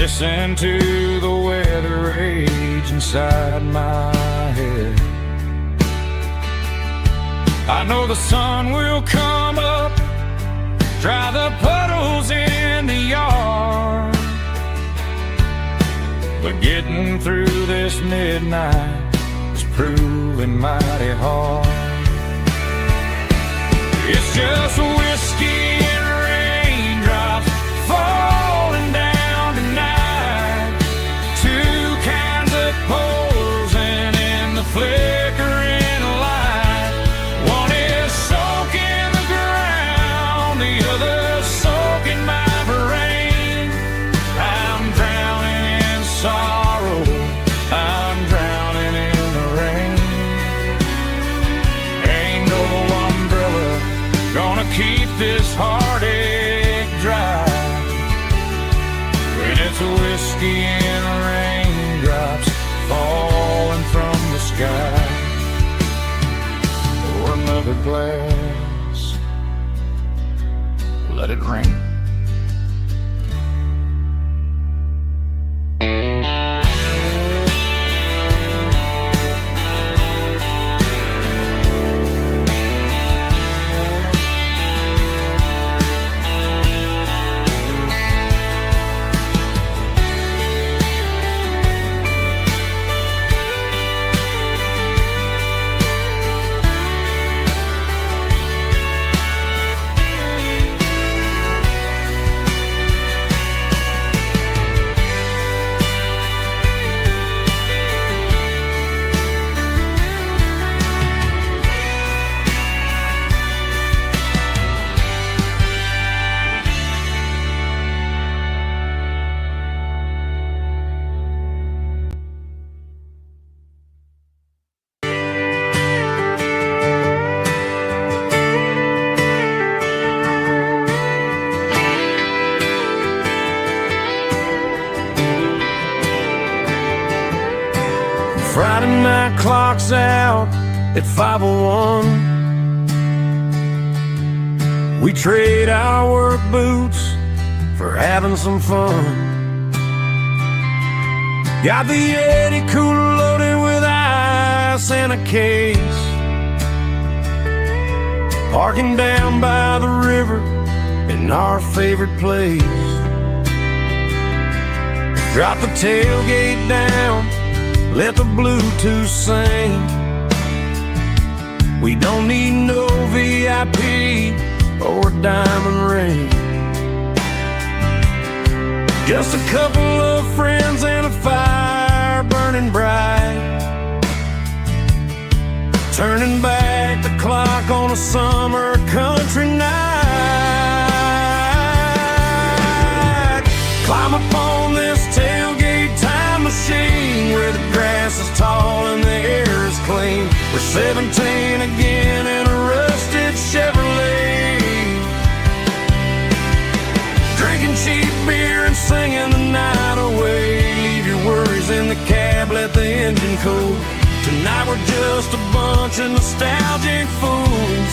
listen to the weather rage inside my head. I know the sun will come up, dry the puddles in the yard, but getting through this midnight is proving mighty hard. It's just whiskey and raindrops falling down tonight, two kinds of posing in the flickering light. One is soaking the ground, the other soaking my brain. I'm drowning in sorrow, I'm drowning in the rain. Ain't no umbrella gonna keep this heartache dry when it's whiskey and raindrops falling from the sky. Pour another glass, let it rain. Friday night clock's out at 5:01. We trade our work boots for having some fun. Got the Yeti cooler loaded with ice and a case, parking down by the river in our favorite place. Drop the tailgate down, let the Bluetooth sing. We don't need no VIP or a diamond ring. Just a couple of friends and a fire burning bright, turning back the clock on a summer country night. Climb up on this tailgate time machine where the grass is tall and the air is clean. We're 17 again in a rusted Chevrolet, drinking cheap beer and singing the night away. Leave your worries in the cab, let the engine cool. Tonight we're just a bunch of nostalgic fools,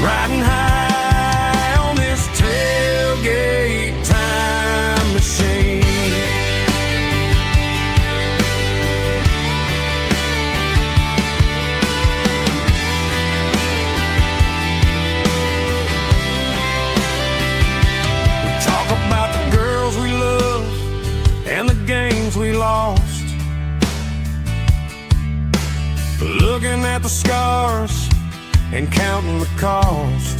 riding high on this tailgate time machine. We talk about the girls we love and the games we lost, looking at the scars and counting the cost.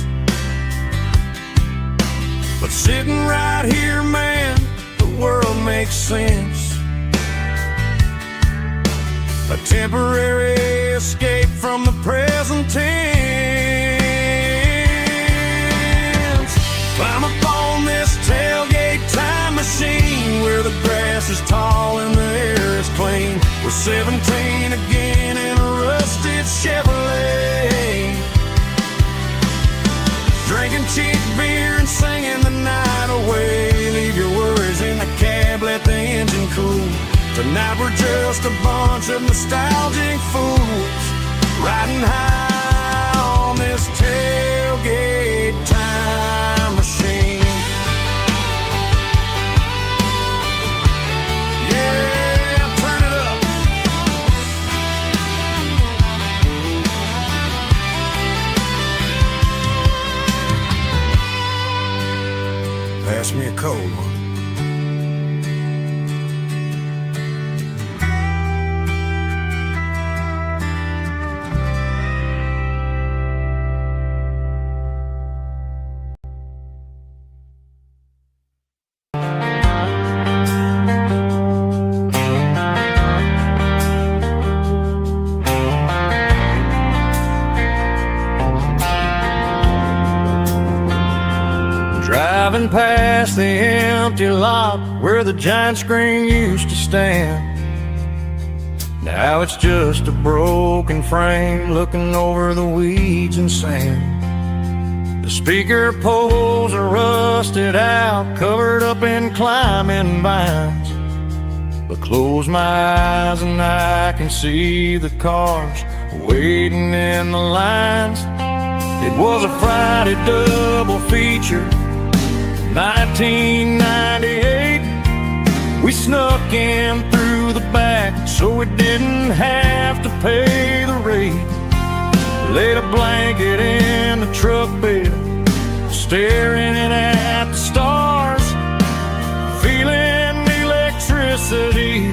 But sitting right here, man, the world makes sense. A temporary escape from the present tense. Climb up on this tailgate time machine where the grass is tall and the air is clean. We're 17 again in a rusted Chevrolet, drinking cheap beer and singing the night away. Leave your worries in the cab, let the engine cool. Tonight we're just a bunch of nostalgic fools, riding high on this tailgate time machine. Pass me a cold one. Driving past the empty lot where the giant screen used to stand. Now it's just a broken frame looking over the weeds and sand. The speaker poles are rusted out, covered up in climbing vines. But close my eyes and I can see the cars waiting in the lines. It was a Friday double feature, 1998. We snuck in through the back so we didn't have to pay the rate. Laid a blanket in the truck bed, staring at the stars, feeling the electricity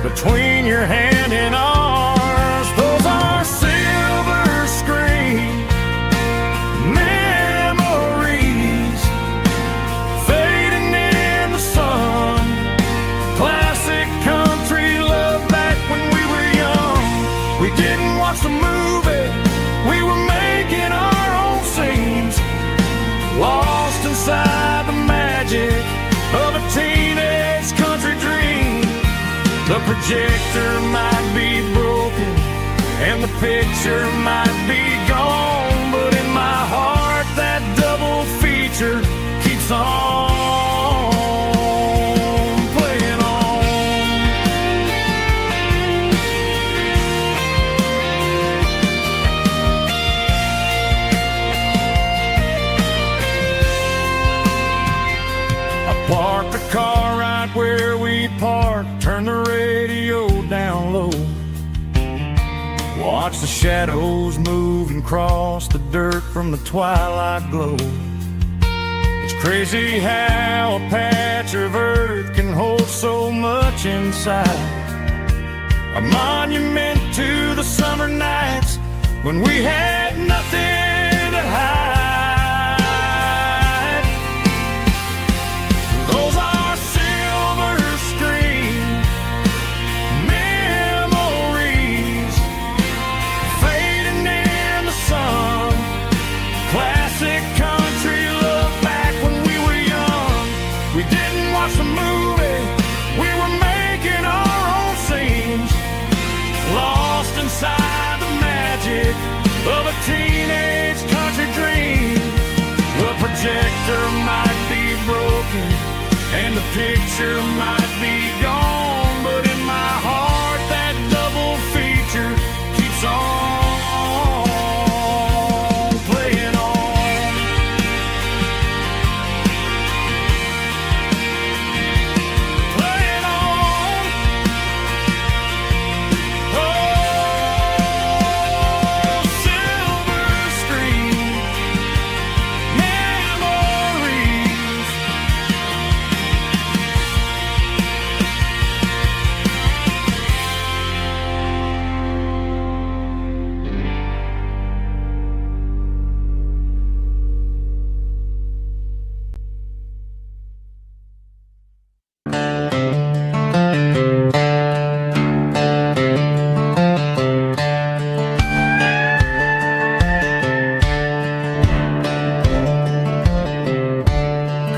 between your hand and ours. Those are silver screen memories fading in the sun. Classic country love back when we were young. We didn't watch the movie, we were making our own scenes, lost inside the magic of a teenage country dream. The projector might be broken and the picture might be gone, but in my heart that double feature keeps on playing on. I parked the car right where we parked, turned the radio down low, watch the shadows move and cross the dirt from the twilight glow. It's crazy how a patch of earth can hold so much inside. A monument to the summer nights when we had nothing to hide. Those are silver screen memories fading in the sun. Classic country love back when we were young. We didn't watch the movie, we were making our own scenes, lost inside the magic of a teenage country dream. The projector might be broken and the picture might be gone, but in my heart that double feature keeps on playing on. Playing on. Oh, silver screen memories.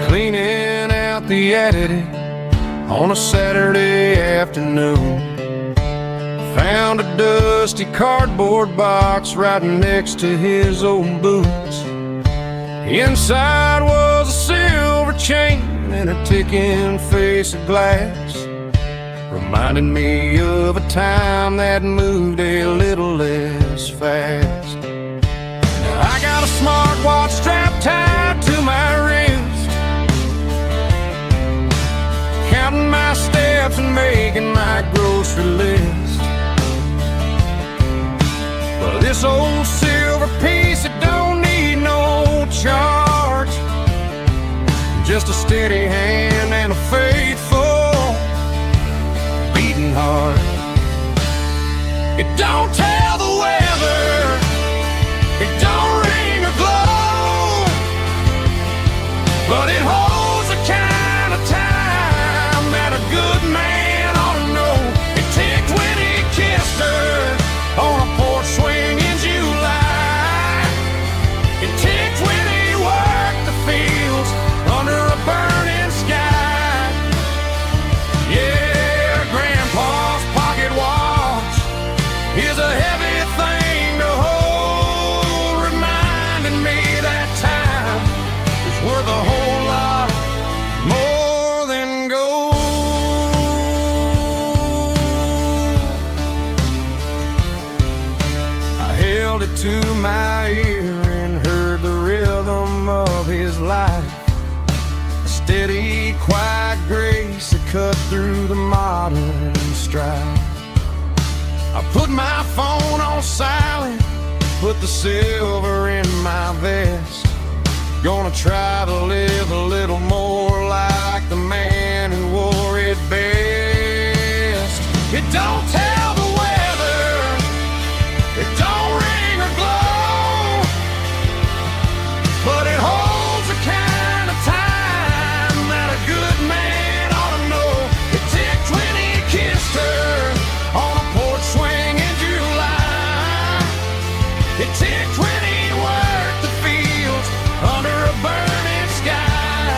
Cleaning out the attic on a Saturday afternoon, found a dusty cardboard box right next to his old boots. Inside was a silver chain and a ticking face of glass, reminding me of a time that moved a little less fast. Now I got a smartwatch strapped tied to my wrist, counting my steps and making my grocery list. Well, this old silver piece, it don't need no charge, just a steady hand and a faithful beating heart. It don't tell the weather, it don't ring or glow, but it holds the kind of time that a good man ought to know. It ticked when he kissed her on a porch swing in July. It ticked when he worked the fields under a burning sky. Yeah, Grandpa's pocket watch is a heavy thing to hold, reminding me that time is worth a whole lot more than gold. I held it to my ear and heard the rhythm of his life, a steady, quiet grace that cut through the modern strife. I put my phone on silent, put the silver in my vest. Gonna try to live a little more like the man who wore it best. It don't tell the weather, it don't ring or glow, but it holds the kind of time that a good man ought to know. It ticked when he kissed her on a porch swing in July. It ticked when he worked the fields under a burning sky.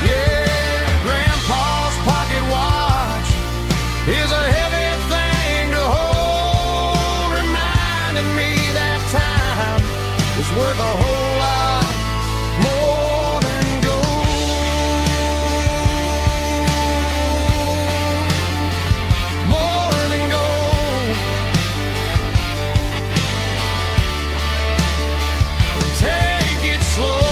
Yeah, Grandpa's pocket watch is a heavy thing to hold, reminding me that time is worth a whole lot more than gold. More than gold. Take it slow.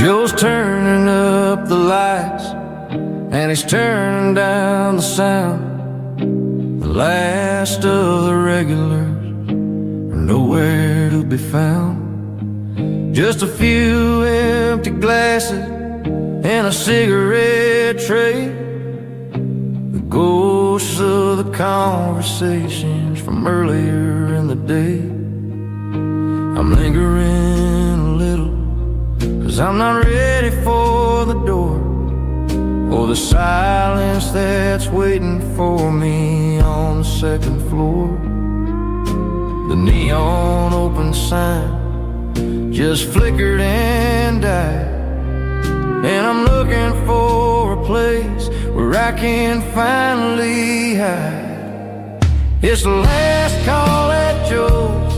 Joe's turning up the lights and he's turning down the sound. The last of the regulars are nowhere to be found. Just a few empty glasses and a cigarette tray, the ghosts of the conversations from earlier in the day. I'm lingering a little, 'cause I'm not ready for the door, or the silence that's waiting for me on the second floor. The neon open sign just flickered and died, and I'm looking for a place where I can finally hide. It's the last call at Joe's,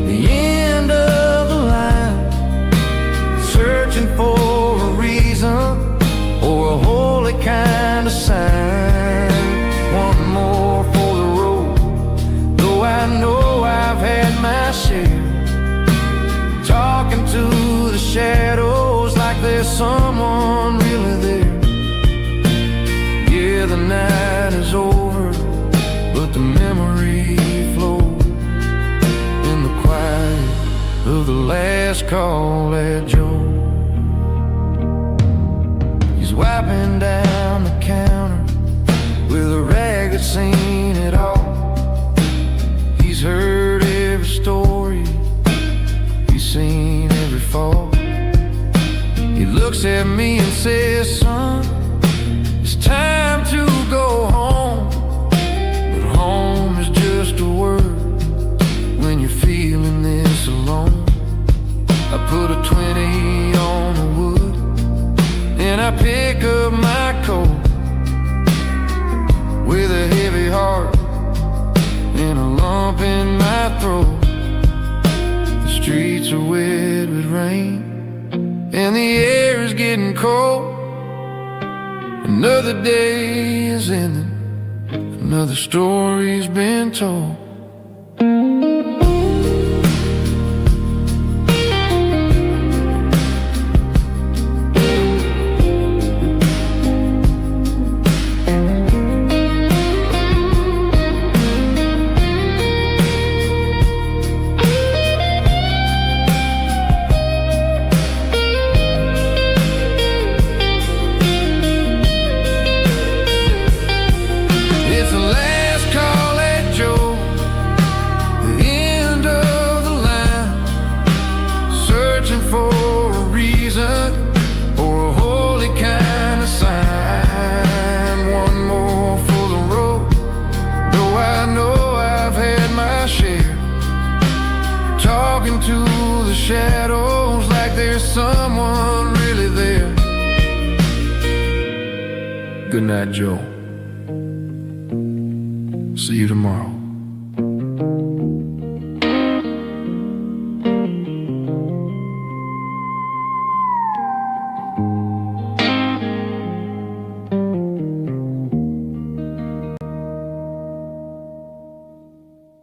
the end of the line, searching for a reason or a holy kind of sign. One more for the road, though I know I've had my share, talking to the shadows like there's someone really there. Yeah, the night is over, but the memory flows in the quiet of the last call at Joe. He's wiping down the counter with a rag that's seen it all. He's heard looks at me and says, son, it's time to go home. But home is just a word when you're feeling this alone. I put a 20 on the wood and I pick up my coat with a heavy heart and a lump in my throat. The streets are wet with rain and the air is getting cold. Another day is ending, another story's been told. To the shadows like there's someone really there. Good night, Joe. See you tomorrow.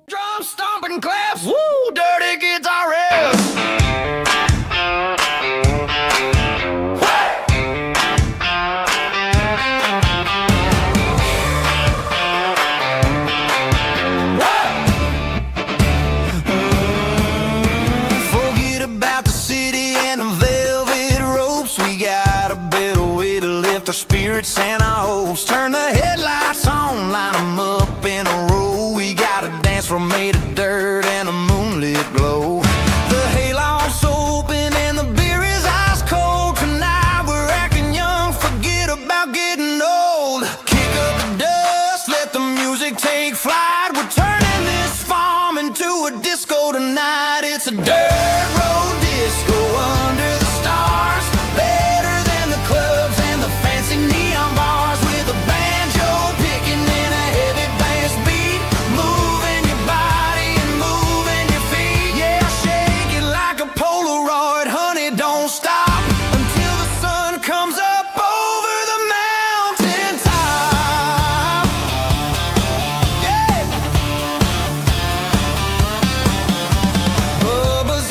Drum stomping claps, woo, dirty guitar riffs. Forget about the city and the velvet ropes. We got a better way to lift our spirits and our hopes. Turn the headlights on, line them up in a row. We got a dance floor made of dirt and a moonlit glow. The hayloft's open and the beer is ice cold. Tonight we're acting young, forget about getting old. Kick up the dust, let the music take flight. We're turning this farm into a disco tonight. It's a dirt road disco under the stars. Better than the clubs and the fancy neon bars. With a banjo picking in a heavy bass beat. Moving your body and moving your feet. Yeah, shake it like a Polaroid, honey, don't stop until the sun comes up over the mountain top. Yeah. Bubba's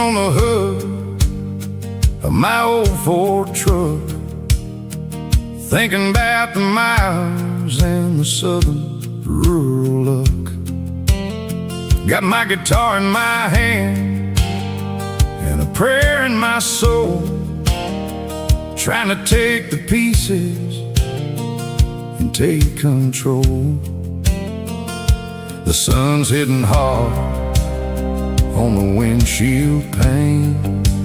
on the hood of my old Ford truck, thinking about the miles and the southern rural look. Got my guitar in my hand and a prayer in my soul, trying to take the pieces and take control. The sun's hitting hard on the windshield pane,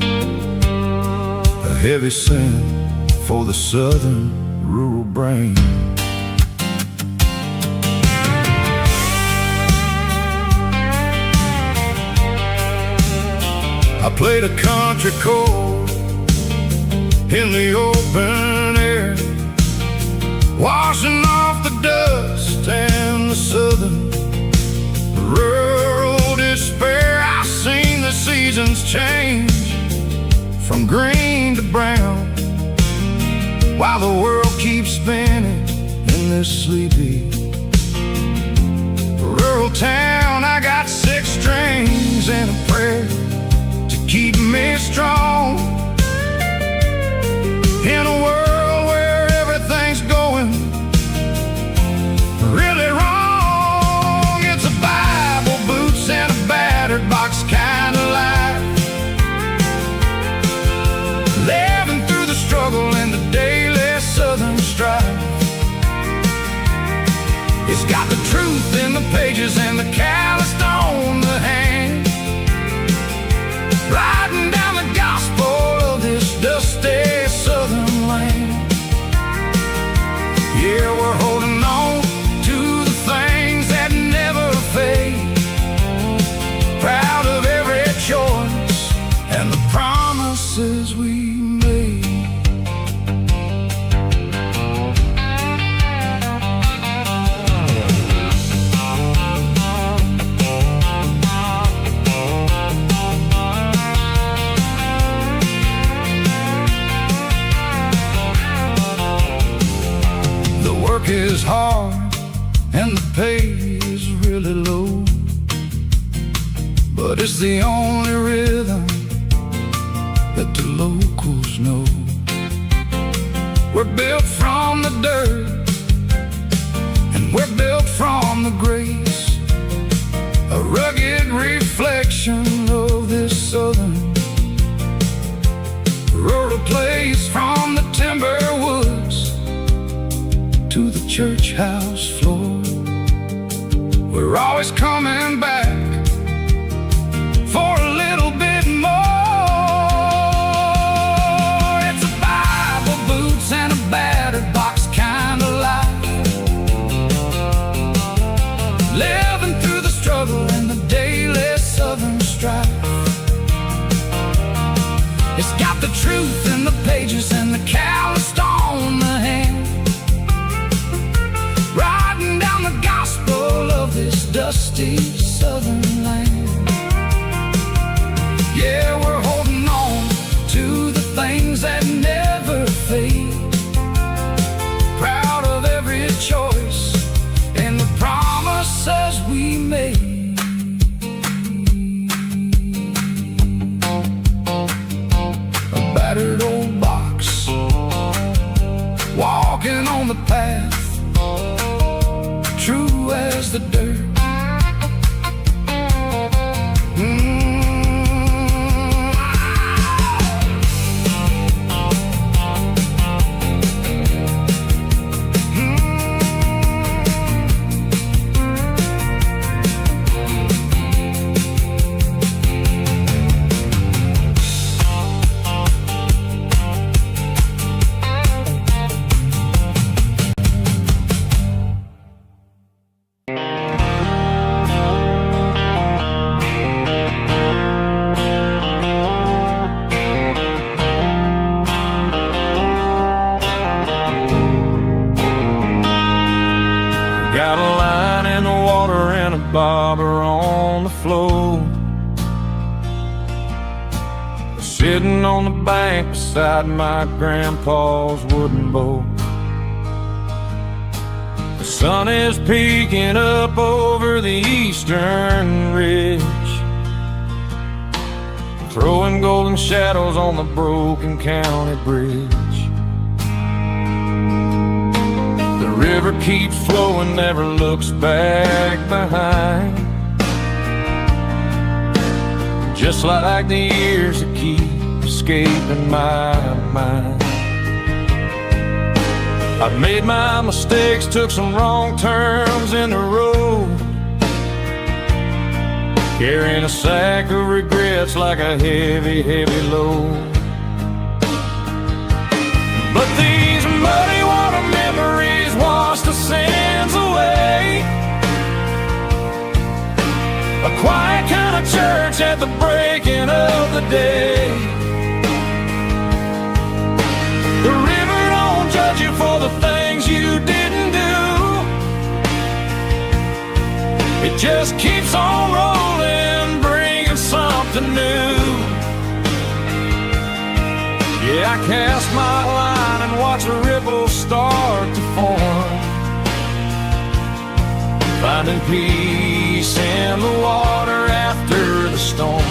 a heavy scent for the southern rural brain. I played a country chord in the open air, washing off the dust and the southern rural despair. I've seen the seasons change from green to brown, while the world keeps spinning in this sleepy rural town. I got 6 strings and a prayer to keep me strong in a world where everything's going really wrong. It's a Bible, boots, and a battered box kind of life, living through the struggle and the daily southern strife. It's got the truth in the pages and the calloused on the hand, riding down the gospel of this dusty southern land. Yeah, we're holding on to the things that never fade, proud of every choice and the promises we made. The work is hard and the pay is really low, but it's the only rhythm that the locals know. We're built from the dirt and we're built from the grace, a rugged reflection of this southern rural place. From the timber woods to the church house floor, we're always coming back for a little bit more. It's a Bible, boots, and a battered box kind of life, living through the struggle and the daily southern strife. It's got the truth in the pages and the calloused on the hand, riding down the gospel of this dusty southern land. Yeah, we're holding on to the things that never fade, proud of every choice and the promises we made. A battered old box, walking on the path, true as the dirt. Got a line in the water and a bobber on the floor, sitting on the bank beside my grandpa's wooden boat. The sun is peeking up over the eastern ridge, throwing golden shadows on the broken county bridge. The river keeps flowing, never looks back behind, just like the years that keep escaping my mind. I've made my mistakes, took some wrong turns in the road, carrying a sack of regrets like a heavy, heavy load. But these muddy water memories wash the sins away. A quiet kind of church at the breaking of the day. The river don't judge you for the things you didn't do. It just keeps on rolling, bringing something new. Yeah, I cast my line and watch a ripple start to form, finding peace in the water after the storm.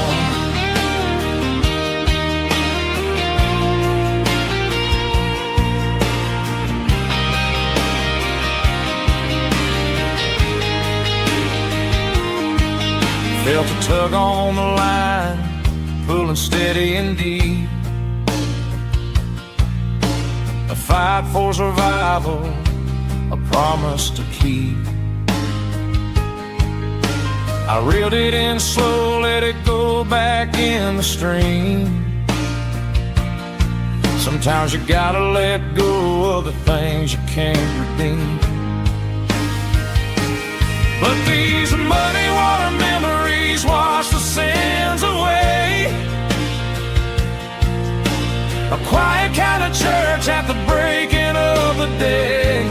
Felt a tug on the line, pulling steady and deep. A fight for survival, a promise to keep. I reeled it in slow, let it go back in the stream. Sometimes you gotta let go of the things you can't redeem. But these muddy water memories wash the sins away. A quiet kind of church at the breaking of the day.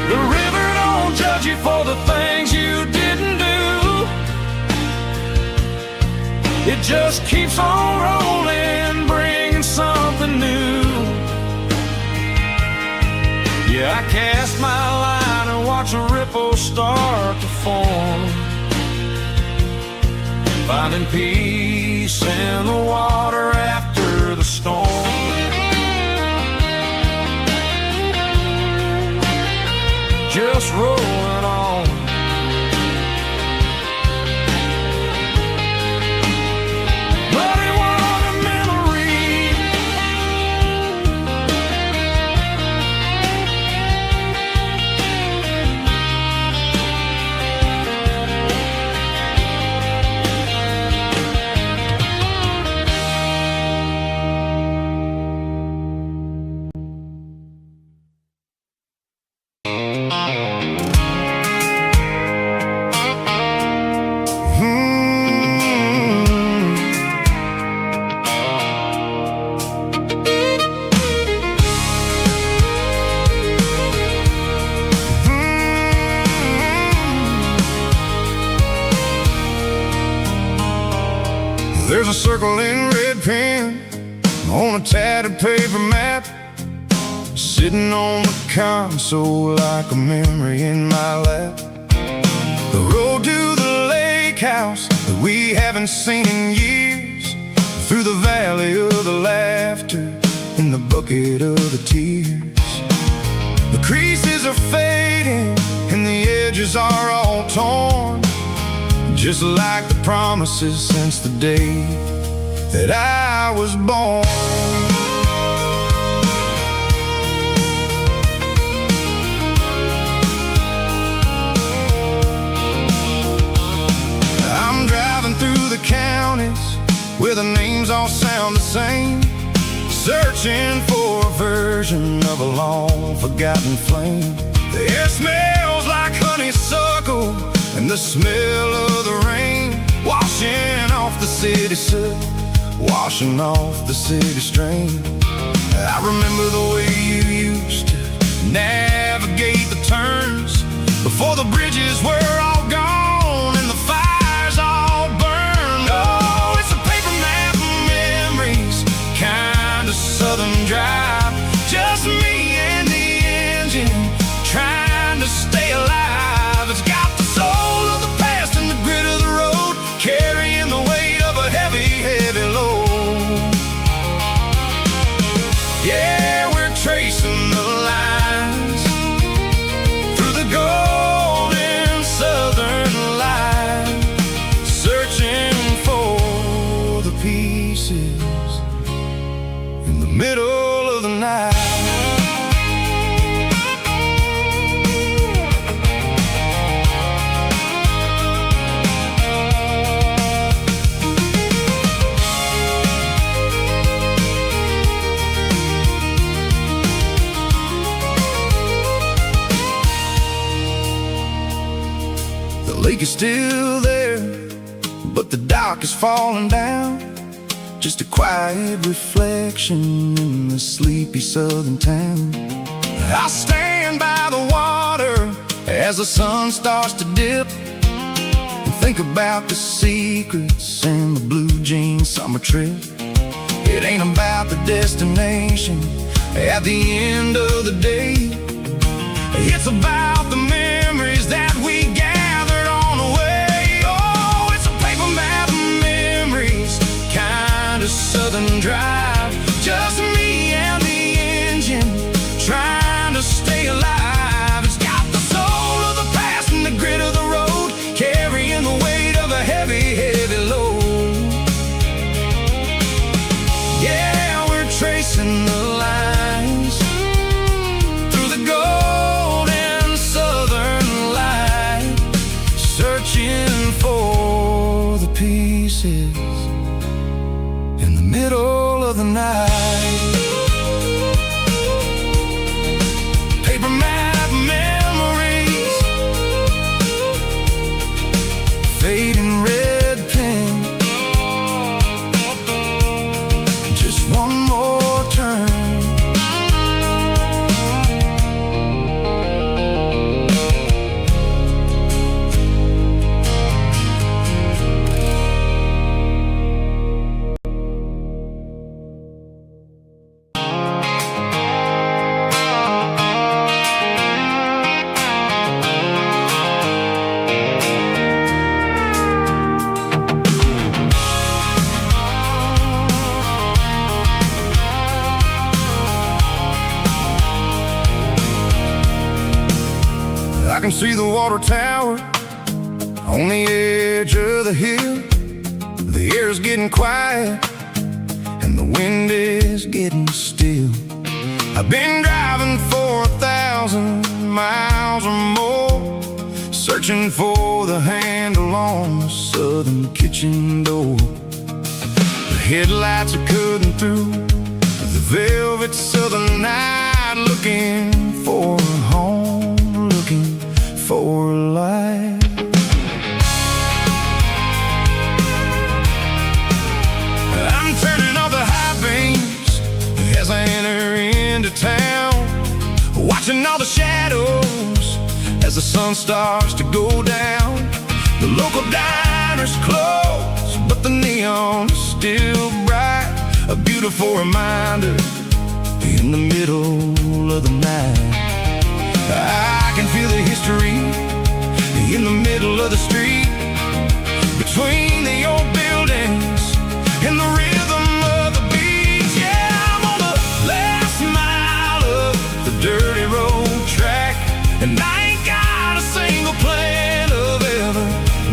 The river don't judge you for the things you didn't do. It just keeps on rolling, bringing something new. Yeah, I cast my line and watch a ripple start to form, finding peace in the water after the storm. Just rolling on. Muddy water memory. There's a circle in red pen on a tattered paper map, sitting on the console like a memory in my lap. The road to the lake house that we haven't seen in years, through the valley of the laughter and the bucket of the tears. The creases are fading and the edges are all torn, just like the promises since the day that I was born. I'm driving through the counties where the names all sound the same, searching for a version of a long-forgotten flame. The air smells like honeysuckle and the smell of the rain, washing off the city soot, washing off the city strain. I remember the way you used to navigate the turns before the bridges were all gone and the fires all burned. Oh, it's a paper map of memories, kind of southern drive, just me and the engine trying to stay alive. It's got the soul of the past and the grit of the road, carrying lake is still there, but the dock is falling down. Just a quiet reflection in the sleepy southern town. I stand by the water as the sun starts to dip, and think about the secrets and the blue jean summer trip. It ain't about the destination at the end of the day. It's about the memories that we gathered on the way. Oh, it's a paper map of memories, kind of southern drive. Just me and the engine, trying to stay alive. It's got the soul of the past and the grit of the road, carrying the weight of a heavy, heavy load. Yeah, we're tracing the lines through the golden southern light, searching for the pieces in the middle of the night. Paper map memories, fading red pen, just one more turn. I can see the water tower on the edge of the hill. The air's getting quiet and the wind is getting still. I've been driving for 1,000 miles or more, searching for the handle on the southern kitchen door. The headlights are cutting through the velvet southern night, looking for a home, looking for a life. I'm turning off the high beams as I enter into town, watching all the shadows as the sun starts to go down. The local diner's closed, but the neon is still bright, a beautiful reminder in the middle of the night. I can feel the history in the middle of the street, between the old buildings and the rhythm of the beats. Yeah, I'm on the last mile of the dirty road track, and I ain't got a single plan of ever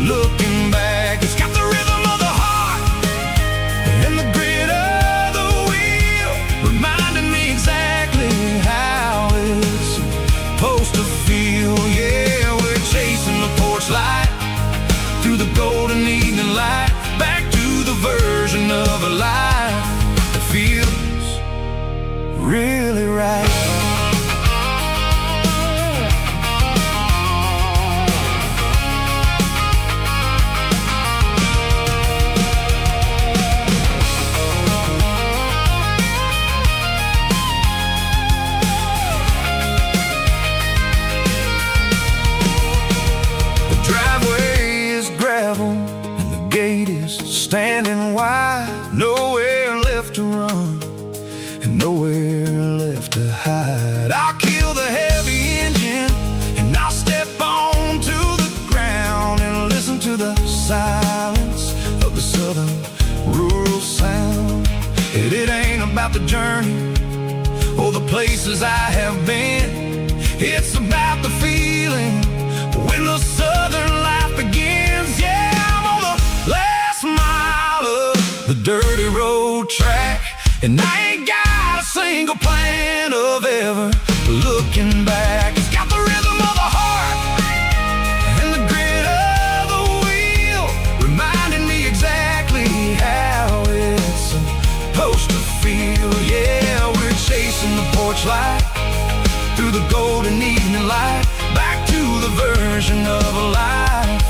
looking back. It's got the rhythm of the heart and the grit of the wheel, reminding me exactly how it's supposed to feel. Yeah, we're chasing the porch light through the golden evening light, back to the version of a life that feels really right. Standing wide, nowhere left to run and nowhere left to hide. I'll kill the heavy engine and I'll step onto the ground and listen to the silence of the southern rural sound. It ain't about the journey or the places I have been, it's about the feeling when the southern life begins. Yeah, I'm on the last mile of the dirty road track, and I ain't got a single plan of ever looking back. It's got the rhythm of the heart and the grit of the wheel, reminding me exactly how it's supposed to feel. Yeah, we're chasing the porch light through the golden evening light, back to the version of a life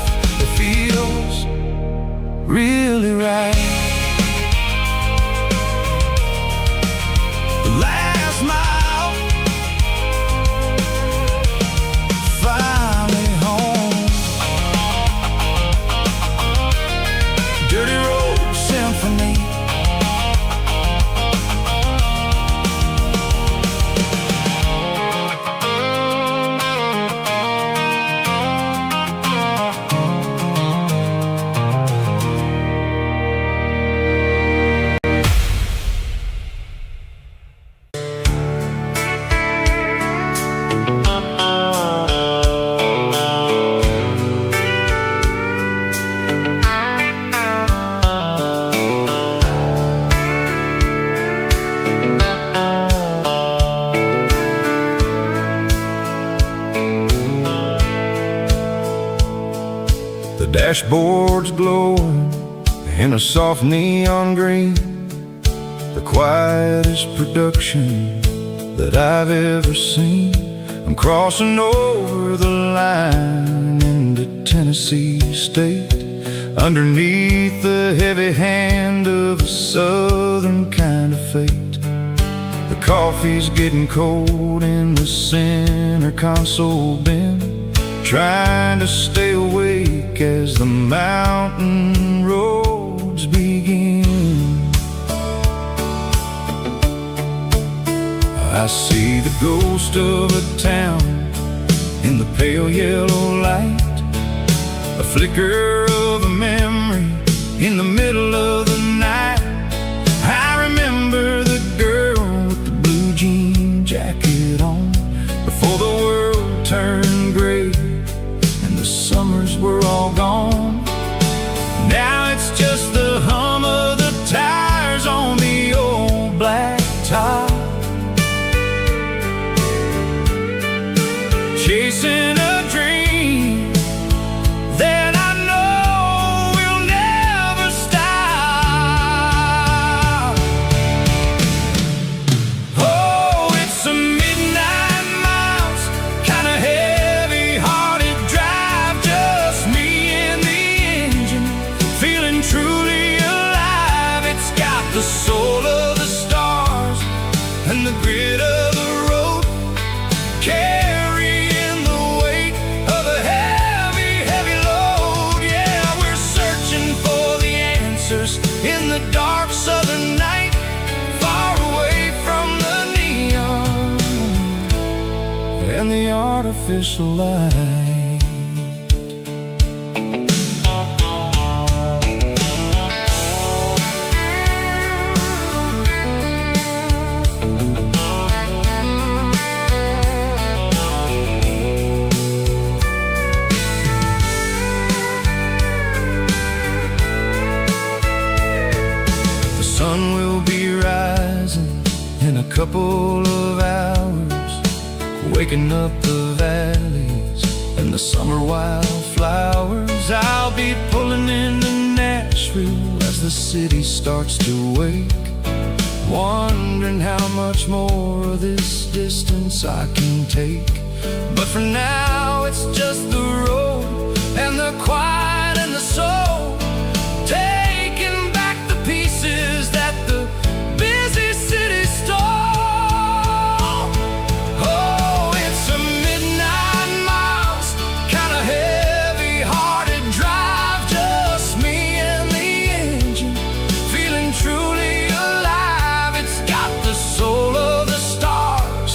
Dashboard's glowing in a soft neon green, the quietest production that I've ever seen. I'm crossing over the line into Tennessee State, underneath the heavy hand of a southern kind of fate. The coffee's getting cold in the center console bin, trying to stay awake as the mountain roads begin. I see the ghost of a town in the pale yellow light, a flicker of a memory in the middle of the night. I remember the girl with the blue jean jacket on, before the world turned gray and the summers were all gone. Now it's just the hum of the tires on the old black top, chasing a dream that I know will never stop. Oh, it's a midnight miles, kind of heavy-hearted drive, just me and the engine, feeling truly alive. It's got the soul of the stars and the grit of the road, carrying the weight of a heavy, heavy load. Yeah, we're searching for the answers in the dark southern night, far away from the neon and the artificial light. The sun will be rising in a couple of hours, waking up the valleys and the summer wildflowers. I'll be pulling into Nashville as the city starts to wake, wondering how much more of this distance I can take. But for now it's just the road and the quiet and the soul, taking back the pieces that the busy city stole. Oh, it's a midnight miles, kind of heavy-hearted drive, just me and the engine, feeling truly alive. It's got the soul of the stars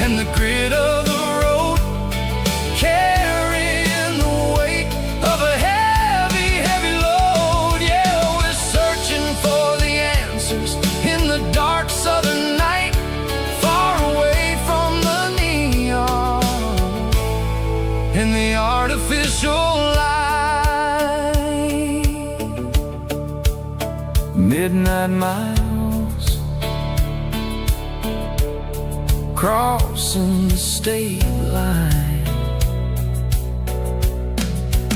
and the grit of the road, carrying the weight of a heavy, heavy load. Yeah, we're searching for the answers in the dark southern night, far away from the neon and the artificial light. Midnight miles, crossing the state line,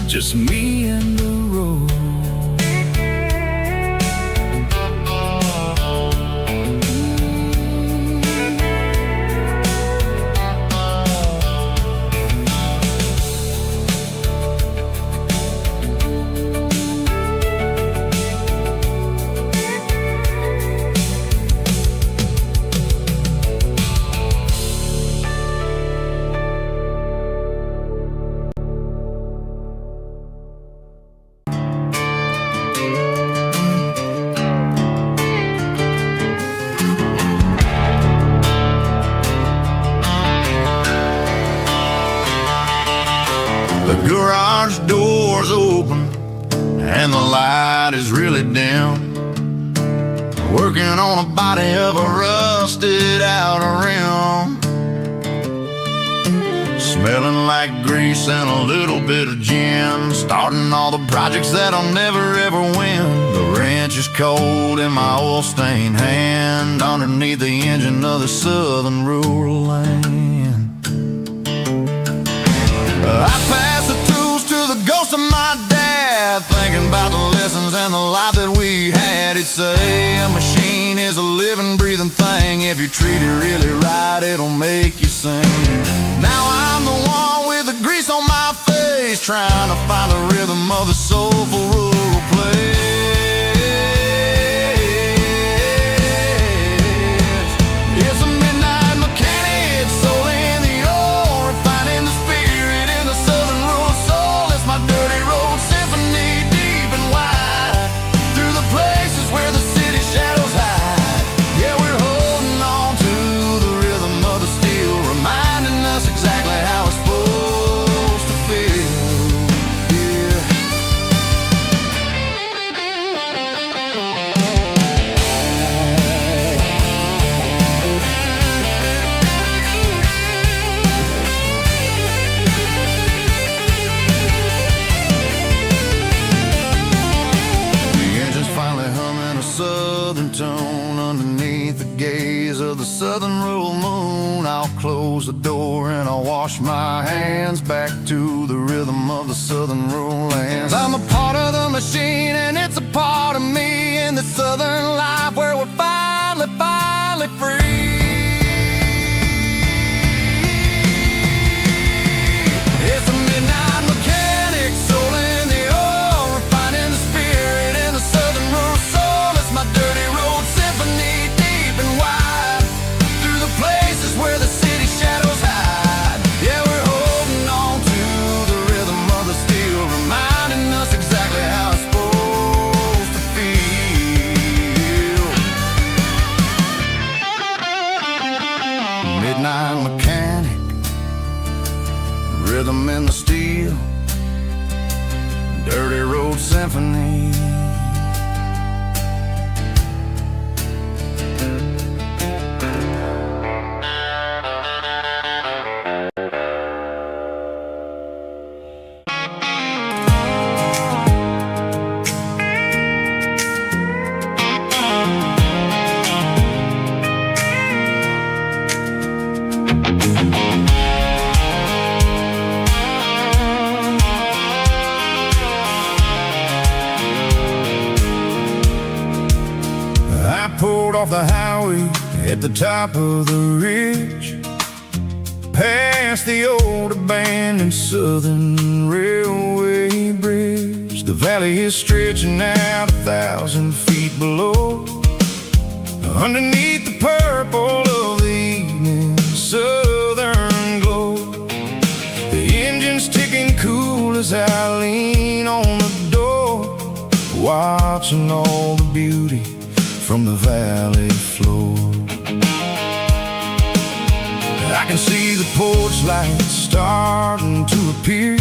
just me and the road. The garage door's open and the light is really dim, working on a body of a rusted out rim, smelling like grease and a little bit of gin, starting all the projects that I'll never ever win. The wrench is cold in my oil-stained hand, underneath the engine of the southern rural land. I pass the tools to the ghost of my dad, about the lessons and the life that we had. It'd say a machine is a living, breathing thing. If you treat it really right, it'll make you sing. Now I'm the one with the grease on my face, trying to find the rhythm of the soulful rural place. It's a midnight mechanic, soul in the ore, refining the spirit in the southern rural soul. It's my dirty road symphony, deep and wide, through the places where the city shadows hide. Yeah, we're holding on to the rhythm of the steel, reminding us exactly how it's supposed to feel. Yeah. The engine's finally humming a southern tone underneath the gaze of the southern rural moon. I'll close the door and I'll wash my hands back to the rhythm of the southern rural lands. I'm a part of the machine and it's a part of me in the southern life where we're finally free. It's a midnight mechanic, soul in the ore, refining the spirit in the southern rural soul. It's my dirty road symphony, deep and wide, through the places where the city shadows hide. Yeah, we're holding on to the rhythm of the steel, reminding us exactly how it's supposed to feel. Midnight mechanic, rhythm in the steel, dirty road symphony. I pulled off the highway at the top of the ridge, past the old abandoned southern railway bridge. The valley is stretching out 1,000 feet below, underneath the purple of the evening southern glow. The engine's ticking cool as I lean on the door, watching all the beauty from the valley floor. I can see the porch lights starting to appear,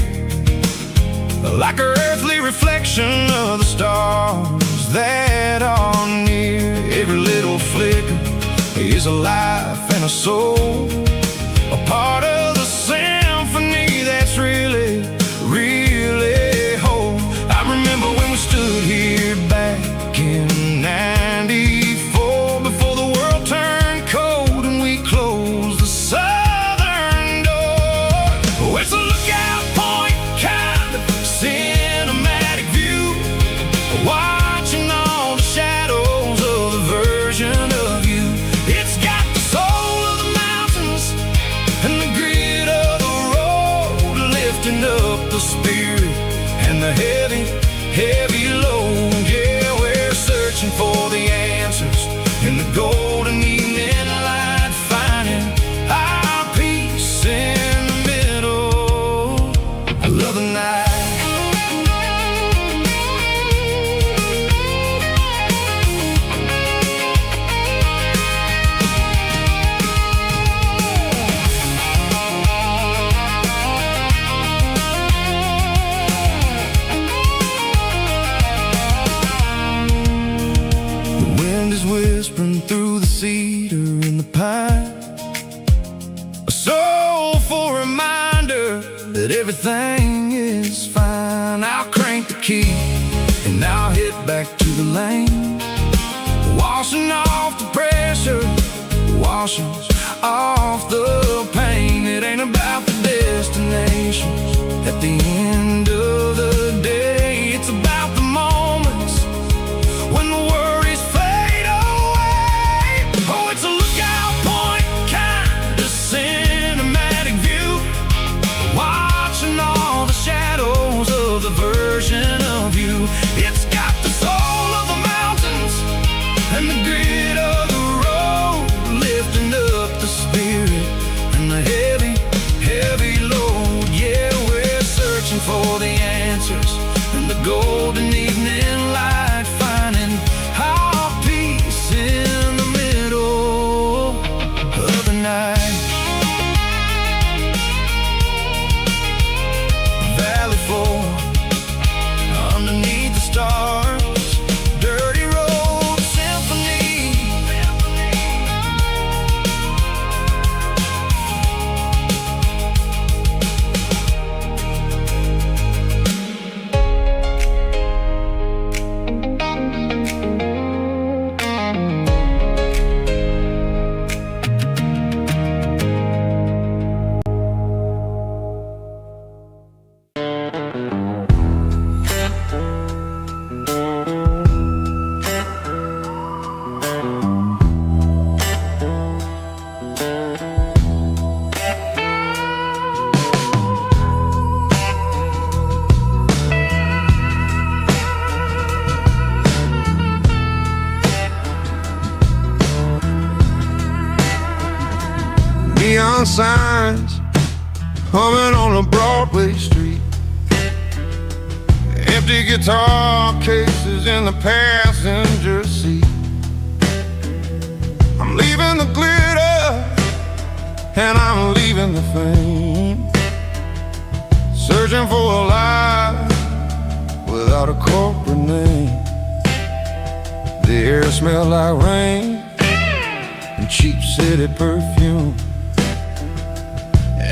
like an earthly reflection of the stars that are near. Every little flicker is a life and a soul, a part of the symphony that's really whole. I remember when we stood here back in '94, before the world turned cold and we closed the southern door. Oh, it's a lookout point, kind of cinematic view, watching all the shadows of the version of you. It's got the soul of the mountains and the grit of the road, lifting up the spirit and the heavy load. Yeah, we're searching for the answers in the golden evening light, finding our peace in the middle of the night. The wind is whispering through the cedar and the pine, a soulful reminder that everything is fine. I'll crank the key and I'll hit back to the lane, washing off the pressure, washing off the pain. It ain't about the destinations at the end of the day, it's about the moment for the answers in the golden evening light, finding our peace in the middle of the night. Valley floor underneath the stars, dirty road symphony. Neon signs humming on a Broadway street, empty guitar cases in the passenger seat. I'm leaving the glitter and I'm leaving the fame, searching for a life without a corporate name. The air smells like rain and cheap city perfume.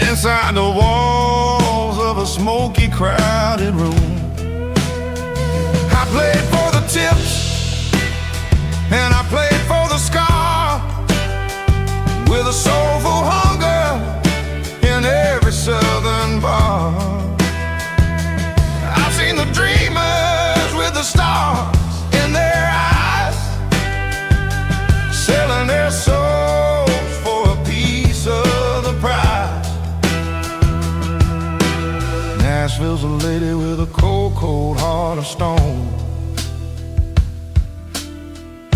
Inside the walls of a smoky, crowded room, I played for the tips and I played for the scar, with a soulful hunger in every southern bar. I've seen the dreamers with the stars in their eyes, selling their souls for a piece of the prize. Nashville's a lady with a cold, cold heart of stone.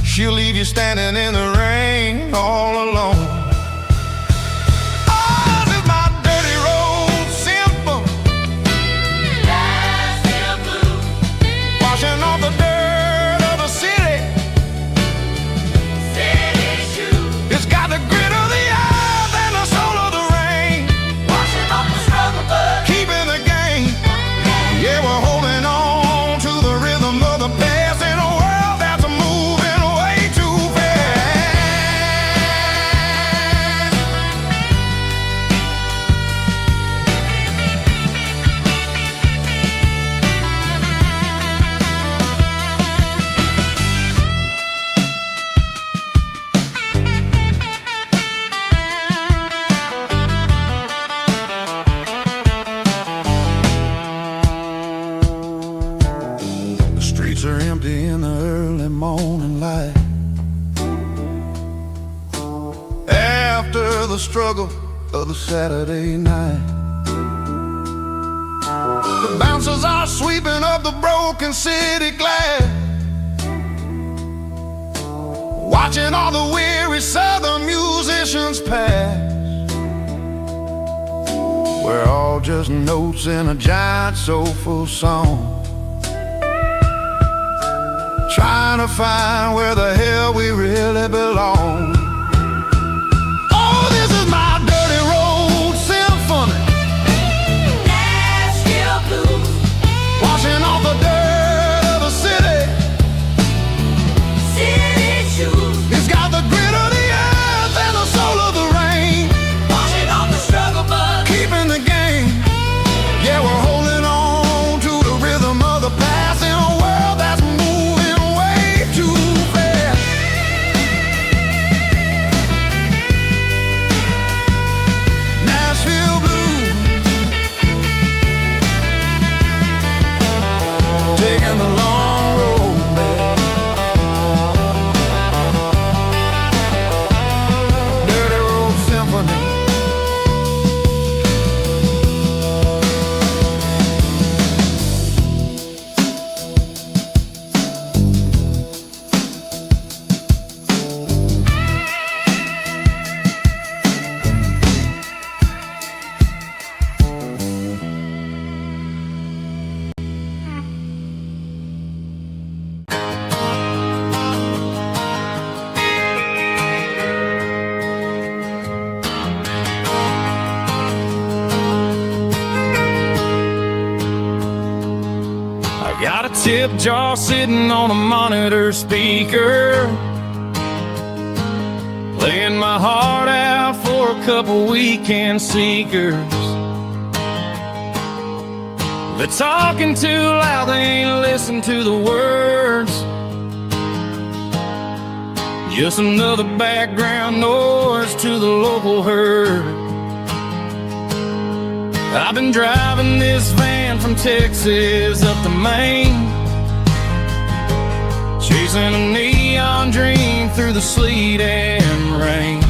She'll leave you standing in the rain all alone. Oh, this is my dirty road symphony, Nashville blues, washing off the dirt of the city, city shoes. It's got the grit of the earth and the soul of the rain, washing off the struggle, but keeping the game. Yeah, we're holding on to the rhythm of the past in a world that's moving way too fast. The streets are empty in the early morning light, after the struggle of the Saturday night. The bouncers are sweeping up the broken city glass, watching all the weary southern musicians pass. We're all just notes in a giant soulful song, trying to find where the hell we really belong. Oh, this is my dirty road symphony, Nashville blues, washing off the dirt of the city, city shoes. It's got the grit of the earth and the soul of the rain, washing off the struggle, but keeping the game. Yeah, we're holding on to the rhythm of the past in a world that's moving way too fast. Got a tip jar sitting on a monitor speaker, playing my heart out for a couple weekend seekers. They're talking too loud, they ain't listen to the words. Just another background noise to the local herd. I've been driving this van from Texas up to Maine, chasing a neon dream through the sleet and rain.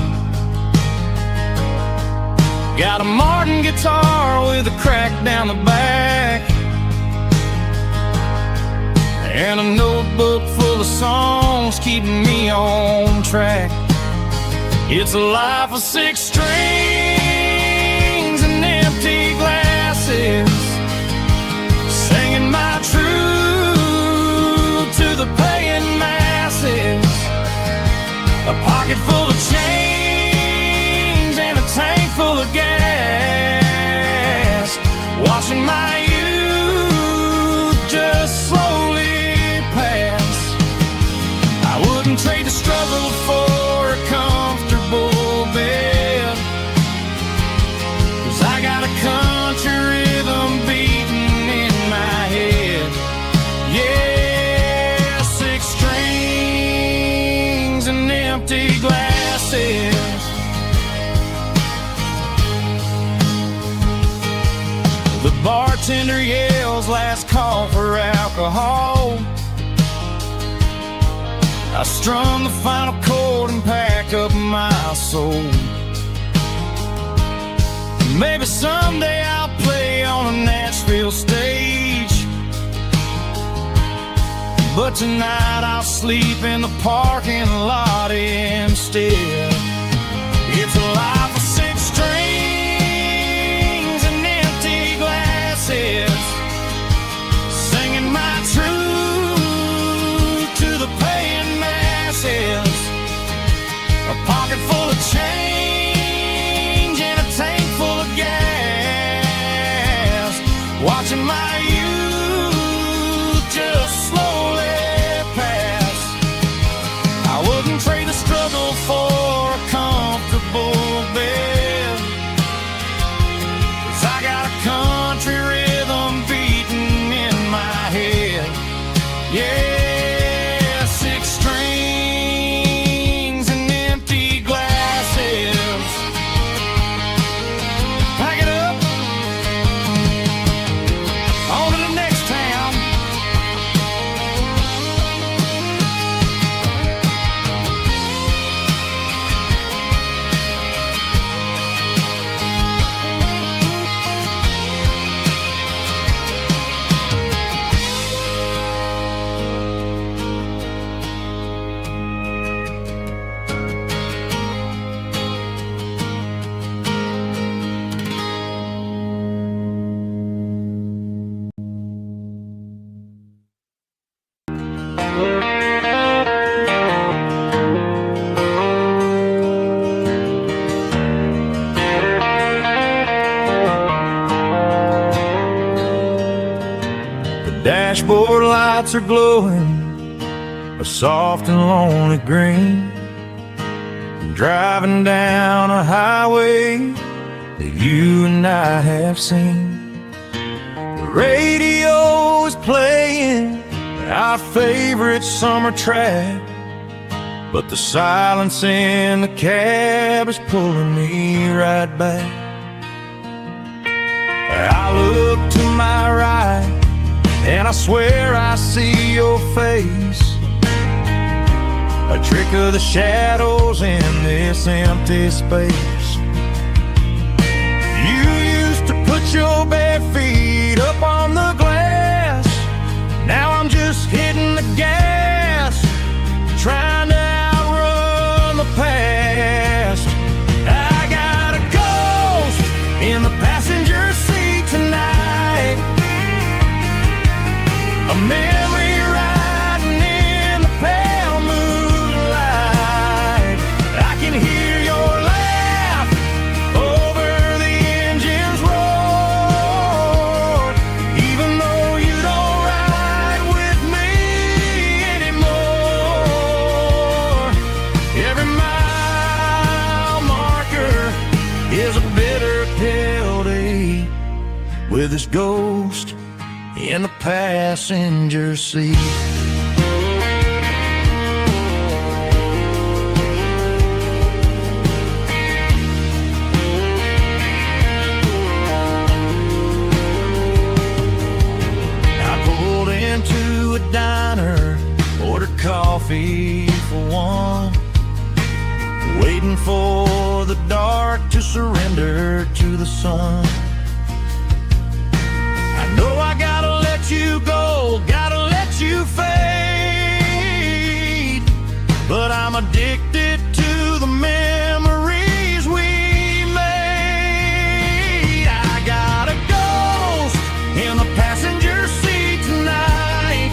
Got a Martin guitar with a crack down the back, and a notebook full of songs keeping me on track. It's a life of 6 strings and empty glasses, singing my truth to the paying masses. A pocket full of change and a tank full of gas, watching my youth just slowly pass. I wouldn't trade the struggle for a comfortable bed, 'cause I got a country rhythm beating in my head. Yeah, 6 strings and empty glasses. The bartender yells last call for alcohol. I strum the final chord and pack up my soul. Maybe someday I'll play on a Nashville stage, but tonight I'll sleep in the parking lot instead. It's a life of 6 strings and empty glasses, singing my truth to the paying masses. A pocket full of change and a tank full of gas, watching my youth just slowly pass. I wouldn't trade the struggle for a comfortable bed, 'cause I got a country rhythm beating in my head. Yeah, 6 strings and empty glasses. Pack it up, on to the next town. Dashboard lights are glowing a soft and lonely green. I'm driving down a highway that you and I have seen. The radio is playing our favorite summer track, but the silence in the cab is pulling me right back. I look to my right and I swear I see your face, a trick of the shadows in this empty space. You used to put your bare feet up on the glass. Now I'm just hitting the gas, trying to outrun the past. I got a ghost in the passenger seat tonight, a memory riding in the pale moonlight. I can hear your laugh over the engine's roar, even though you don't ride with his ghost in the passenger seat. I pulled into a diner, ordered coffee for one, waiting for the dark to surrender to the sun. I know I gotta let you go, gotta let you fade, but I'm addicted to the memories we made. I got a ghost in the passenger seat tonight,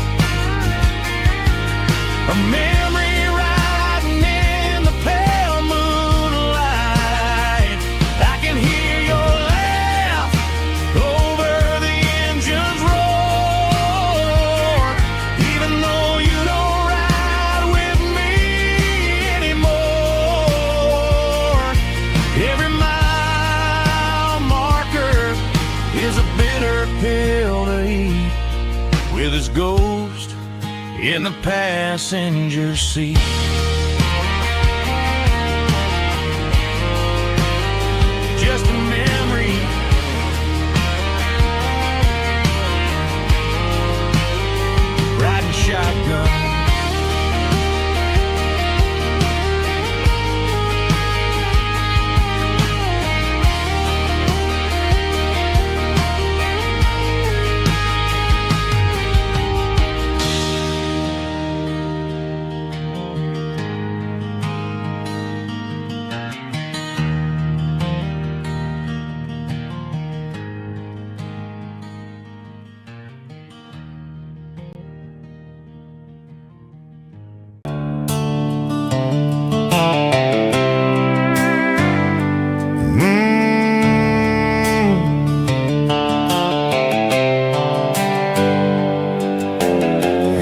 a memory riding in the pale moonlight. I can hear your laugh over the engine's roar, even though you don't ride with me anymore. Every mile marker is a bitter pill to eat, with his ghost in the passenger seat. Just a memory, riding shotgun.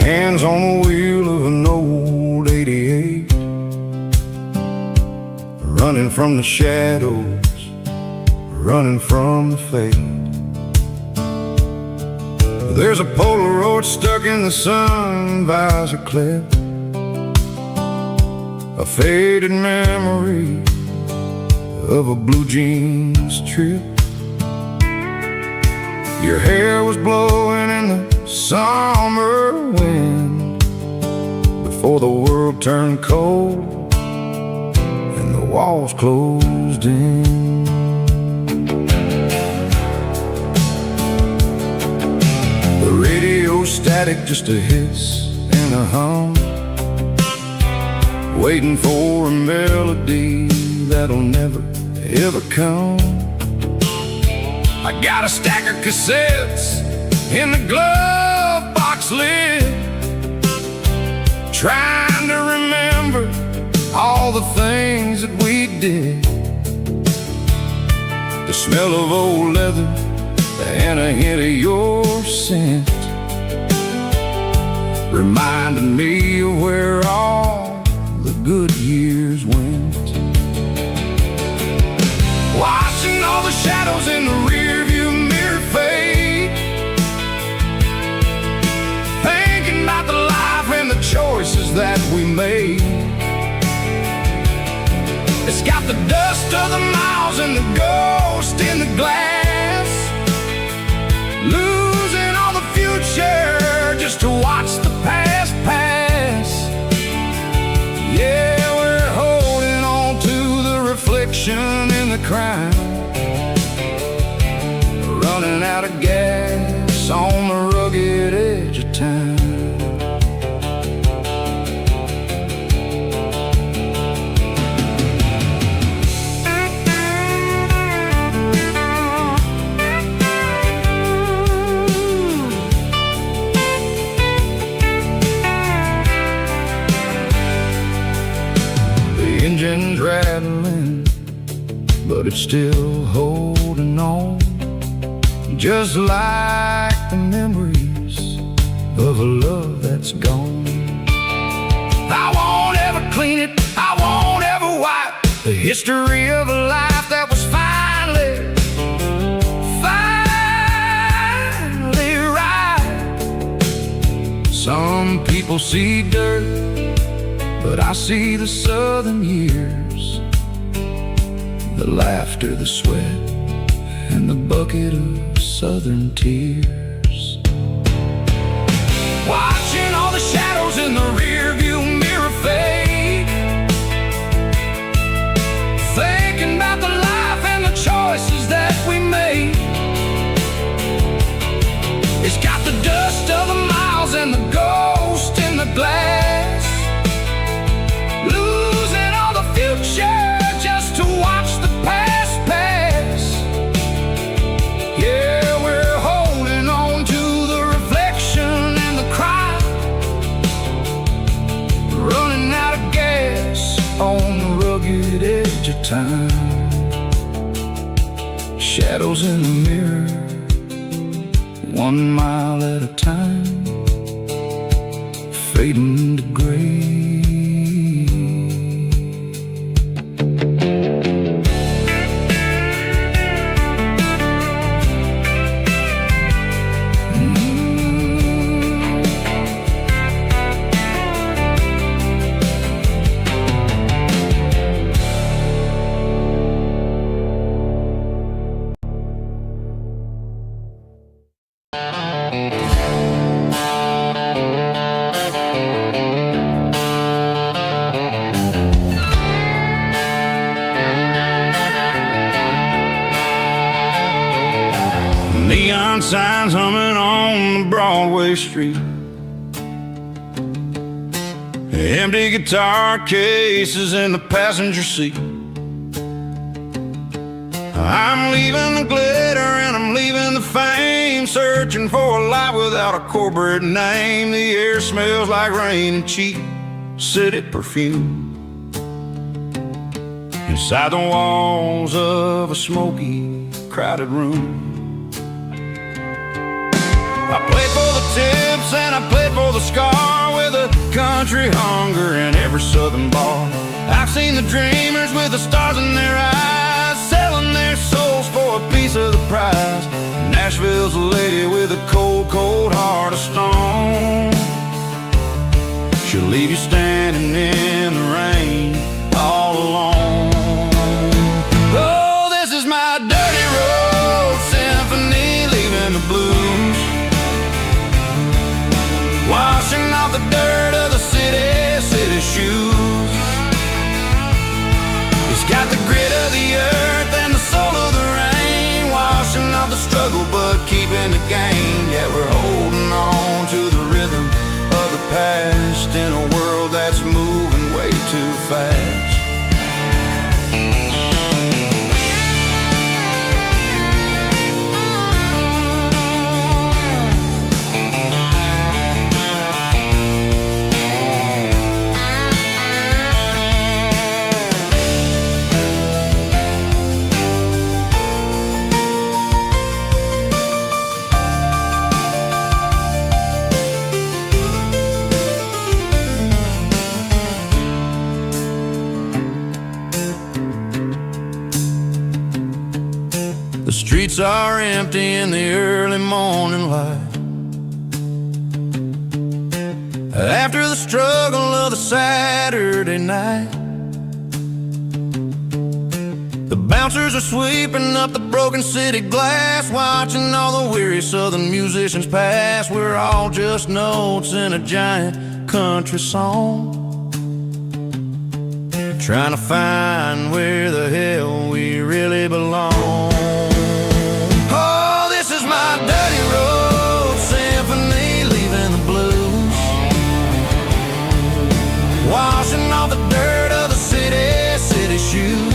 Hands on the wheel of an old 88, running from the shadows, running from the fate. There's a Polaroid stuck in the sun visor clip, a faded memory of a blue jeans trip. Your hair was blowing in the summer wind before the world turned cold and the walls closed in. The radio static, just a hiss and a hum, waiting for a melody that'll never ever come. I got a stack of cassettes in the glove box lid, trying to remember all the things that we did. The smell of old leather and a hint of your scent reminded me of where all the good years went. Watching all the shadows in the rearview mirror fade, thinking about the life and the choices that we made. It's got the dust of the miles and the ghost in the glass, losing all the future just to watch the past pass. Yeah, we're holding on to the reflection in the crowd, running out of gas on the rugged edge of town. The engine's rattling, but it's still holding on, just like the memories of a love that's gone. I won't ever clean it, I won't ever wipe the history of a life that was finally Some people see dirt, but I see the southern years, the laughter, the sweat, and the bucket of southern tears. Watching all the shadows in the rearview mirror fade, thinking about the life and the choices that we made. It's got the dust of the miles and the ghost in the glass, losing all the future just to watch the past pass. Yeah, we're holding on to the reflection and the cry, running out of gas on the rugged edge of time. Shadows in the mirror, 1 mile at a time, fading to gray. Neon signs humming on the Broadway street, empty guitar cases in the passenger seat. I'm leaving the glitter and I'm leaving the fame, searching for a life without a corporate name. The air smells like rain and cheap city perfume inside the walls of a smoky, crowded room. I played for the tips and I played for the scar, with a country hunger in every southern bar. I've seen the dreamers with the stars in their eyes, selling their souls for a piece of the prize. Nashville's a lady with a cold, cold heart of stone. She'll leave you standing in the rain all alone. Oh, this is my dirty road symphony, leaving the blues, washing off the dirt of the city shoes. It's got the grit of the earth and the soul of the rain, washing off the struggle but keeping the gain. Yeah, we're holding on to the rhythm of the past in a world that's moving way too fast. The streets are empty in the early morning light, after the struggle of the Saturday night. The bouncers are sweeping up the broken city glass, watching all the weary southern musicians pass. We're all just notes in a giant country song, trying to find where the hell we really belong. Oh, this is my dirty road symphony, leaving the blues, washing off the dirt of the city shoes.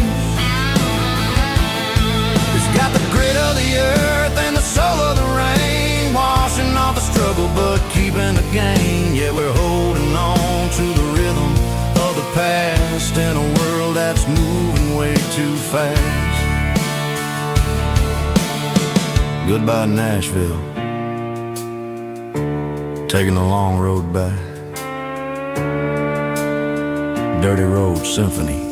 It's got the grit of the earth and the soul of the rain, washing off the struggle but keeping the gain. Yeah, we're holding on to the rhythm of the past in a world that's moving way too fast. Goodbye, Nashville, taking the long road back. Dirty Road Symphony.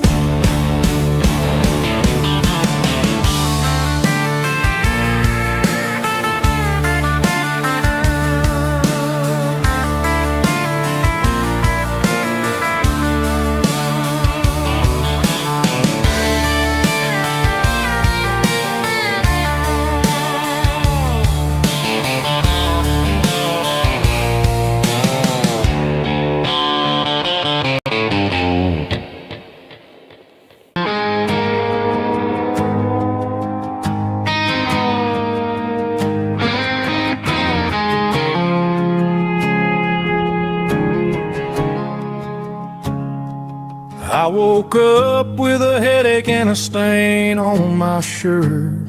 I woke up with a headache and a stain on my shirt.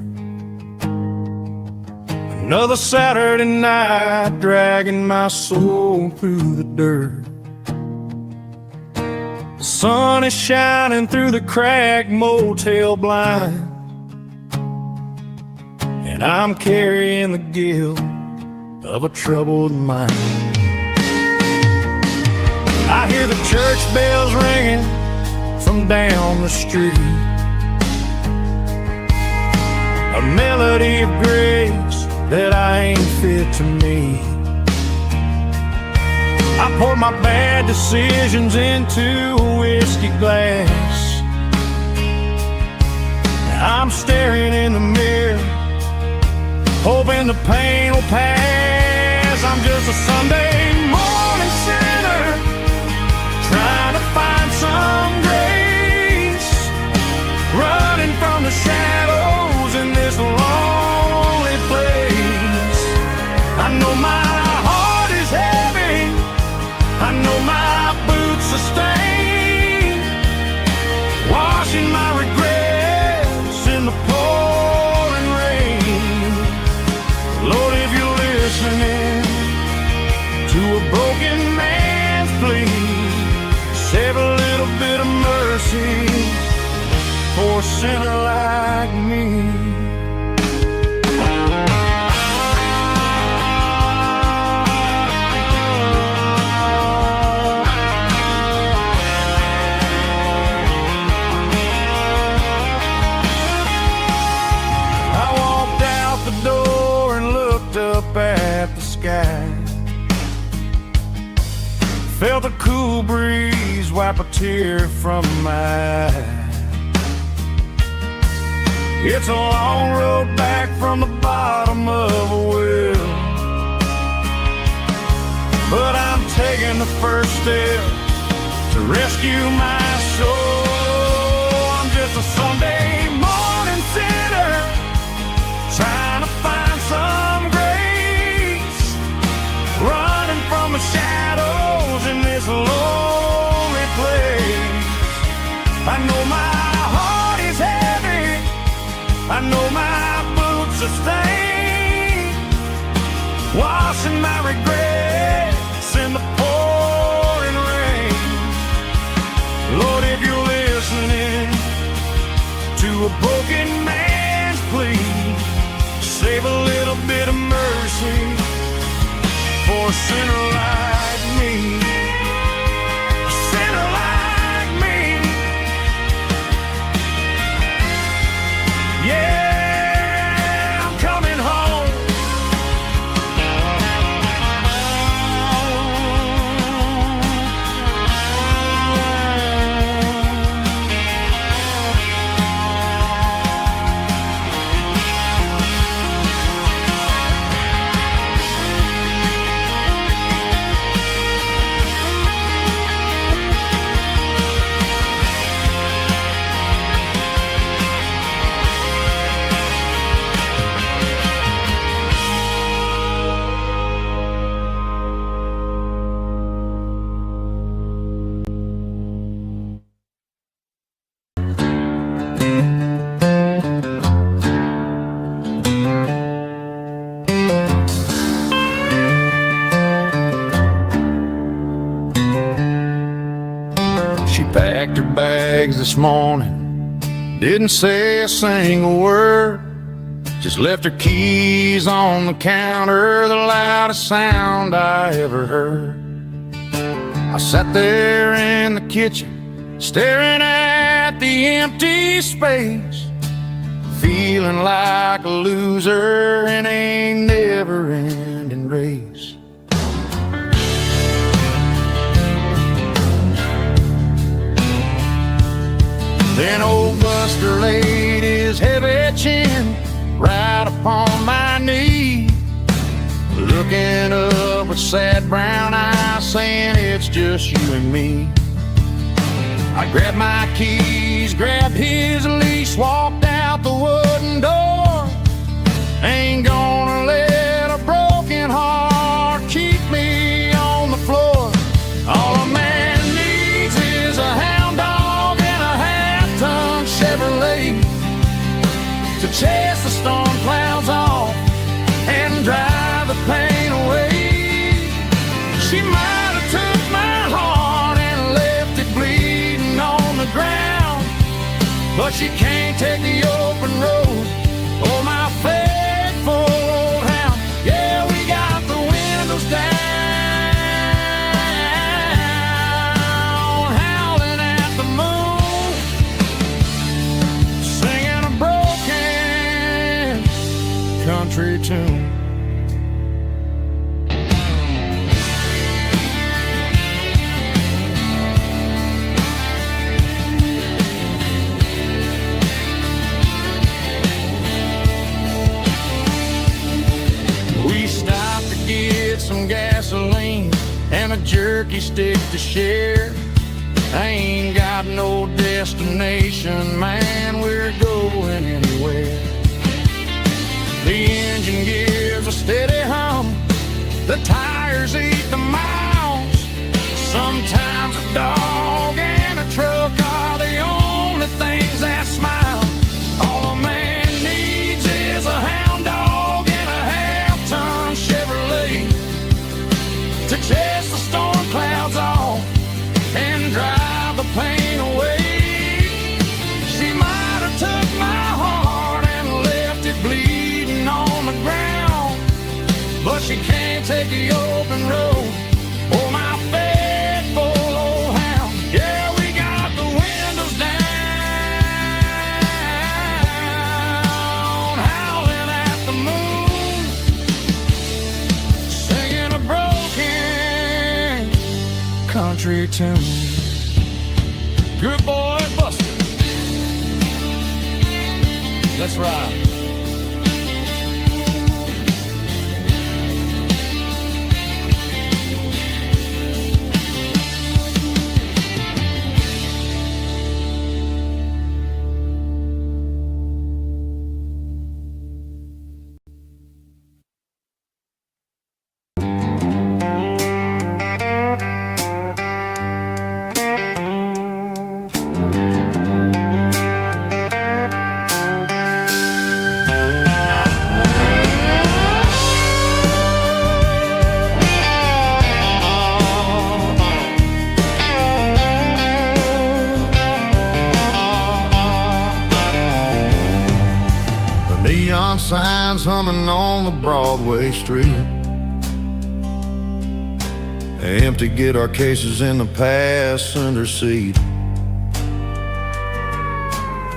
Another Saturday night, dragging my soul through the dirt. The sun is shining through the cracked motel blind, and I'm carrying the guilt of a troubled mind. I hear the church bells ringing from down the street, a melody of grace that I ain't fit to meet. I pour my bad decisions into a whiskey glass. I'm staring in the mirror, hoping the pain will pass. I'm just a Sunday morning sinner, trying to find some grace, running from the shadows in this lonely place. I know my heart is heavy, I know my boots are stained, washing my regrets in the pouring rain. Lord, if you're listening to a broken man's plea, save a little bit of mercy for a sinner like me. I walked out the door and looked up at the sky, felt a cool breeze wipe a tear from my eye. It's a long road back from the bottom of a well, but I'm taking the first step to rescue my soul. I'm just a Sunday morning sinner, trying to find some grace, running from the shadows in this lonely place. I know my heart is heavy, I know my boots are stained, washing my regrets in the pouring rain. Lord, if you're listening to a broken man's plea, save a little bit of mercy for a sinner like me. A sinner like me. Yeah, I'm coming home. She packed her bags this morning, didn't say a single word, just left her keys on the counter, the loudest sound I ever heard. I sat there in the kitchen, staring at the empty space, feeling like a loser in a never-ending race. Then old Buster laid his heavy chin right upon my knee, looking up with sad brown eyes, saying it's just you and me. I grabbed my keys, grabbed his leash, walked out the wooden door. Ain't gonna let a broken heart keep me on the floor. All a man needs is a hound dog but she can't take the open road. Oh, my faithful old hound. Yeah, we got the windows down, howling at the moon, singing a broken country tune. Some gasoline and a jerky stick to share. I ain't got no destination, man, we're going anywhere. The engine gives a steady hum, the tires eat the miles. Sometimes a dog and a truck are the only things that smile. All a man needs is a hound dog and a half-ton Chevrolet to chase the storm clouds off and drive the pain away. She might have took my heart and left it bleeding on the ground, but she can't take the open road. Oh, my faithful old hound. Yeah, we got the windows down, howling at the moon, singing a broken country tune. Good boy, Buster. Let's ride. Neon signs humming on the Broadway street. Empty guitar cases in the passenger seat.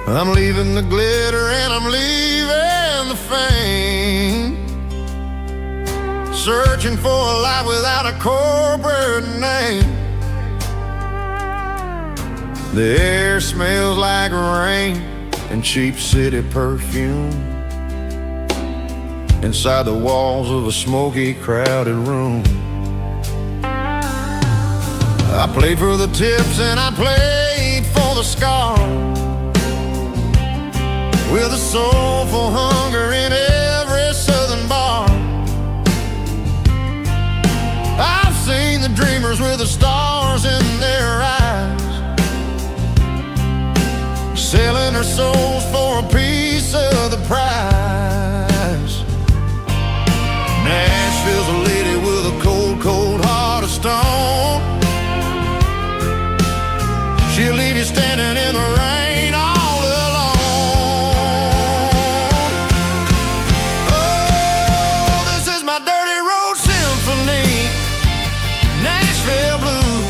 I'm leaving the glitter and I'm leaving the fame, searching for a life without a corporate name. The air smells like rain and cheap city perfume inside the walls of a smoky, crowded room. I played for the tips and I played for the scars, with a soulful hunger in every southern bar. I've seen the dreamers with the stars in their eyes, selling their souls for a piece of the prize. Nashville's a lady with a cold, cold heart of stone. She'll leave you standing in the rain all alone. Oh, this is my dirty road symphony, Nashville blues,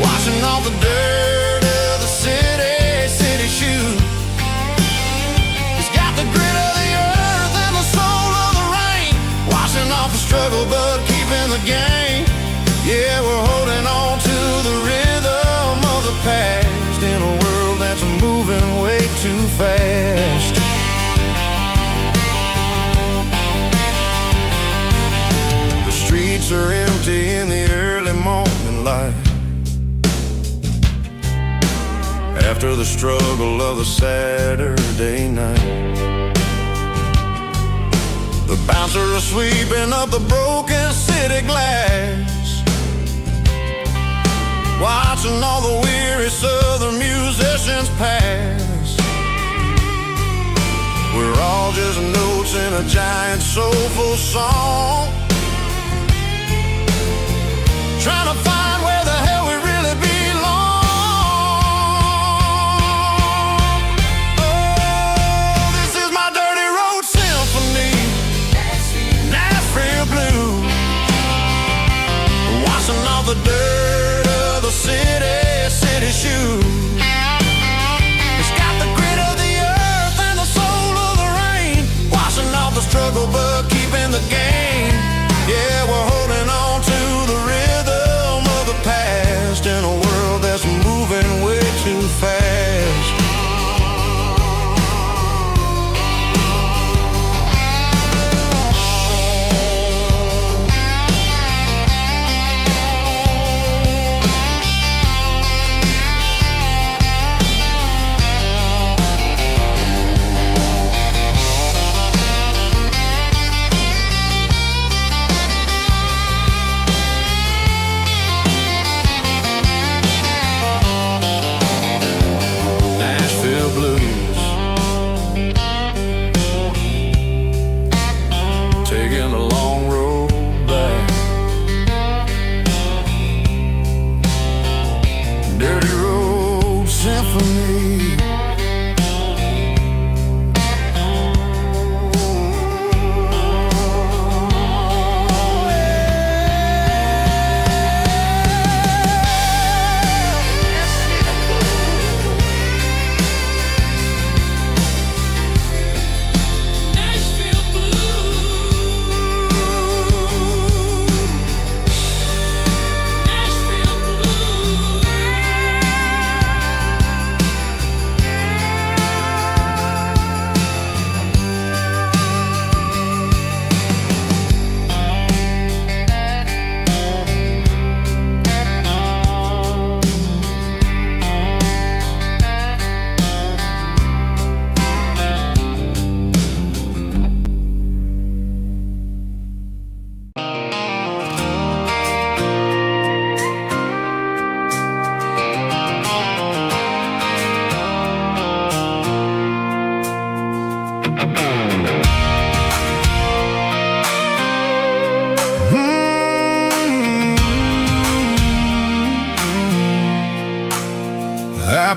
washing off the dirt of the city shoes. It's got the grit of the earth and the soul of the rain, washing off the struggle but keeping the game. Yeah, we're holding on to the rhythm of the past in a world that's moving way too fast. The streets are empty in the early morning light, after the struggle of the Saturday night. The bouncers are sweeping up the broken city glass, watching all the weary southern musicians pass. We're all just notes in a giant soulful song, trying to find where the hell we really belong.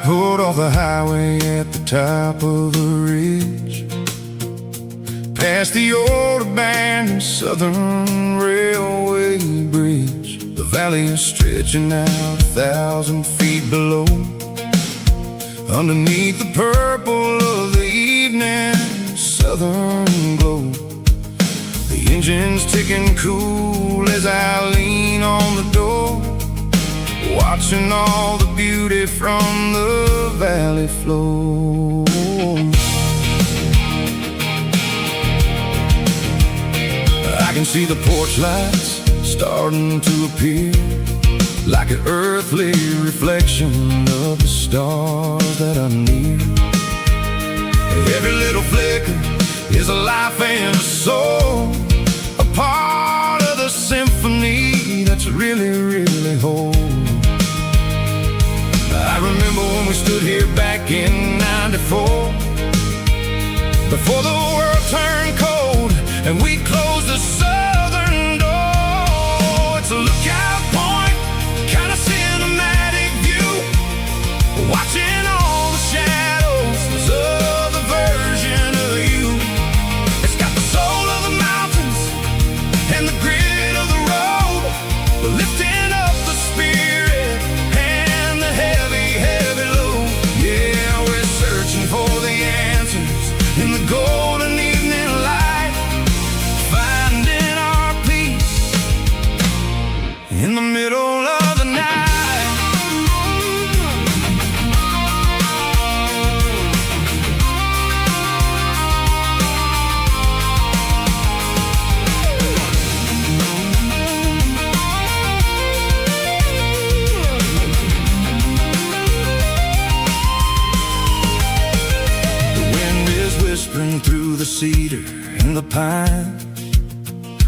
pulled off the highway at the top of a ridge, past the old abandoned Southern Railway bridge. The valley is stretching out 1,000 feet below, underneath the purple of the evening southern glow. The engine's ticking cool as I lean on the door, watching all the beauty from the valley flow. I can see the porch lights starting to appear, like an earthly reflection of the stars that are near. Every little flicker is a life and a soul, a part of the symphony that's really, really whole. I remember when we stood here back in '94, before the world turned cold and we closed the southern door. It's a lookout point, kind of cinematic view, watching all the shadows of the version of you. It's got the soul of the mountains and the grit of the road, lifting up the spirit and the heavy, heavy load. Yeah, we're searching for the answers in the golden evening light, finding our peace in the middle of the night. Whispering through the cedar and the pine,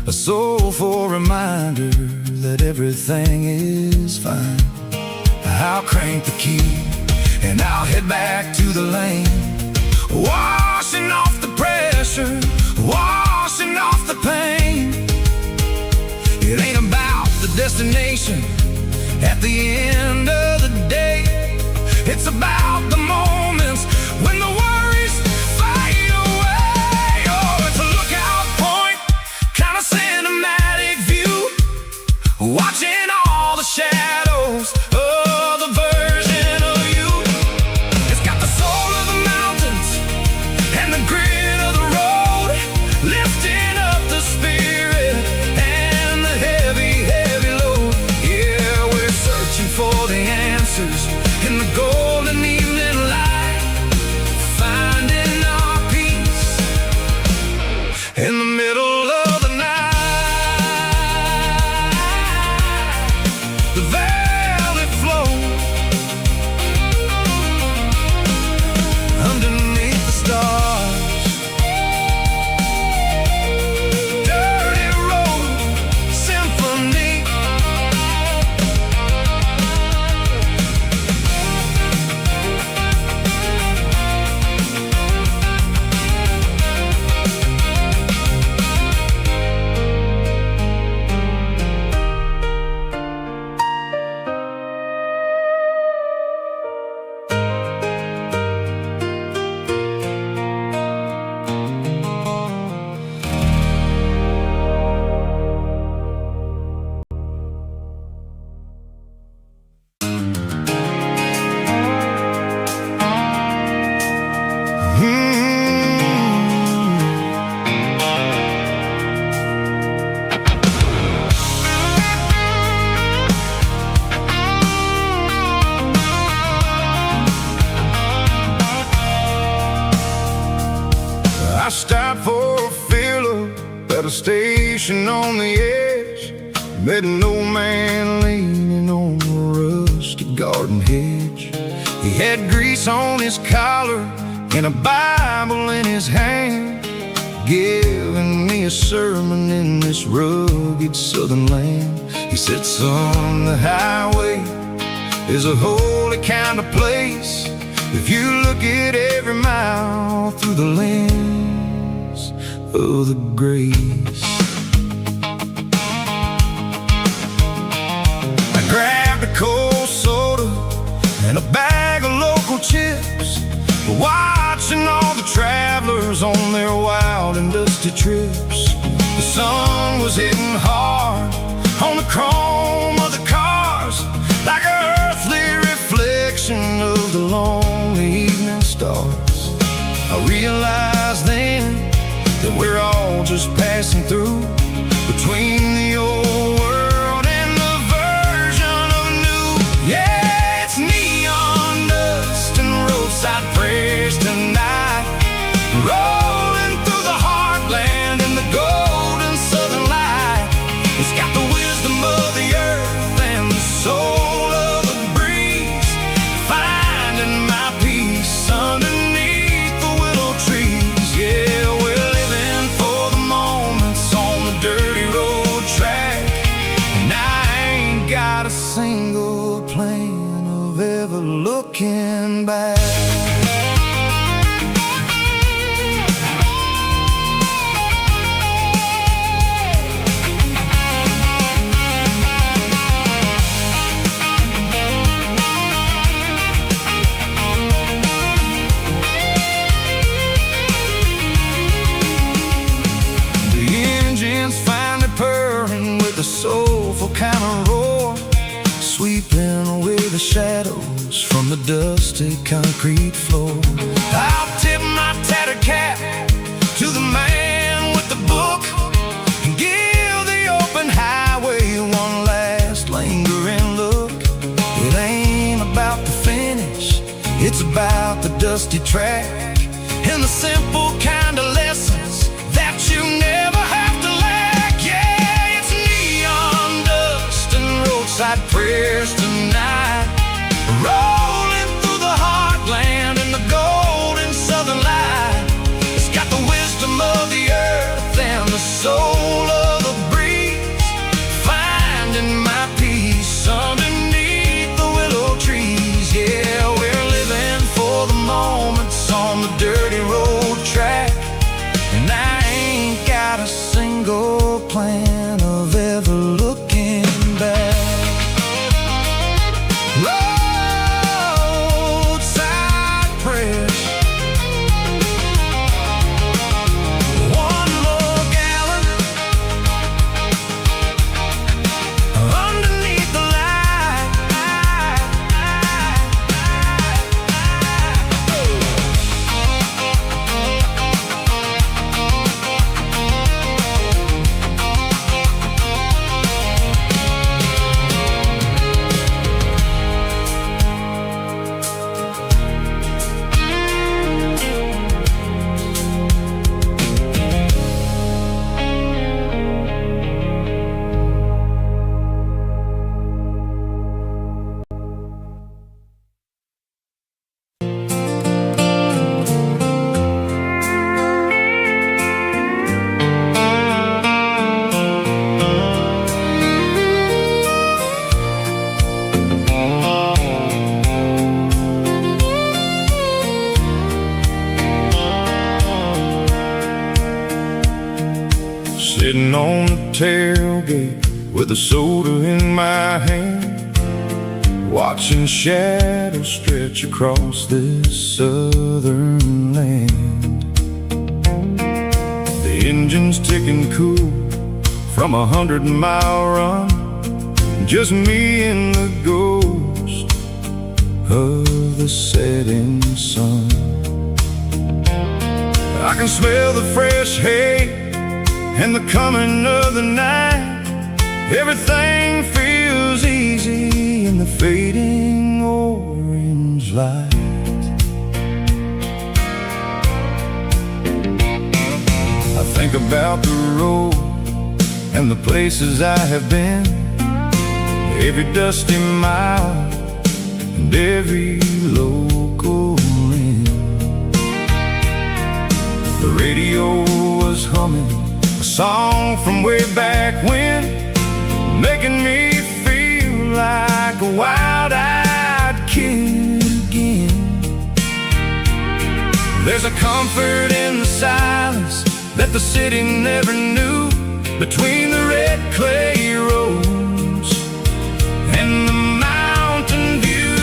a soulful reminder that everything is fine. I'll crank the key and I'll head back to the lane, washing off the pressure, washing off the pain. It ain't about the destination at the end of the day, it's about the moments when the worries fade away. Oh, it's a lookout point, kind of cinematic view, watching all the shadows of the version of you. It's got the soul of the mountains and the grit of the road, lifting up the spirit and the heavy, heavy load. Yeah, we're searching for the answers in the golden evening light, finding our peace in the middle of the night. The valley flow underneath the stars, dirty road symphony. I stopped for a fill-up at a station on the edge, met an old man leaning on a rusty garden hedge. He had grease on his collar and a Bible in his hand, giving me a sermon in this rugged southern land. He said, son, the highway is a holy kind of place if you look at every mile through the lens of the grace. I grabbed a cold soda and a bag of local trips. The sun was hitting hard on the chrome of the cars, like an earthly reflection of the lonely evening stars. I realized then that we're all just passing through between the old world and the version of new. Yeah, it's neon dust and roadside prayers tonight, rolling through the heartland in the golden southern light. It's got the wisdom of the earth and the soul of the breeze, finding my peace underneath the willow trees. Yeah, we're living for the moments on the dirty road track, and I ain't got a single plan of ever looking back. The soulful kind of roar, sweeping away the shadows from the dusty concrete floor. I'll tip my tattered cap to the man with the book and give the open highway one last lingering look. It ain't about the finish, it's about the dusty track and the simple kind of lessons that you never have to lack. Yeah, it's neon dust and roadside prayers tonight, rolling through the heartland in the golden southern light. It's got the wisdom of the earth and the soul of the breeze, finding my peace underneath the willow trees. Yeah, we're living for the moments on the dirty road track, and I ain't got a single plan of ever looking back. Roadside prayers, one more gallon underneath the light. Sitting on the tailgate with a soda in my hand, watching shadows stretch across this southern land. The engine's ticking cool from 100-mile run, just me and the ghost of the setting sun. I can smell the fresh hay and the coming of the night. Everything feels easy in the fading orange light. I think about the road and the places I have been, every dusty mile and every local inn. The radio was humming a song from way back when, making me feel like a wild-eyed kid again. There's a comfort in the silence that the city never knew, between the red clay roads and the mountain view.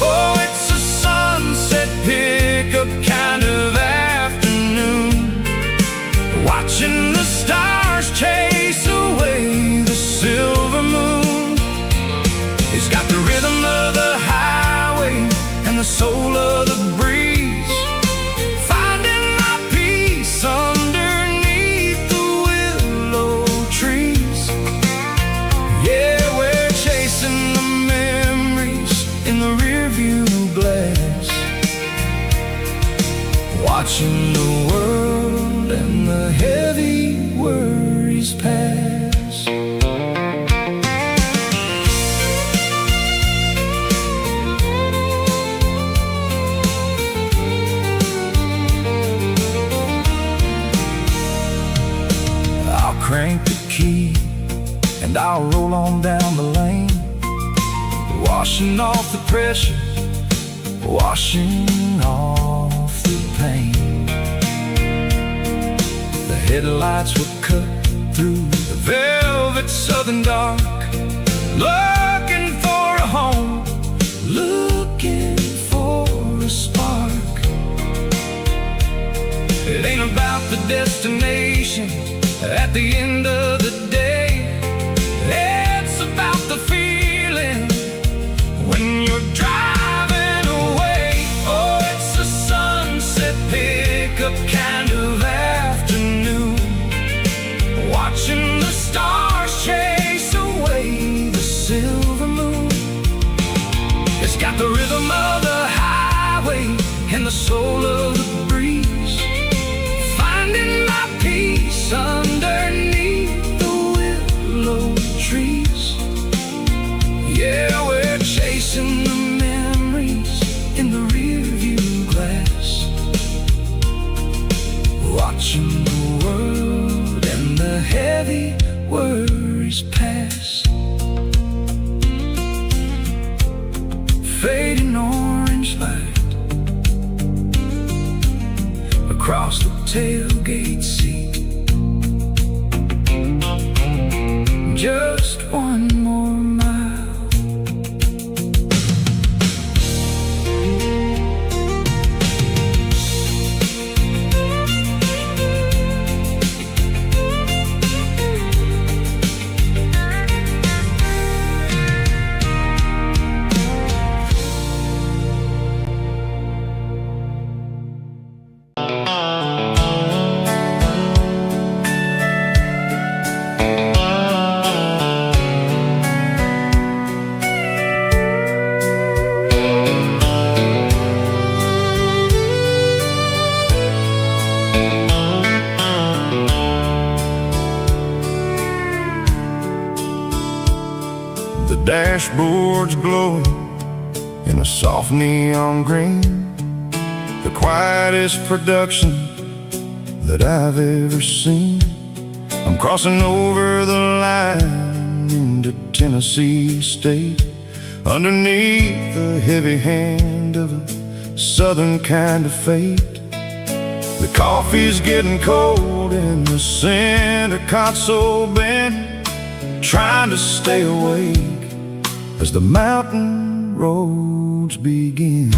Oh, it's a sunset pickup kind of afternoon, watching and I'll roll on down the lane, washing off the pressure, washing off the pain. The headlights were cut through the velvet southern dark, looking for a home, looking for a spark. It ain't about the destination at the end of the day, it's about the feeling when you're driving away. Oh, it's a sunset pickup kind of afternoon, watching the stars chase away the silver moon. It's got the rhythm of the highway and the soul of the breeze, finding my peace underneath the willow trees. Yeah, we're chasing the memories in the rearview glass, watching the world and the heavy worries pass. Fading orange light across the tailgate seat. Just one more mile. Dashboard's glowing in a soft neon green, the quietest production that I've ever seen. I'm crossing over the line into Tennessee State, underneath the heavy hand of a southern kind of fate. The coffee's getting cold in the center console bin, trying to stay awake as the mountain roads begin.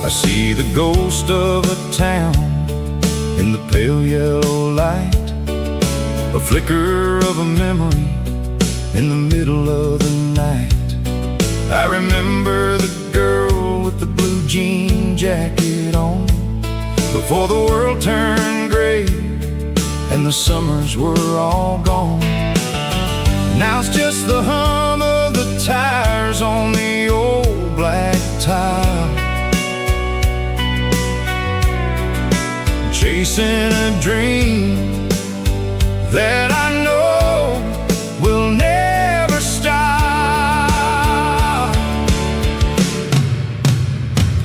I see the ghost of a town in the pale yellow light, a flicker of a memory in the middle of the night. I remember the girl with the blue jean jacket on, before the world turned gray and the summers were all gone. Now it's just the hum of the tires on the old black tile, chasing a dream that I know will never stop.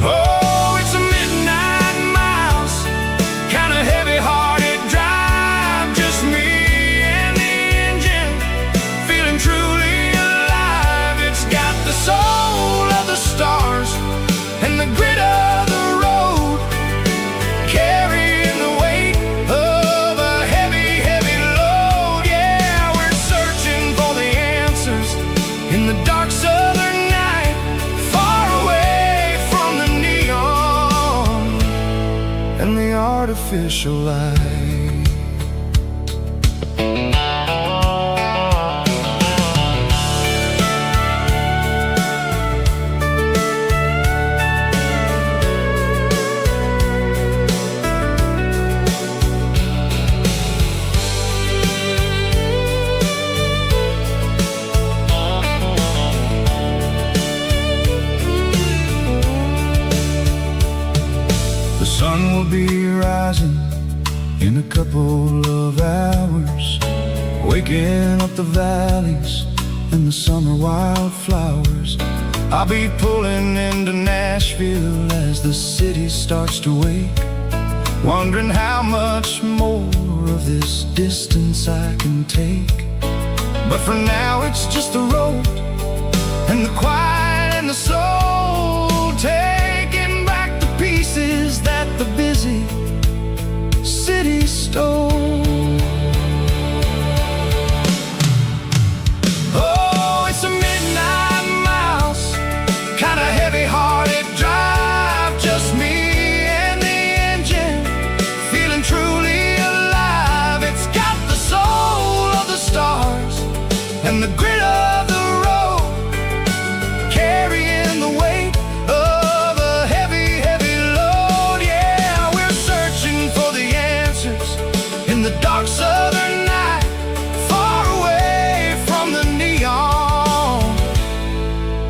Oh, it's a midnight miles, kind of heavy-hearted drive, just me and the engine, feeling truly alive. It's got the soul of the stars and the grit of the road, carrying the weight of a heavy, heavy load. Yeah, we're searching for the answers in the dark southern night, far away from the neon and the artificial light. The sun will be rising in a couple of hours, waking up the valleys and the summer wildflowers. I'll be pulling into Nashville as the city starts to wake, wondering how much more of this distance I can take. But for now it's just the road and the quiet and the soul, taking back the pieces that the busy city stole. Oh, it's a midnight mouse, kinda heavy-hearted drive, just me and the engine, feeling truly alive. It's got the soul of the stars and the grit of the road, carrying the weight of a heavy, heavy load. Yeah, we're searching for the answers in the dark southern night, far away from the neon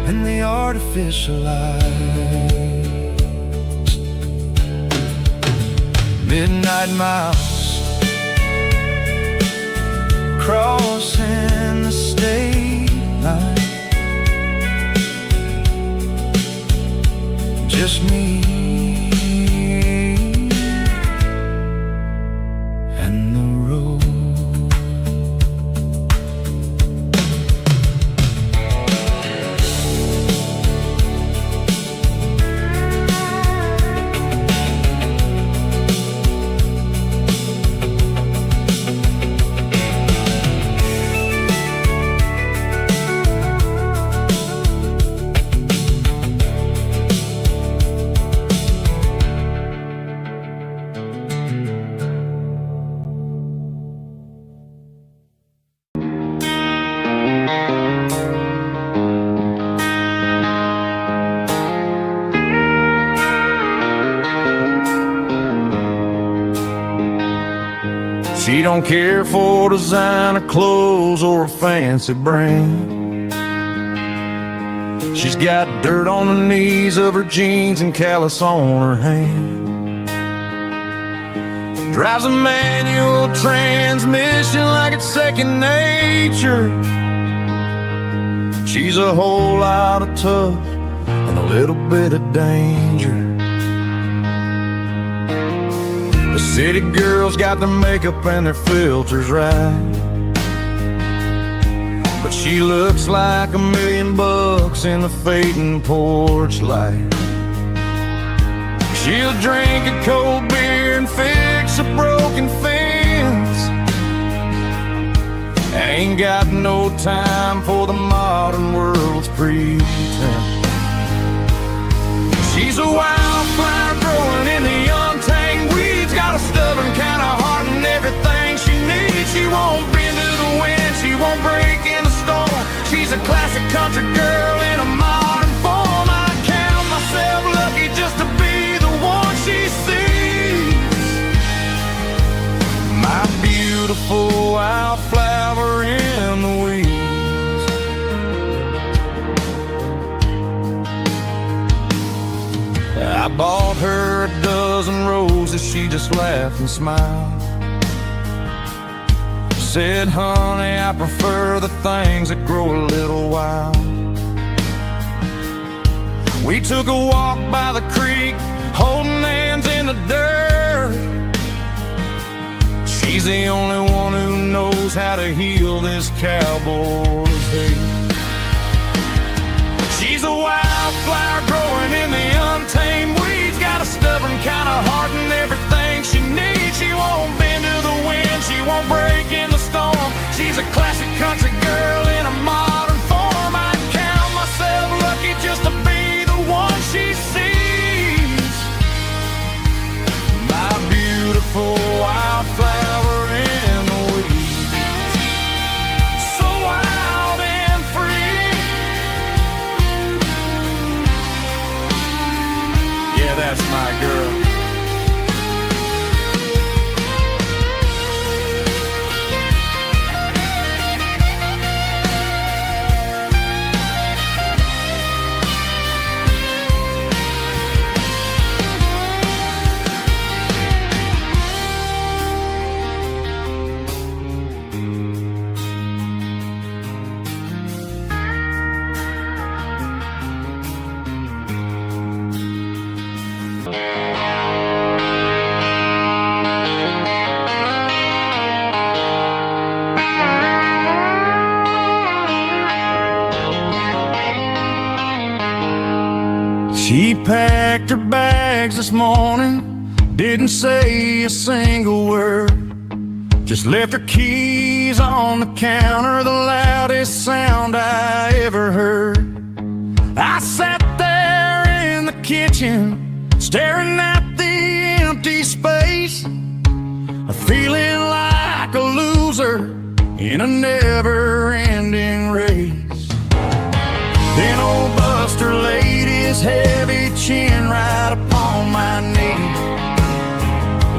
and the artificial lights. Midnight mouse, crossing the state line, just me and the road. She don't care for designer clothes or a fancy brand. She's got dirt on the knees of her jeans and callus on her hand. Drives a manual transmission like it's second nature. She's a whole lot of tough and a little bit of danger. The city girls got their makeup and their filters right, but she looks like $1 million in the fading porch light. She'll drink a cold beer and fix a broken fence. Ain't got no time for the modern world's pretense. She's a wildflower growing in the untamed weeds, got a stubborn kind of heart and everything she needs. She won't bend to the wind, she won't break in the storm. She's a classic country girl in a modern form. I count myself lucky just to be the one she sees. My beautiful wildflower in the weeds. I bought her a dozen roses, she just laughed and smiled. Said, honey, I prefer the things that grow a little wild. We took a walk by the creek, holding hands in the dirt. She's the only one who knows how to heal this cowboy's hate. She's a wildflower growing in the untamed weeds, got a stubborn kind of heart and everything she needs. She won't bend to the wind, she won't break in the storm. She's a classic country girl in a modern form. I count myself lucky just to be the one she sees. My beautiful wildflower in the weeds, so wild and free. Yeah, that's my girl. She packed her bags this morning, didn't say a single word, just left her keys on the counter, the loudest sound I ever heard. I sat there in the kitchen, staring at the empty space, feeling like a loser in a never-ending race. Then old Buster laid his heavy chin right upon my knee,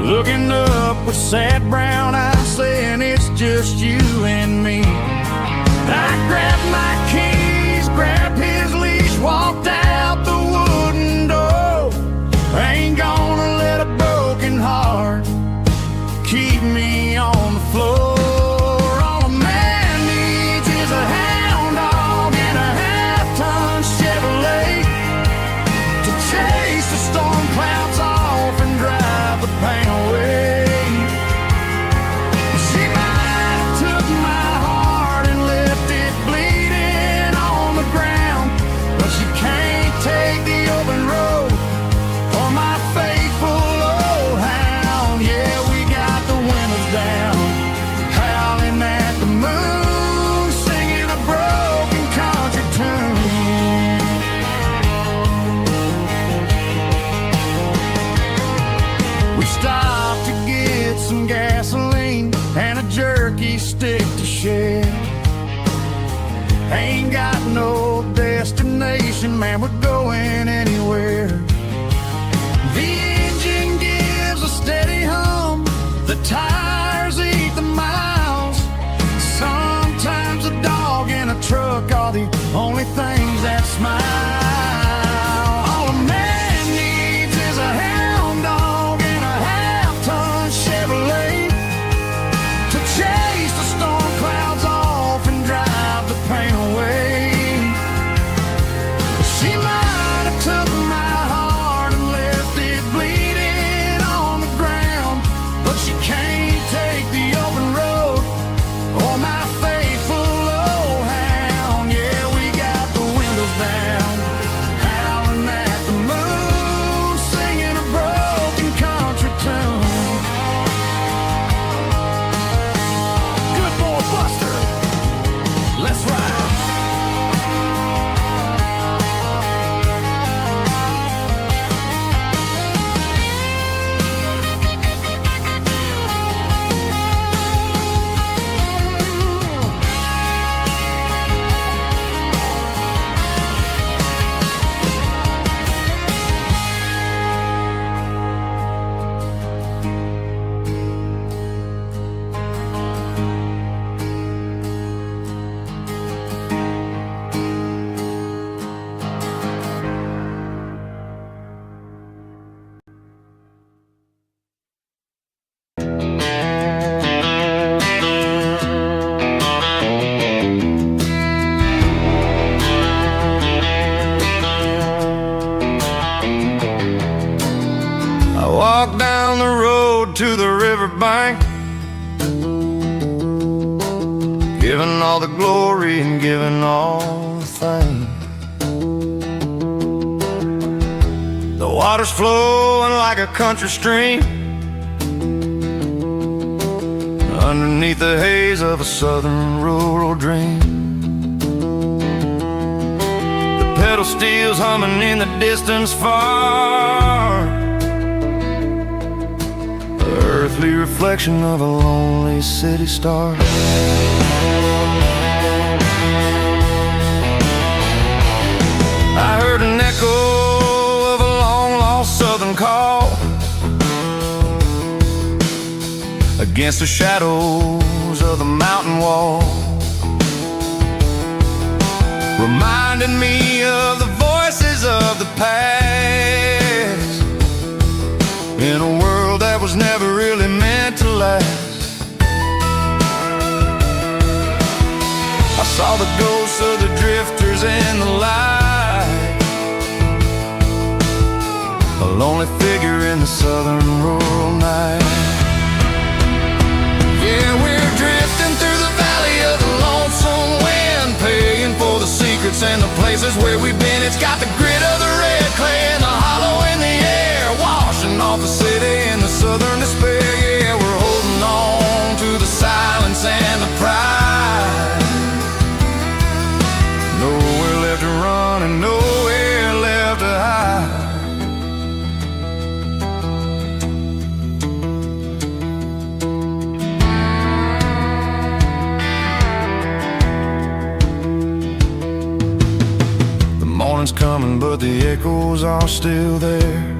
looking up with sad brown eyes, saying it's just you and me. I grabbed my keys, grabbed his leash, walked out the wooden door. I ain't gonna let a broken heart keep me on the floor. All a man needs is a hound dog and a half-ton Chevrolet to chase the storm clouds off and drive the pain away. She might have took my heart and left it bleeding on the ground, but she can't take the open road or my faithful old hound. Yeah, we got the windows down, howling at the moon, singing a broken country tune. We stopped to get some gasoline and a jerky stick to share. Ain't got no destination, man, we're going anywhere. The engine gives a steady hum, the tires eat the miles. Sometimes a dog and a truck are the only things that smile. All a man needs is a hound dog and a half-ton Chevrolet to chase the storm clouds off and drive the pain away. She might have took my heart and left it bleeding on the ground, but she can't take the open road or my faithful old hound. Yeah, we got the windows down, howling at the moon, singing a broken country tune. Good boy Buster, let's ride. I walked down the road to the riverbank, giving all the glory and giving all the thanks. The water's flowing like a country stream underneath the haze of a southern rural dream. The pedal steel's humming in the distance far, the earthly reflection of a lonely city star. I heard an echo of a long-lost southern call against the shadows of the mountain wall, reminded me of the voices of the past in a world that was never really meant to last. I saw the ghosts of the drifters in the light, a lonely figure in the southern rural night. Yeah, we're drifting through the valley of the lonesome wind, paying for the secrets and the places where we've been. It's got the grit of the red clay silence and the pride. Nowhere left to run and nowhere left to hide. The morning's coming, but the echoes are still there.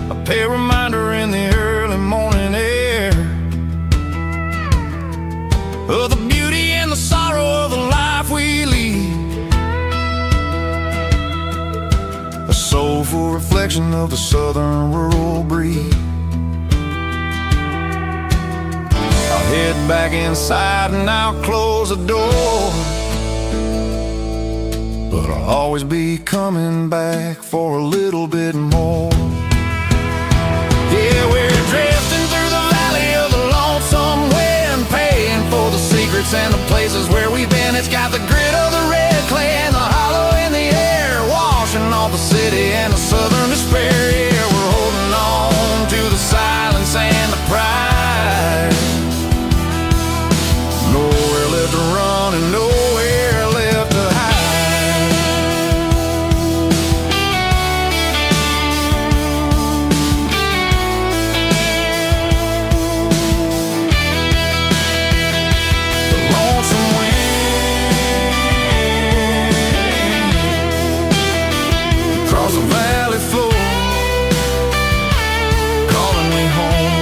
A pale reminder in the early morning air of the beauty and the sorrow of the life we lead. A soulful reflection of the southern rural breed. I'll head back inside and I'll close the door, but I'll always be coming back for a little bit more. Yeah, we're drifting through the valley of the lonesome wind, paying for the secrets and the places where we've been. It's got the grit of the red clay and the hollow in the air, washing off the city and the southern despair. Yeah, we're holding on to the silence and the pride. Nowhere left to run and nowhere left to hide. The valley floor calling me home.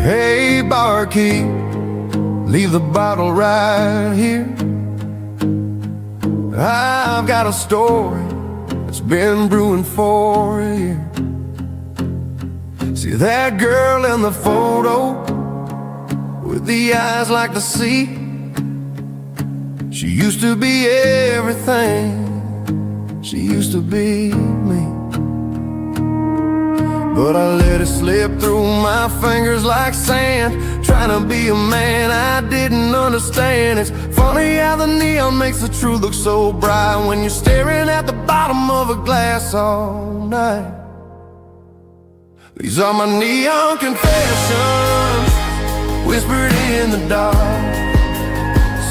Hey, barkeep, leave the bottle right here. I've got a story that's been brewing for a year. See that girl in the photo with the eyes like the sea? She used to be everything, she used to be me. But I let it slip through my fingers like sand, trying to be a man I didn't understand. It's funny how the neon makes the truth look so bright when you're staring at the bottom of a glass all night. These are my neon confessions, whispered in the dark,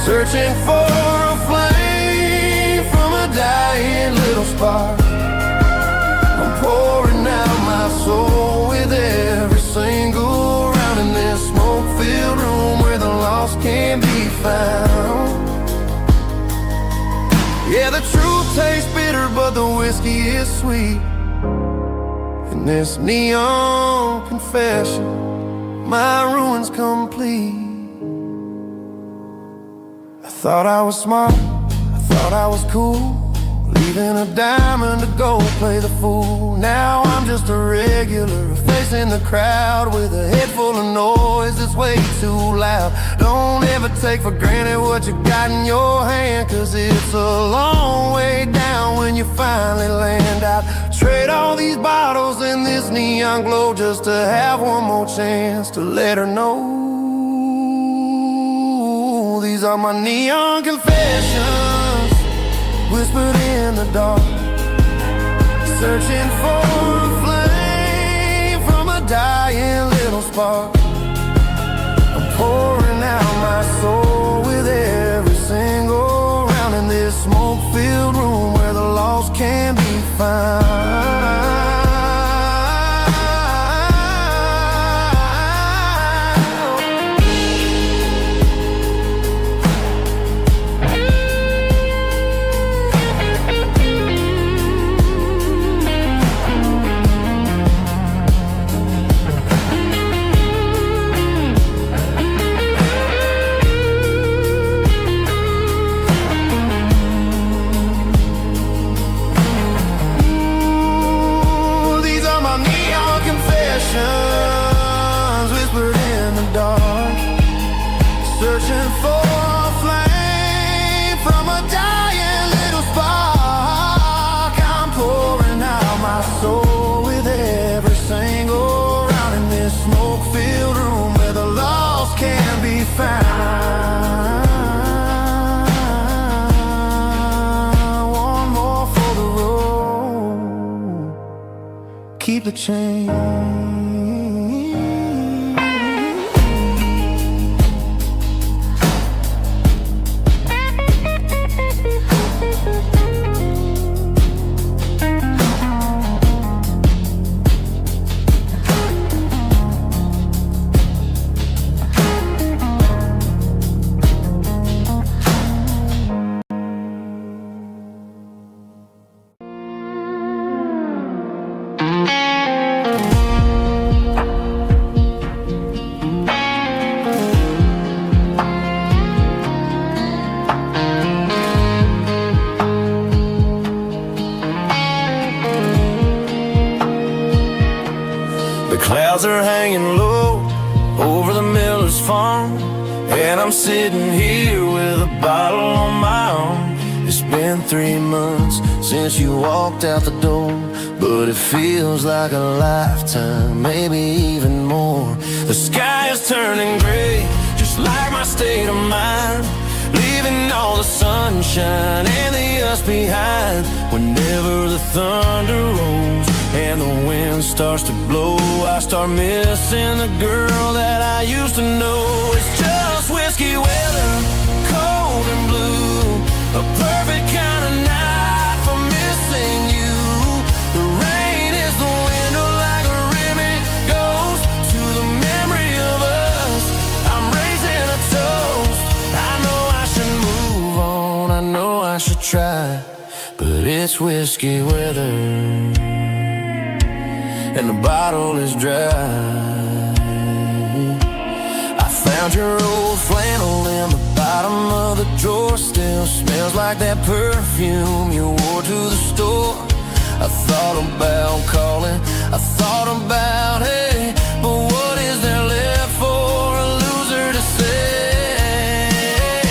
searching for a flame from a dying little spark. I'm pouring out my soul with every single round in this smoke-filled room where the lost can't be found. Yeah, the truth tastes bitter, but the whiskey is sweet. In this neon confession, my ruin's complete. I thought I was smart, I thought I was cool, leaving a diamond to go play the fool. Now I'm just a regular, facing the crowd with a head full of noise that's way too loud. Don't ever take for granted what you got in your hand, cause it's a long way down when you finally land out. Trade all these bottles and this neon glow just to have one more chance to let her know. These are my neon confessions, whispered in the dark, searching for a flame from a dying little spark. I'm pouring out my soul with every single round in this smoke-filled room where the lost can be found. searching for a flame from a dying little spark. I'm pouring out my soul with every single round in this smoke-filled room where the lost can be found. One more for the road. Keep the change. Clouds are hanging low over the miller's farm, and I'm sitting here with a bottle on my arm. It's been 3 months since you walked out the door, but it feels like a lifetime, maybe even more. The sky is turning gray, just like my state of mind, leaving all the sunshine and the us behind. Whenever the thunder rolls and the wind starts to blow, I start missing the girl that I used to know. It's just whiskey weather, cold and blue, a perfect kind of night for missing you. The rain is the window like a ribbon goes to the memory of us. I'm raising a toast. I know I should move on, I know I should try, but it's whiskey weather and the bottle is dry. I found your old flannel in the bottom of the drawer. Still smells like that perfume you wore to the store. I thought about calling, I thought about, hey, but what is there left for a loser to say?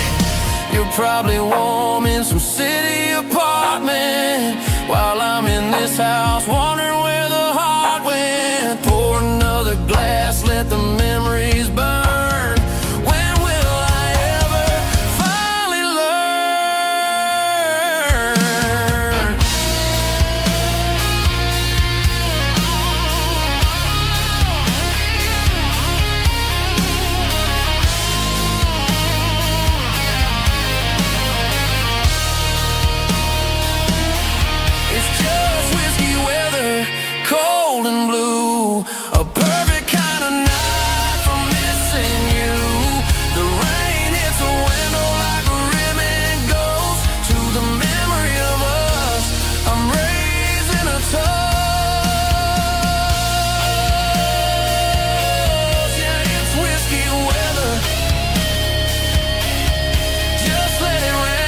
You're probably warm in some city apartment while I'm in this house wondering where the heart went. Pour another glass, let the memories burn. When will I ever finally learn? It's just whiskey weather, cold and blue, a perfect kind of night for missing you. The rain hits the window like a ribbon goes to the memory of us. I'm raising a toast. Yeah, it's whiskey weather. Just let it rain.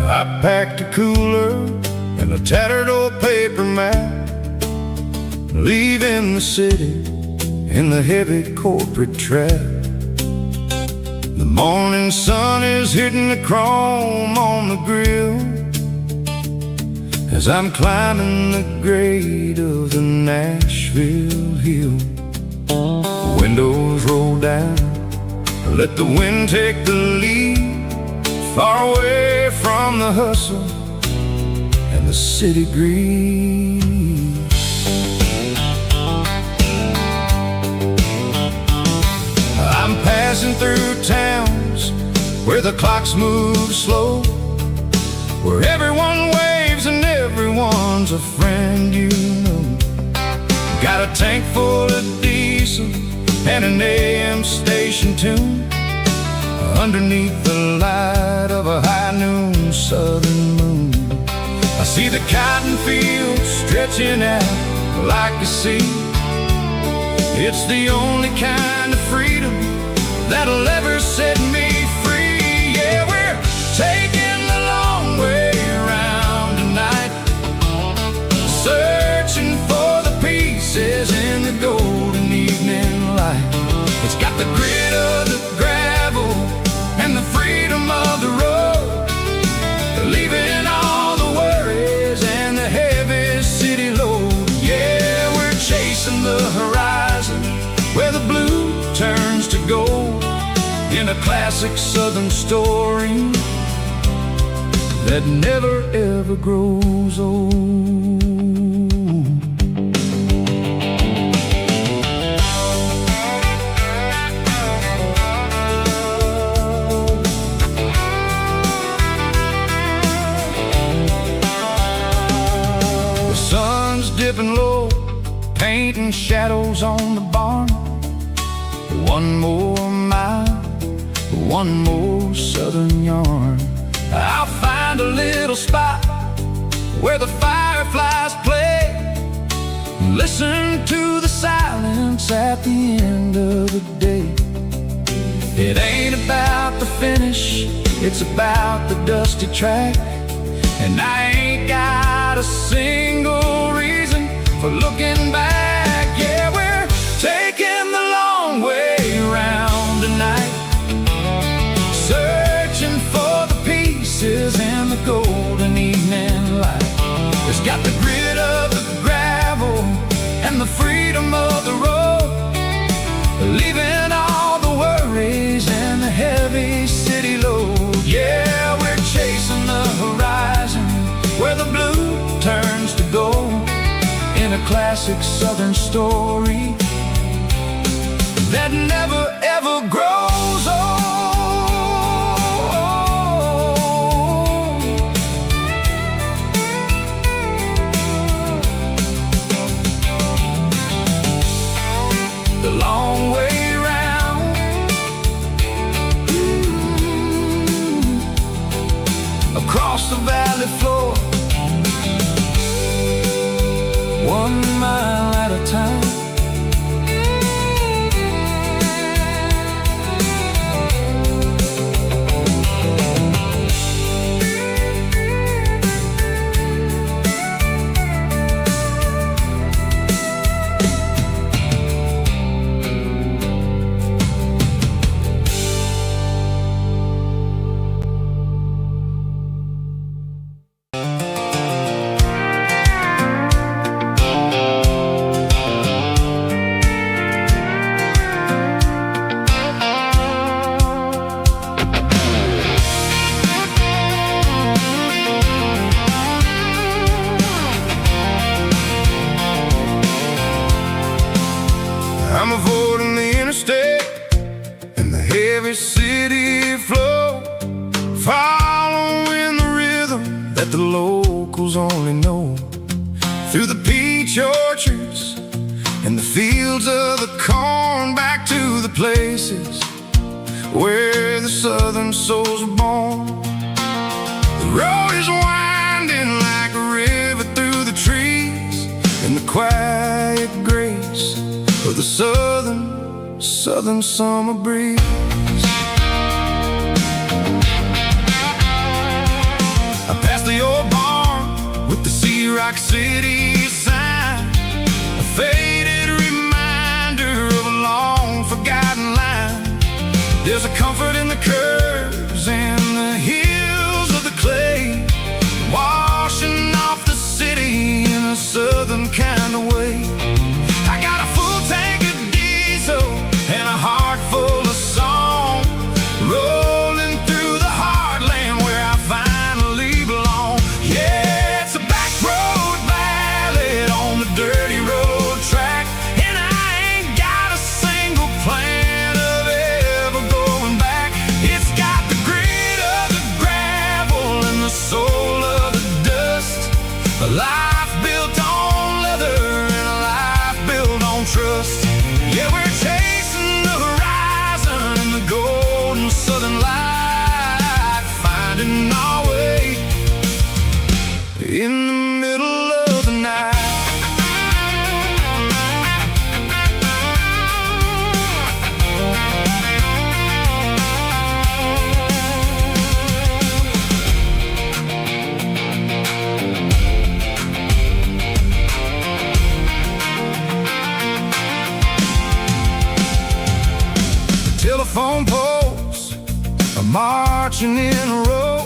I packed a cooler and a tattered old paper map, leaving the city in the heavy corporate trap. The morning sun is hitting the chrome on the grill as I'm climbing the grade of the Nashville hill. The windows roll down, let the wind take the lead, far away from the hustle and the city greed. I'm past driving through towns where the clocks move slow, where everyone waves and everyone's a friend you know. Got a tank full of diesel and an AM station tune underneath the light of a high noon southern moon. I see the cotton fields stretching out like a sea. It's the only kind of freedom that'll ever set me free. Yeah, we're taking the long way around tonight, searching for the pieces in the golden evening light. It's got the grit of the gravel and the freedom of the road, leaving all the worries and the heavy city load. Yeah, we're chasing the horizon where the blue turns to gold, in a classic southern story that never ever grows old. The sun's dipping low, painting shadows on the barn. One more mile, one more southern yarn. I'll find a little spot where the fireflies play, listen to the silence at the end of the day. It ain't about the finish, it's about the dusty track. And I ain't got a single reason for looking back. Yeah, we're taking the long way around tonight, searching for the pieces in the golden evening light. It's got the grit of the gravel and the freedom of the road, leaving all the worries and the heavy city load. Yeah, we're chasing the horizon where the blue turns to gold, in a classic southern story that never ever grows old. The long way round, across the valley floor, 1 mile at a time. I'm avoiding the interstate and the heavy city flow, following the rhythm that the locals only know, through the peach orchards and the fields of the corn, back to the places where the southern souls are born. The road is winding like a river through the trees, in the quiet grace of the southern summer breeze. I passed the old barn with the Sea Rock City sign, a faded reminder of a long forgotten line. There's a comfort in the curves and the hills of the clay, washing off the city in a southern kind of way. I got a full tank of diesel and a heart full of song, rolling through the heartland where I finally belong. Yeah, it's a back road ballad on the dirty road track, and I ain't got a single plan of ever going telephone poles are marching in a row,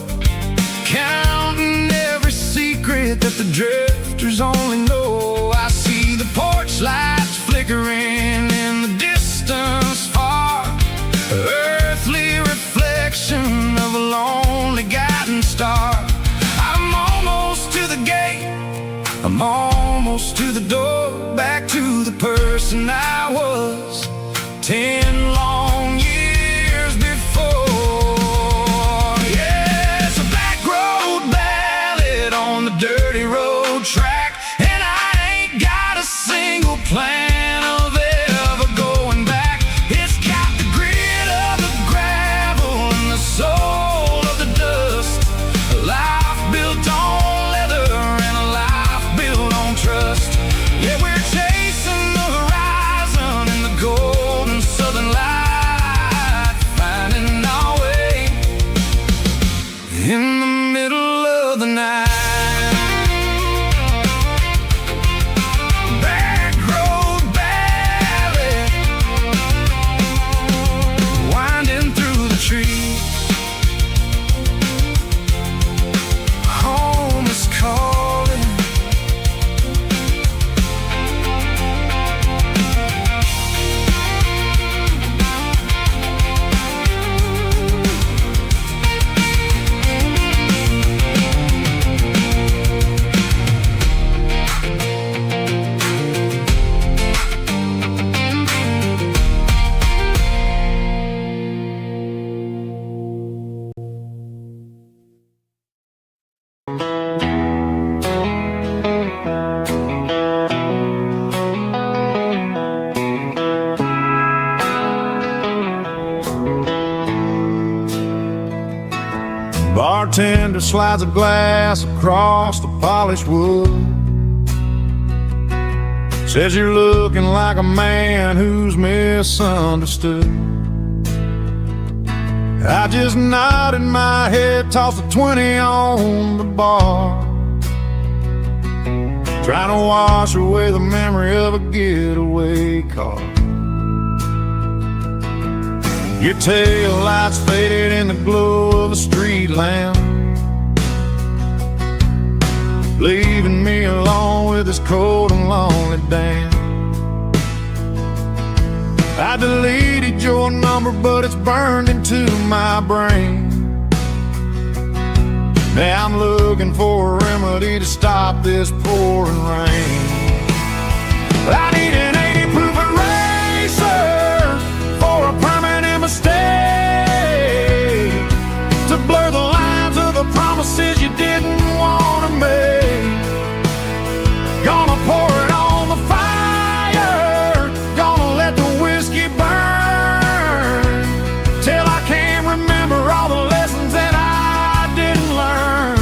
counting every secret that the drifters only know. I see the porch lights flickering in the distance far, earthly reflection of a lonely guiding star. I'm almost to the gate, I'm almost to the door, back to the person I was 10 long years before. Yeah, it's a back road ballad on the dirty road track, and I ain't got a single plan of ever going back. It's got the grit of the gravel and the soul of the dust, a life built on leather and a life built on trust. Yeah, we're chasing the horizon in the golden southern light, finding our way in the middle of the night. Back road ballad, winding through the trees. Home is calling. Bartender slides a glass across the polished wood, says you're looking like a man who's misunderstood. I just nodded my head, tossed a 20 on the bar, trying to wash away the memory of a getaway car. Your tail lights faded in the glow of a street lamp, leaving me alone with this cold and lonely damn. I deleted your number, but it's burned into my brain. Now I'm looking for a remedy to stop this pouring rain. I need an 80 proof eraser for a permanent mistake, to blur the lines of the promises you didn't want to make. Gonna pour it on the fire, gonna let the whiskey burn, till I can't remember all the lessons that I didn't learn.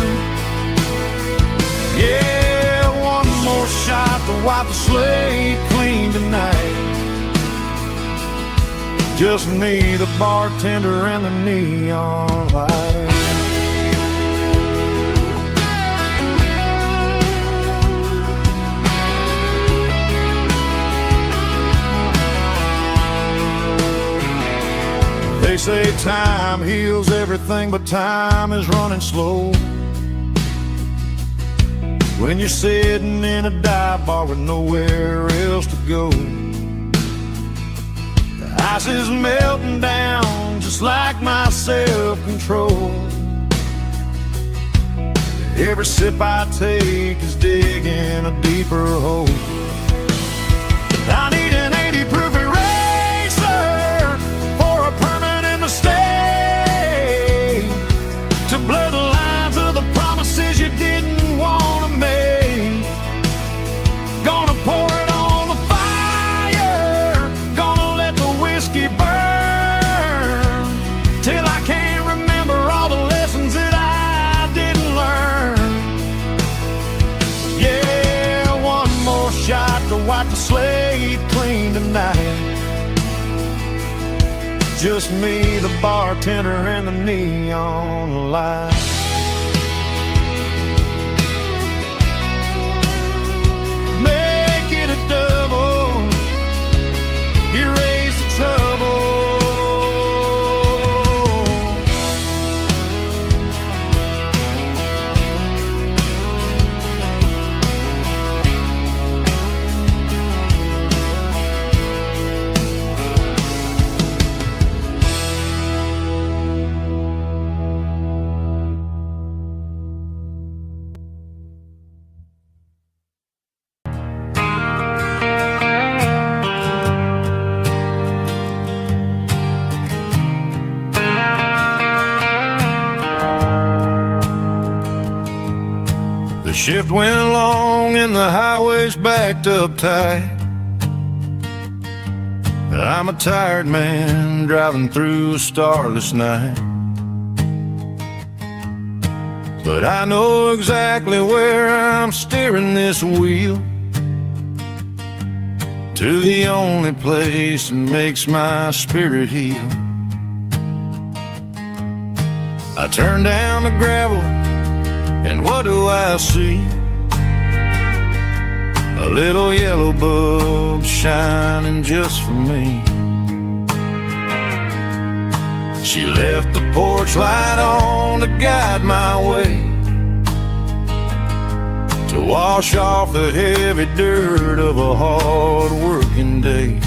Yeah, one more shot to wipe the slate clean tonight. Just me, the bartender, and the neon light. They say time heals everything, but time is running slow when you're sitting in a dive bar with nowhere else to go. The ice is melting down just like my self-control. Every sip I take is digging a deeper hole. I need an 80 proof eraser for a permanent mistake, to blur the lines of the promises you didn't want to make. Gonna pour it on the fire, gonna let the whiskey burn, till I can't remember all the lessons that I didn't learn. Yeah, one more shot to wipe the slate clean tonight. Just me, the bartender, and the neon light. Make it a double, erase the trouble. shift went long and the highway's backed up tight. I'm a tired man driving through a starless night, but I know exactly where I'm steering this wheel, to the only place that makes my spirit heal. I turn down the gravel, and what do I see? A little yellow bulb shining just for me. She left the porch light on to guide my way, to wash off the heavy dirt of a hard-working day.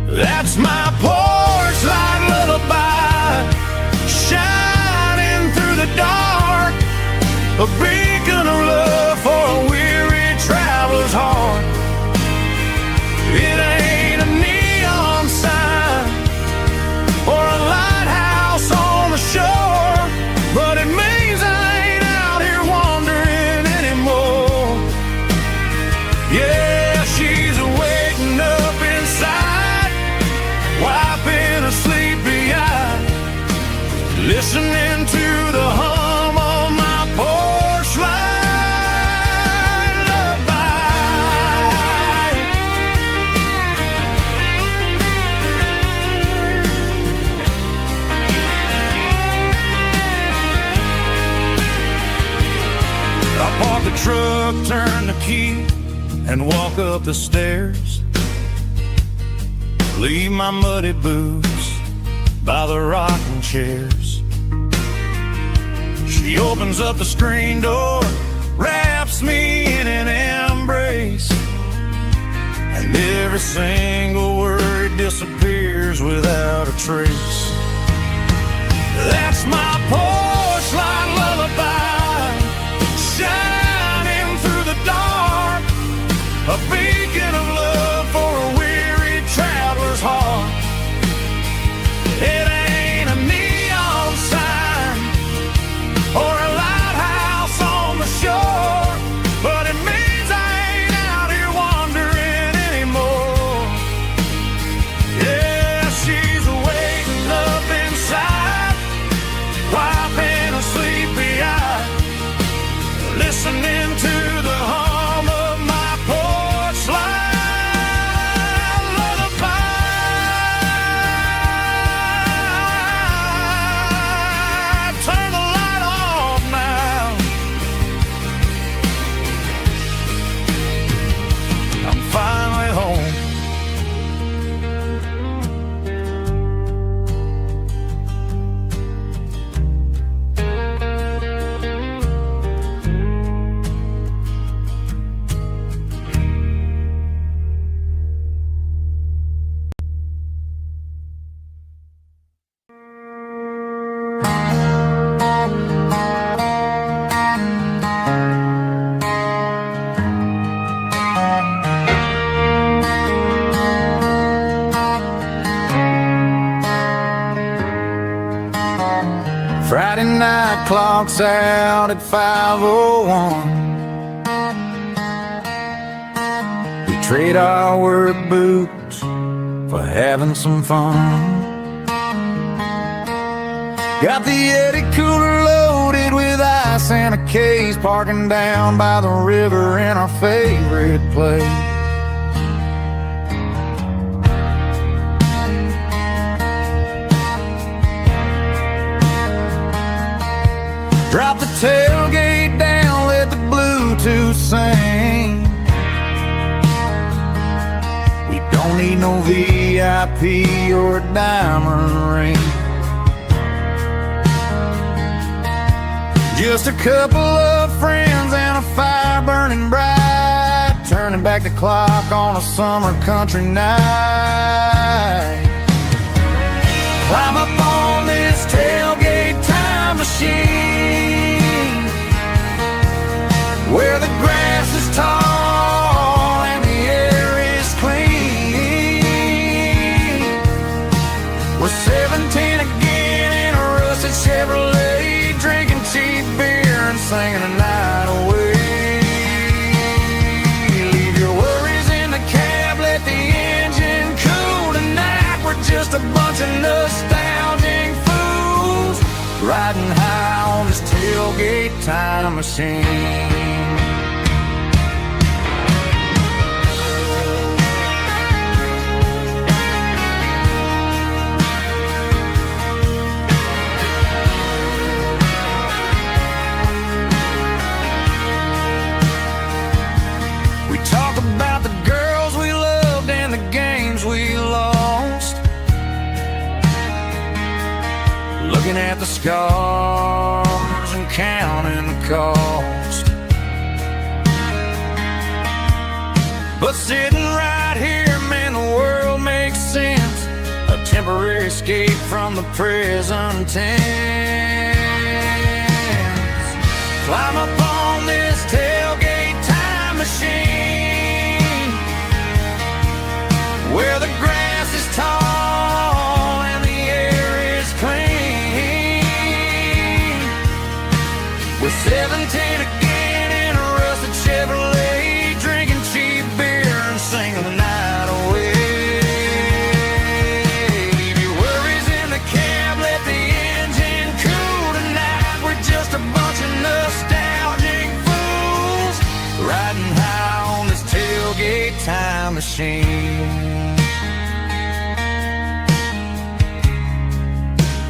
That's my porch light lullaby, shining through the dark, a beacon of love for a weary traveler's heart. It ain't a neon sign or a lighthouse on the shore, but it means I ain't out here wandering anymore. Yeah, she's waking up inside, wiping a sleepy eye, listening to the hum of my porch light lullaby. I park the truck, turn the key, and walk up the stairs. Leave my muddy boots by the rocking chairs. She opens up the screen door, wraps me in an embrace, and every single word disappears without a trace. That's my porch light lullaby, shining through the dark, a beacon of love for a weary traveler's heart. It ain't a neon sign or a lighthouse on the shore, but it means I ain't out here wandering anymore. Yeah, she's waking up inside, wiping a sleepy eye, listening to the hum of my porch light lullaby. Turn the light off now. I'm finally home. Friday night clock's out at 5:01. We trade our work boots for having some fun. Got the Yeti cooler loaded with ice and a case, parking down by the river in our favorite place. Drop the tailgate down, let the Bluetooth sing. We don't need no VIP or a diamond ring. Just a couple of friends and a fire burning bright, turning back the clock on a summer country night. Climb up on this tailgate time machine, where the grass is tall and the air is clean. We're 17 again in a rusted Chevrolet, drinking cheap beer and singing the night away. bunch of nostalgic fools riding high on this tailgate time machine. Talk about the girls we loved and the games we lost, looking at the scars and counting the cost. But sitting right here, man, the world makes sense, a temporary escape from the present tense. Climb up on this tailgate time machine, where the grass is tall and the air is clean. With 17 again in a rusted Chevrolet, drinking cheap beer and singing the night away. Leave your worries in the cab, let the engine cool tonight. We're just a bunch of nostalgic fools riding high on this tailgate time machine.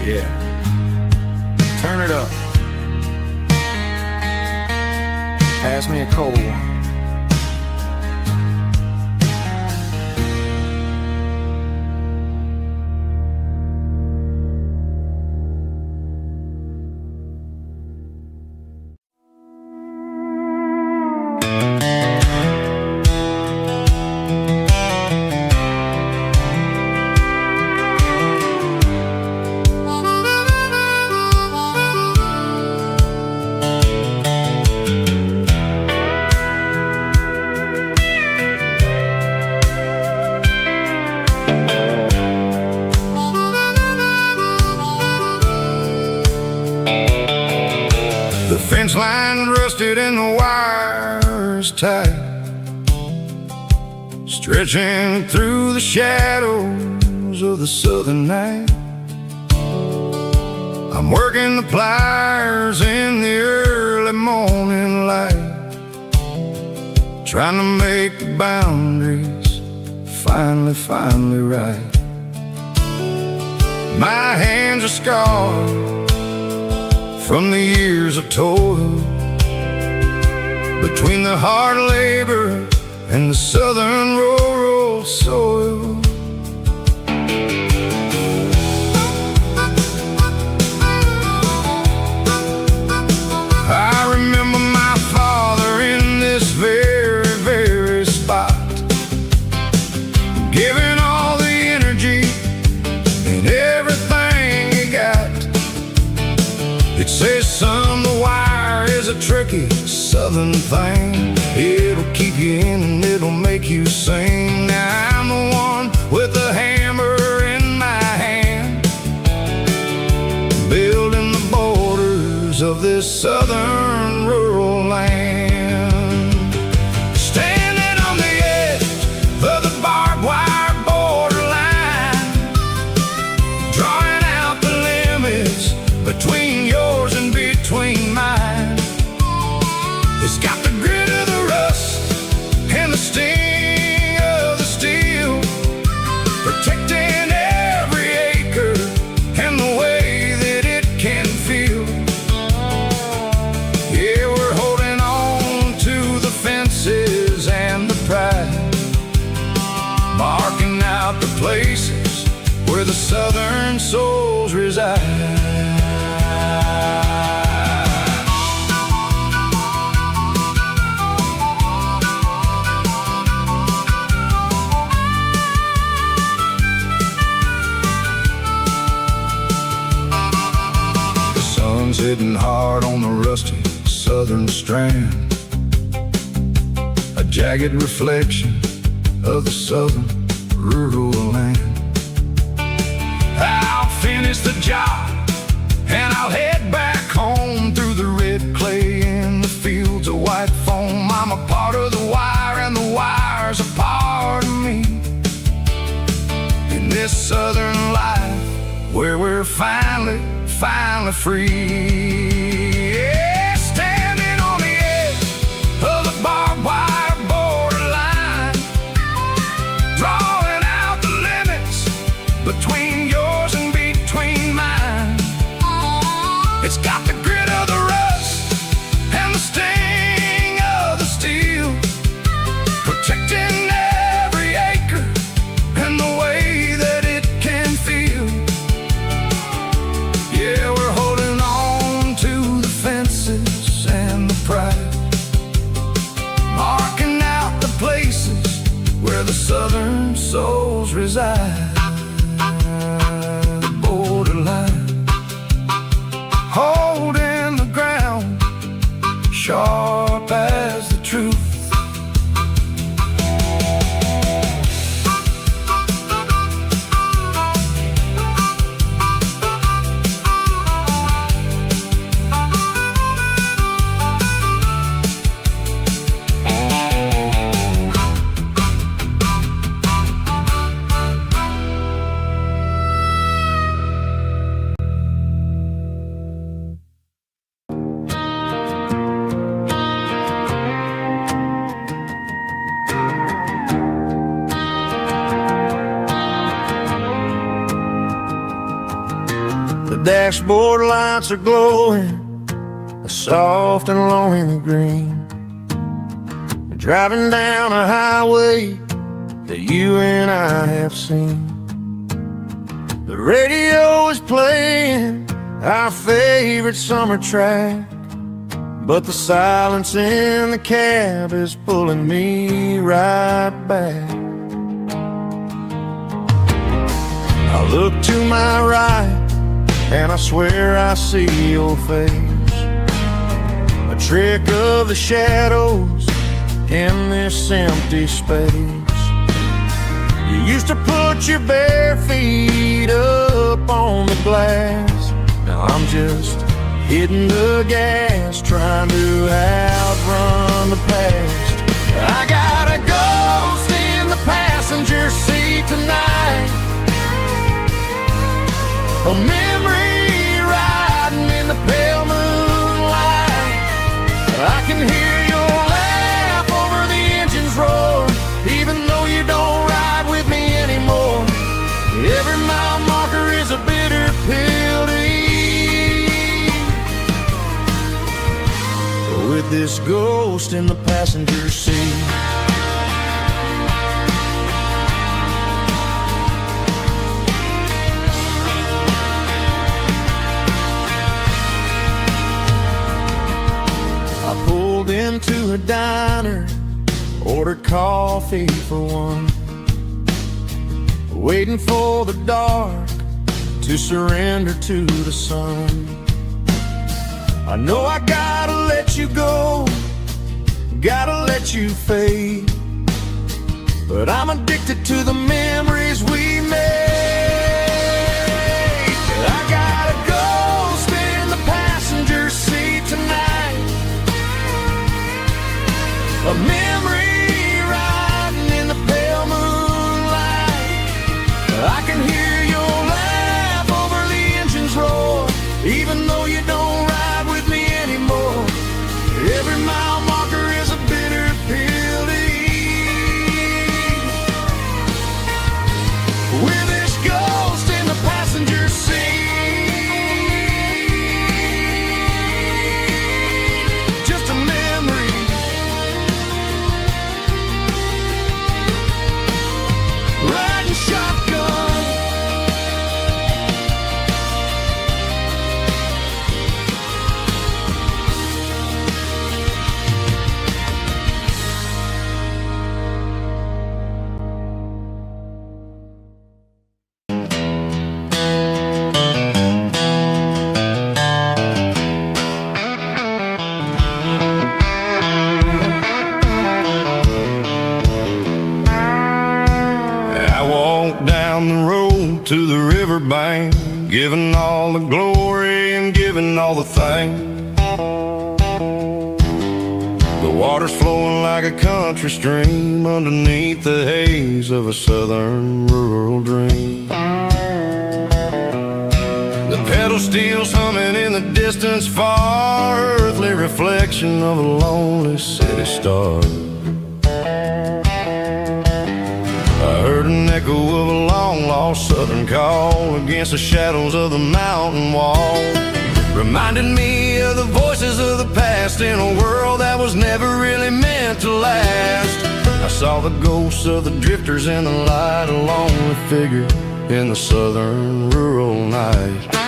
Yeah, turn it up. Pass me a cold one. The fence line rusted and the wires tight, stretching through the shadows of the southern night. I'm working the pliers in the early morning light, trying to make the boundaries finally right. My hands are scarred from the years of toil, between the hard labor and the southern rural soil. I remember my father in this very spot, giving all the energy and everything he got. It says, son, the wire is a tricky southern thing. It'll keep you in and it'll make you sing. Now I'm the one with the hammer in my hand, building the borders of this southern rural land. Standing on the edge of the barbed wire borderline, drawing out the limits between yours and between mine. It's got the grit of the rust and the sting of the steel, protecting every acre and the way that it can feel. Yeah, we're holding on to the fences and the pride, marking out the places where the southern souls reside. Hitting hard on the rusty southern strand, a jagged reflection of the southern rural land. I'll finish the job and I'll head back home through the red clay in the fields of white foam. I'm a part of the wire and the wire's a part of me. In this southern life where we're finally free. Yeah, standing on the edge of the barbed wire borderline, drawing out the limits between yours and between mine. It's got the grit of the rust and the sting of the steel, protecting every acre and the way that it can feel. Yeah, we're holding on to the fences and the pride, marking out the places where the southern souls reside. The borderline, holding the ground, sharp as the truth. The dashboard lights are glowing a soft and lonely green. We're driving down a highway that you and I have seen. The radio is playing our favorite summer track, but the silence in the cab is pulling me right back. I look to my right and I swear I see your face, a trick of the shadows in this empty space. You used to put your bare feet up on the glass. Now I'm just hitting the gas, trying to outrun the past. I got a ghost in the passenger seat tonight, a memory riding in the pale moonlight. I can hear your laugh over the engine's roar, even though you don't ride with me anymore. Every mile marker is a bitter pill to eat, with this ghost in the passenger seat. Into a diner, ordered coffee for one, waiting for the dark to surrender to the sun. I know I gotta let you go, gotta let you fade, but I'm addicted to the memories we made. I got a ghost in the passenger seat tonight, a memory riding in the pale moonlight. I can hear your laugh over the engine's roar, even though you don't ride with me anymore. Every mile marker is a bitter pill to eat, with this ghost in the passenger seat. Just a memory, riding shotgun. To the riverbank, giving all the glory and giving all the thanks. The water's flowing like a country stream underneath the haze of a southern rural dream. steel's humming in the distance far, earthly reflection of a lonely city star. I heard an echo of a long-lost southern call against the shadows of the mountain wall, reminded me of the voices of the past in a world that was never really meant to last. I saw the ghosts of the drifters in the light, a lonely figure in the southern rural night.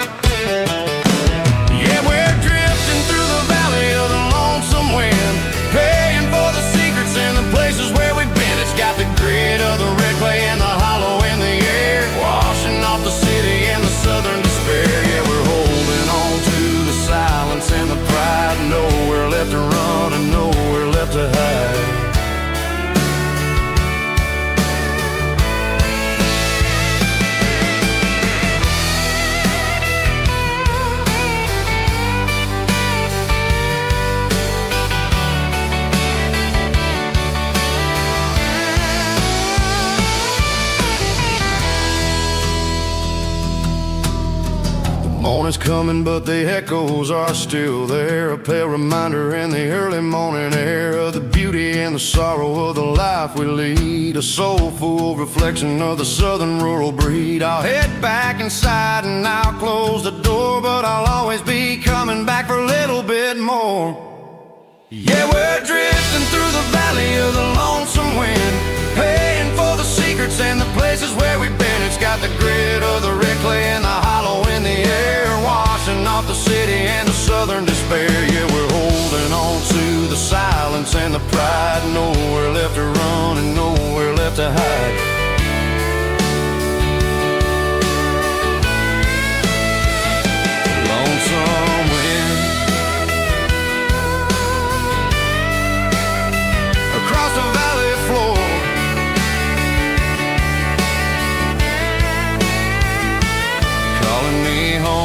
Yeah, we're drifting through the valley of the lonesome wind, paying for the secrets and the places where we've been. It's got the grit of the red clay and the hollow in the air, washing off the city and the southern despair. Yeah, we're holding on to the silence and the pride, nowhere left to run and nowhere left to hide. Morning's coming, but the echoes are still there, a pale reminder in the early morning air of the beauty and the sorrow of the life we lead, a soulful reflection of the southern rural breed. I'll head back inside and I'll close the door, but I'll always be coming back for a little bit more. Yeah, we're drifting through the valley of the lonesome wind, paying for the secrets and the places where we've been. It's got the grit of the red clay and the hollow in the air, washing off the city and the southern despair. Yeah, we're holding on to the silence and the pride, nowhere left to run and nowhere left to hide. Lonesome wind across the valley floor, calling me home.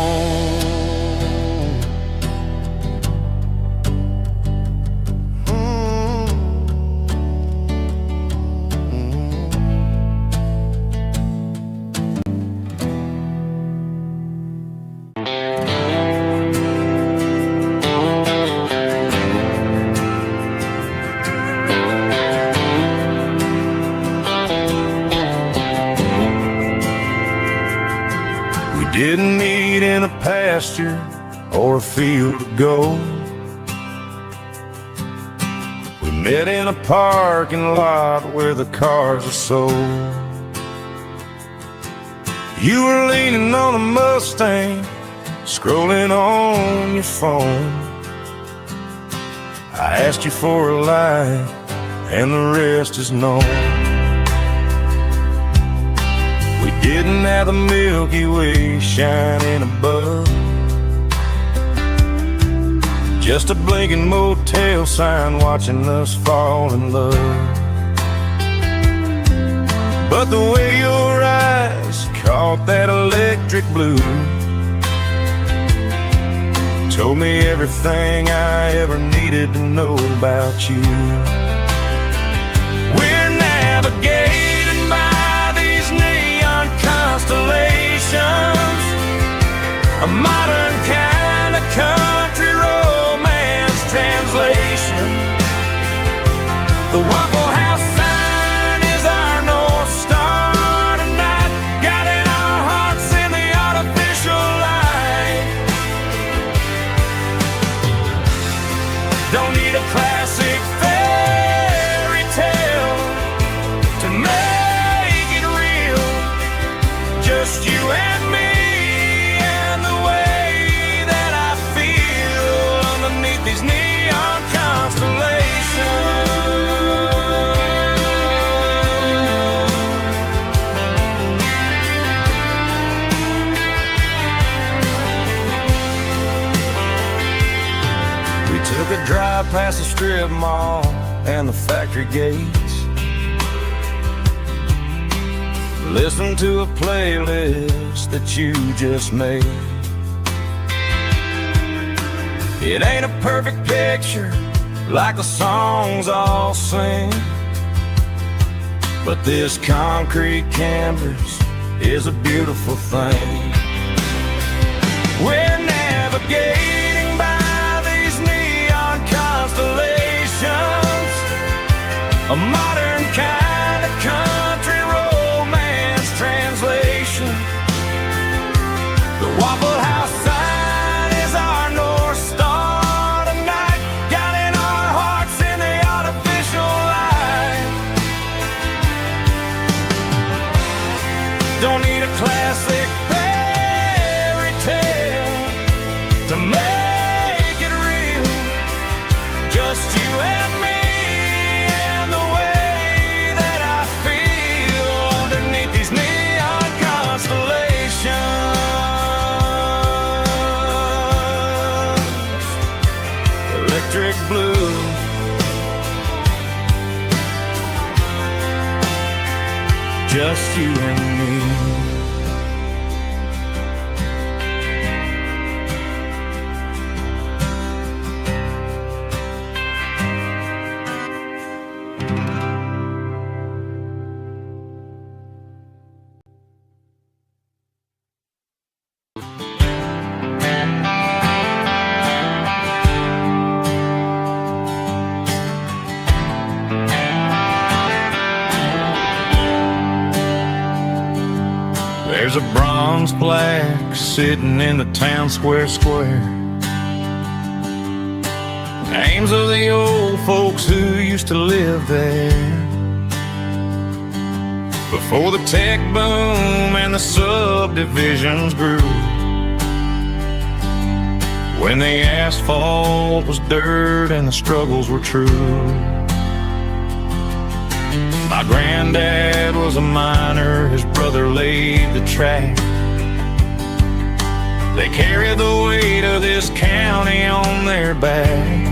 Didn't meet in a pasture or a field of gold. We met in a parking lot where the cars are sold. You were leaning on a Mustang, scrolling on your phone. I asked you for a light, and the rest is known. Didn't have the Milky Way shining above, just a blinking motel sign watching us fall in love. But the way your eyes caught that electric blue told me everything I ever needed to know about you. We're navigating by these neon constellations, a modern kind of country romance translation. The Waffle House sign is our North Star tonight, guiding our hearts in the artificial light. Don't need a classic fairy tale to make it real, just you and me and the way that I feel underneath these neon constellations. We took a drive past the strip mall and the factory gates, listen to a playlist that you just made. It ain't a perfect picture like the songs all sing, but this concrete canvas is a beautiful thing. We're a modern kind of country romance translation. The Waffle House sign is our North Star tonight, guiding our hearts in the artificial light. Don't need a classic fairy tale to make it real, just you and me. Electric blue, just you and me. There's a bronze plaque sitting in the town square. Names of the old folks who used to live there before the tech boom and the subdivisions grew, when the asphalt was dirt and the struggles were true. My granddad was a miner, his brother laid the track. They carried the weight of this county on their back.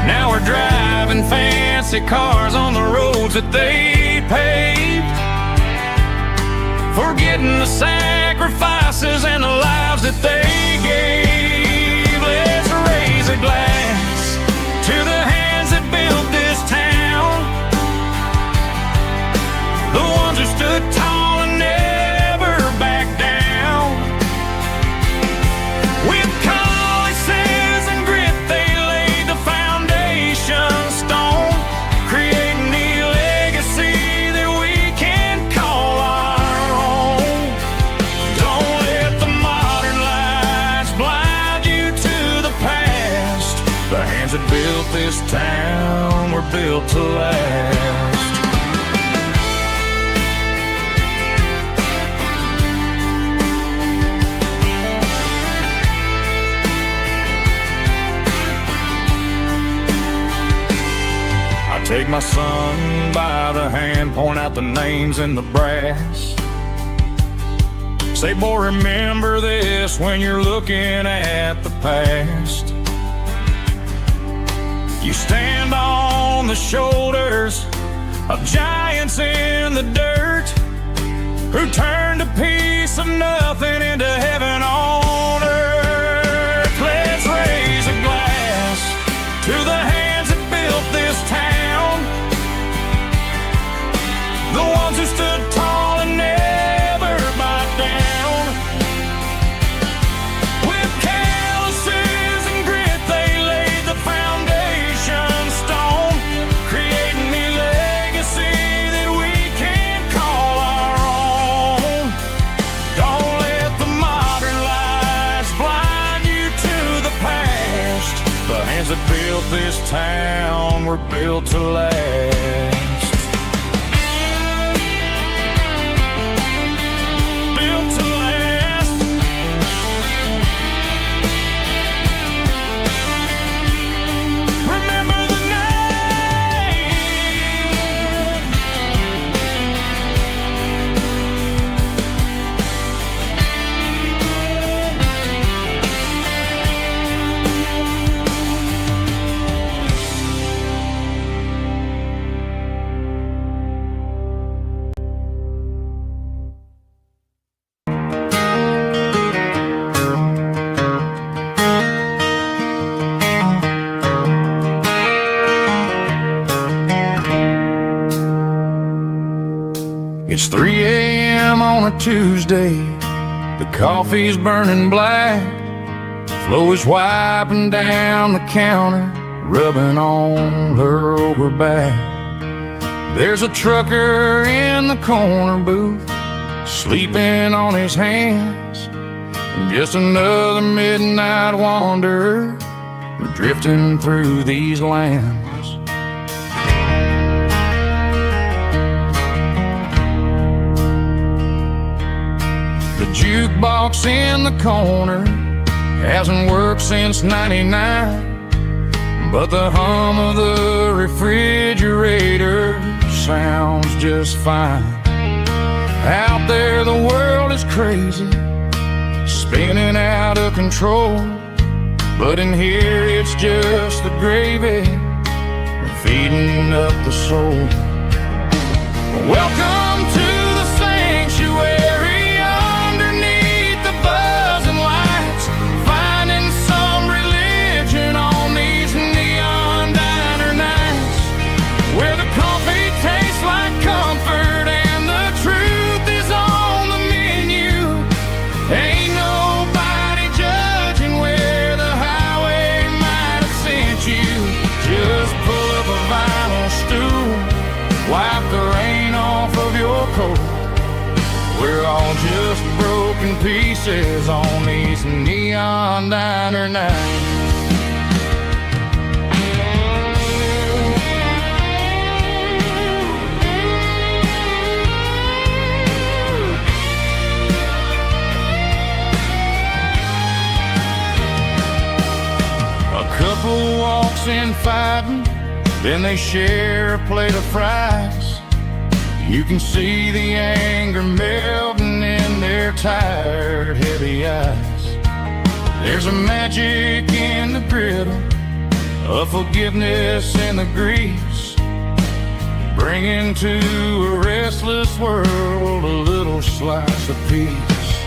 Now we're driving fancy cars on the roads that they paved, forgetting the sacrifices and the lives that they gave. Let's raise a glass to the hands that built this town, the ones who stood tall and never backed down. With calluses and grit, they laid the foundation stone, creating the legacy that we can call our own. Don't let the modern lights blind you to the past. The hands that built this town were built to last. Take my son by the hand, point out the names in the brass. Say, boy, remember this when you're looking at the past. You stand on the shoulders of giants in the dirt, who turned a piece of nothing into heaven on earth. Let's raise a glass to the hands that built this town, the ones who stood tall and never backed down. With calluses and grit, they laid the foundation stone, creating the legacy that we can call our own. Don't let the modern lights blind you to the past. The hands that built this town were built to last. It's 3 a.m. on a Tuesday. The coffee's burning black. Flo is wiping down the counter, rubbing on her lower back. There's a trucker in the corner booth, sleeping on his hands. Just another midnight wanderer, drifting through these lands. The jukebox in the corner hasn't worked since '99, but the hum of the refrigerator sounds just fine. Out there the world is crazy, spinning out of control, but in here it's just the gravy feeding up the soul. Welcome to the sanctuary underneath the buzzing lights, finding some religion on these neon diner nights, where the coffee tastes like comfort and the truth is on the menu. Ain't nobody judging where the highway might have sent you. Just pull up a vinyl stool, wipe the rain off of your coat. We're all just broken pieces on these neon diner nights. A couple walks in fighting, then they share a plate of fries. You can see the anger melting in their tired, heavy eyes. There's a magic in the griddle, a forgiveness in the grease, bringing to a restless world a little slice of peace.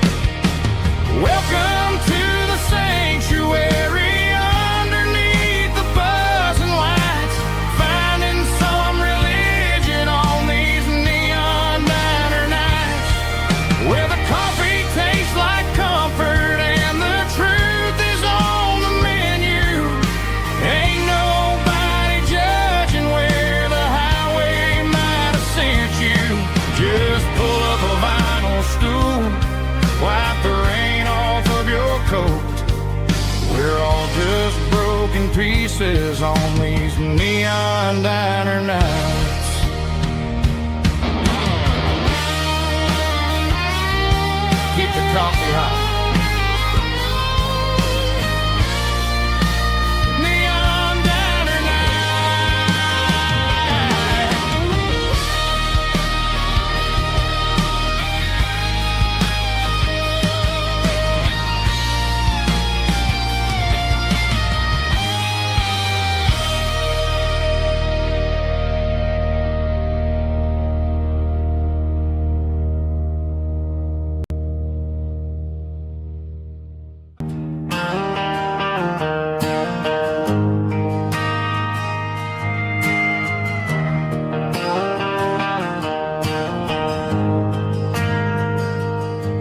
Welcome to the sanctuary underneath the buzzing lights, finding some religion on these neon diner nights, where the coffee tastes like comfort and the truth is on the menu. Ain't nobody judging where the highway might have sent you. Just pull up a vinyl stool, wipe the rain off of your coat. We're all just broken pieces on these neon diner nights. Keep the coffee hot. Neon diner night.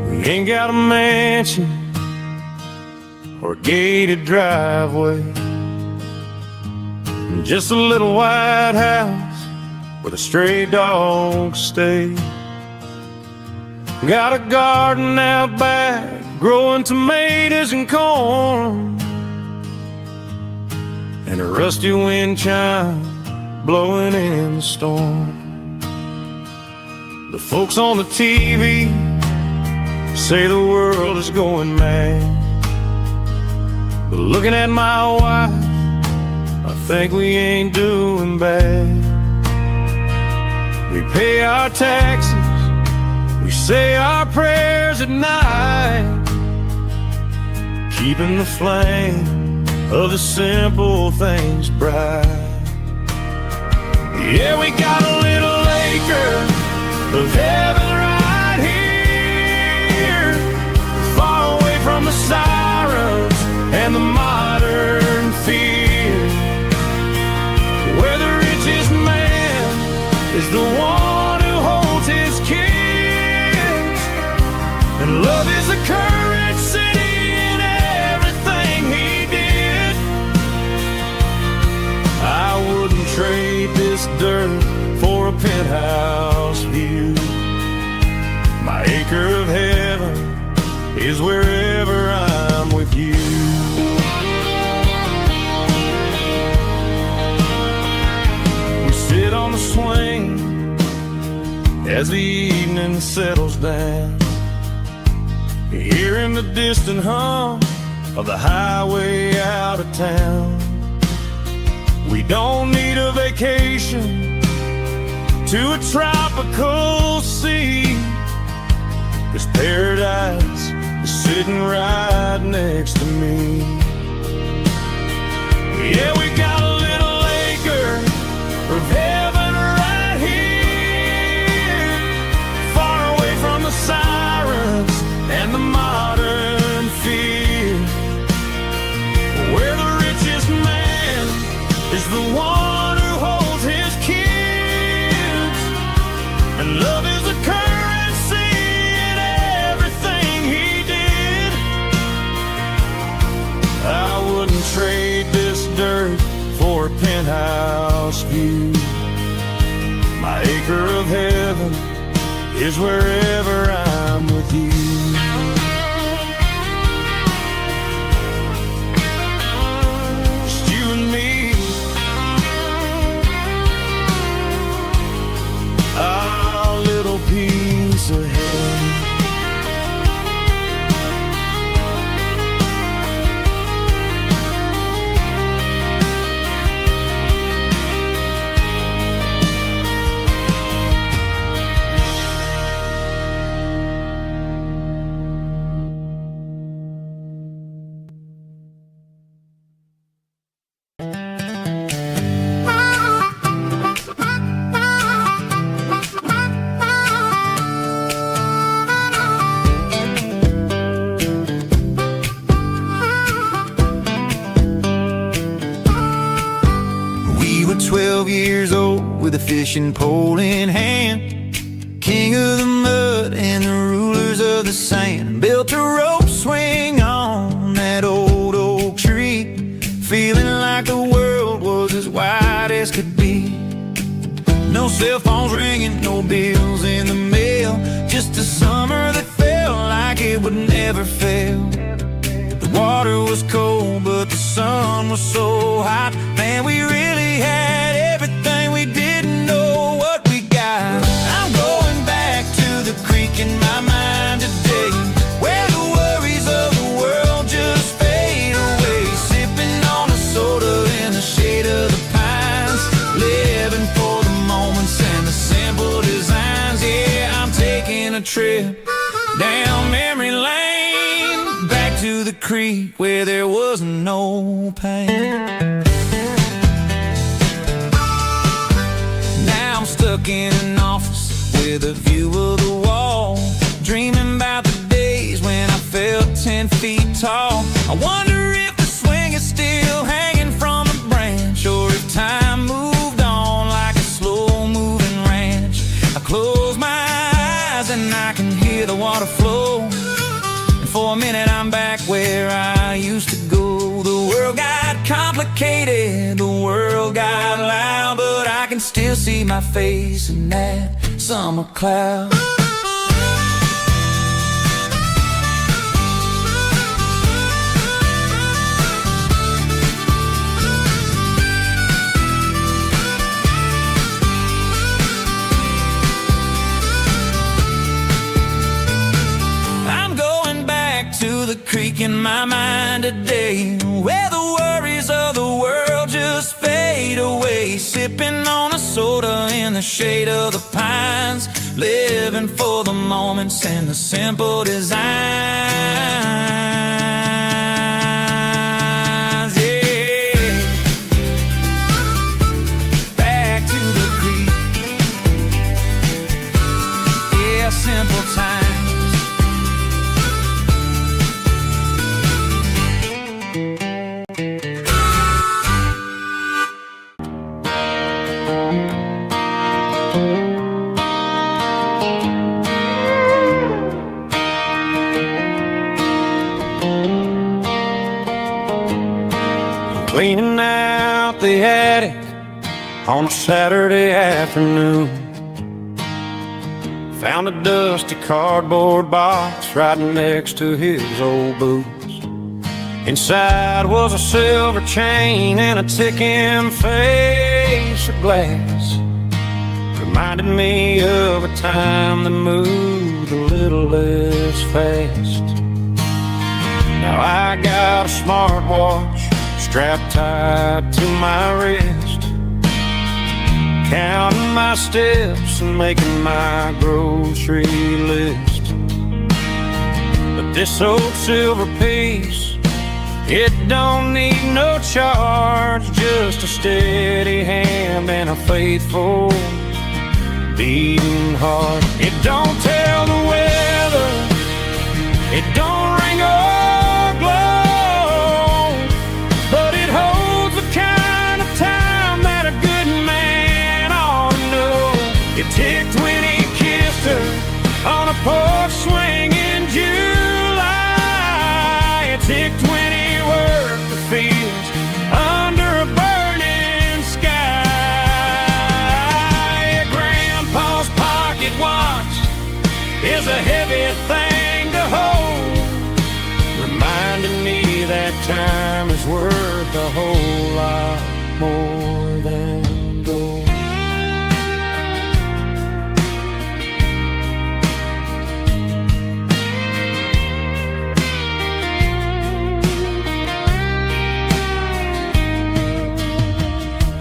We ain't got a mansion or a gated driveway, just a little white house where the stray dogs stay. Got a garden out back, growing tomatoes and corn, and a rusty wind chime blowing in the storm. The folks on the TV say the world is going mad, but looking at my wife, I think we ain't doing bad. We pay our taxes, we say our prayers at night, keeping the flame of the simple things bright. Yeah, we got a little acre of heaven right here, far away from the sirens and the modern fear, where the richest man is the one who holds his kids, and love is the currency in everything he did. is wherever I'm with you. We sit on the swing as the evening settles down, hearing the distant hum of the highway out of town. We don't need a vacation to a tropical sea, 'cause paradise is sitting right next to me. Yeah, we got a little acre of heaven right here, far away from the sirens and the modern fear, where the richest man is the one who holds his kids, and love is a currency in everything he did. I wouldn't trade this dirt for a penthouse view. My acre of heaven is wherever I'm with you. Just you and me, our little piece of heaven. We were 12 years old with a fishing pole in hand, king of the mud and the rulers of the sand. Built a rope swing on that old oak tree, feeling like the world was as wide as could be. No cell phones ringing, no bills in the mail, just a summer that felt like it would never fail. The water was cold, but the sun was so hot. Man, we really had everything, we didn't know what we got. I'm going back to the creek in my mind today, where the worries of the world just fade away. Sipping on a soda in the shade of the pines, living for the moments and the simple designs. Yeah, I'm taking a trip down memory lane, back to the creek where there was no pain. Now I'm stuck in an office with a view of the wall, dreaming about the days when I felt 10 feet tall. I wonder if the swing is still hanging from a branch, or if time moved on like a slow-moving ranch. I close my eyes and I can hear the water flow, and for a minute I'm back where I used to go. The world got complicated, the world got loud, but I can still see my face in that summer cloud. I'm going back to the creek in my mind today, where the worries of the world just fade away. Sipping on a soda in the shade of the pines, living for the moments and the simple designs. Yeah, back to the creek. Yeah, simple times. Cleaning out the attic on a Saturday afternoon, Found a dusty cardboard box right next to his old boots. Inside was a silver chain and a ticking face of glass. Reminded me of a time that moved a little less fast. Now I got a smartwatch strapped tight to my wrist, counting my steps and making my grocery list. But this old silver piece, it don't need no charge, just a steady hand and a faithful beating heart. It don't tell the weather, it don't ring or glow, but it holds the kind of time that a good man ought to know. It ticked when he kissed her on a porch swing in July. It ticked when he worked the fields under a burning sky. Grandpa's pocket watch is a heavy thing to hold, reminding me that time is worth a whole lot more than gold.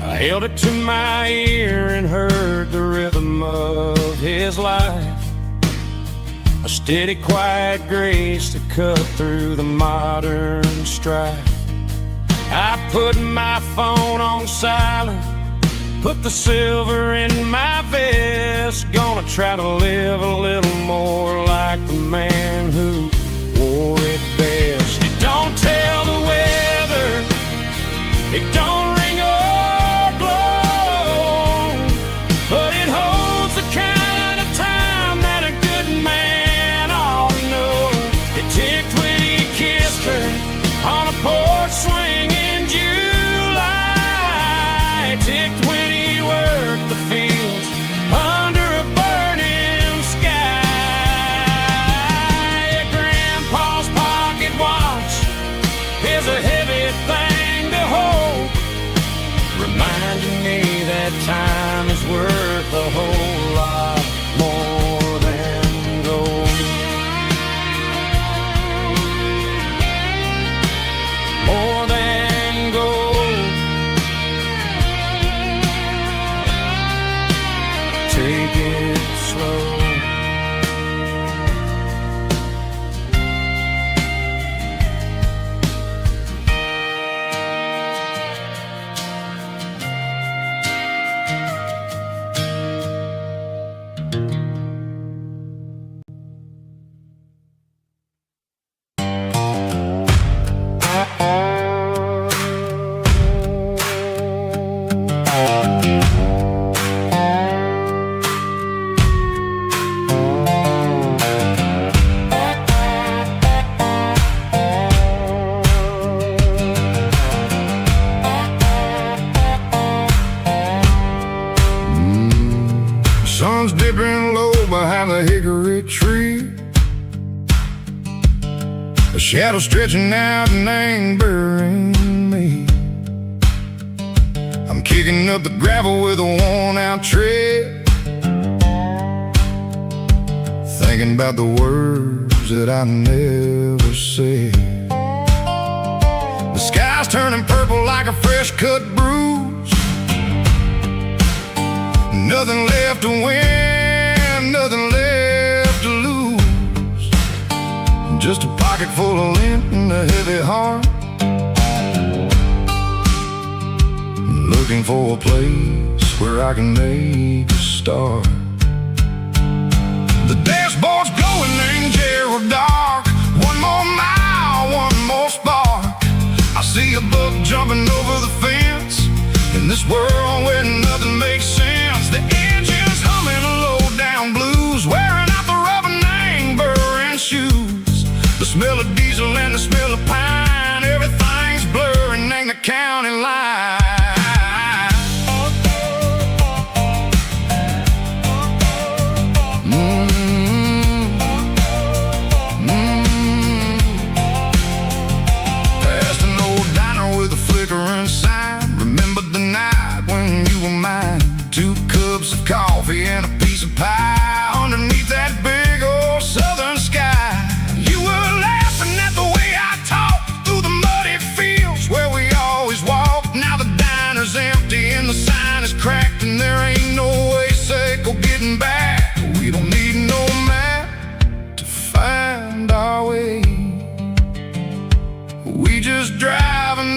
I held it to my ear and heard the rhythm of his life, a steady, quiet grace to cut through the modern strife. I put my phone on silent, put the silver in my vest, gonna try to live a little more like the man who wore it best. It don't tell the weather, it don't ring or blow, but it holds the kind of time that a good man ought to know. It ticked when he kissed her on a porch swing in July. It ticked when he worked the fields under a burning sky. Grandpa's pocket watch is a heavy thing to hold, reminding me that time is worth a whole lot more than gold. More than gold. Take it slow. Sun's dipping low behind the hickory tree, a shadow stretching out and angering me. I'm kicking up the gravel with a worn-out tread, thinking about the words that I never said. The sky's turning purple like a fresh-cut bruise, nothing left to win, nothing left to lose, just a pocket full of lint and a heavy heart, looking for a place where I can make a start. The dashboard's glowing in Gerald dark, one more mile, one more spark. I see a buck jumping over the fence, in this world where nothing makes sense. The engine's humming a low-down blues, wearing out the rubber name burring shoes. The smell of diesel and the smell of pine, everything's blurring in the county line.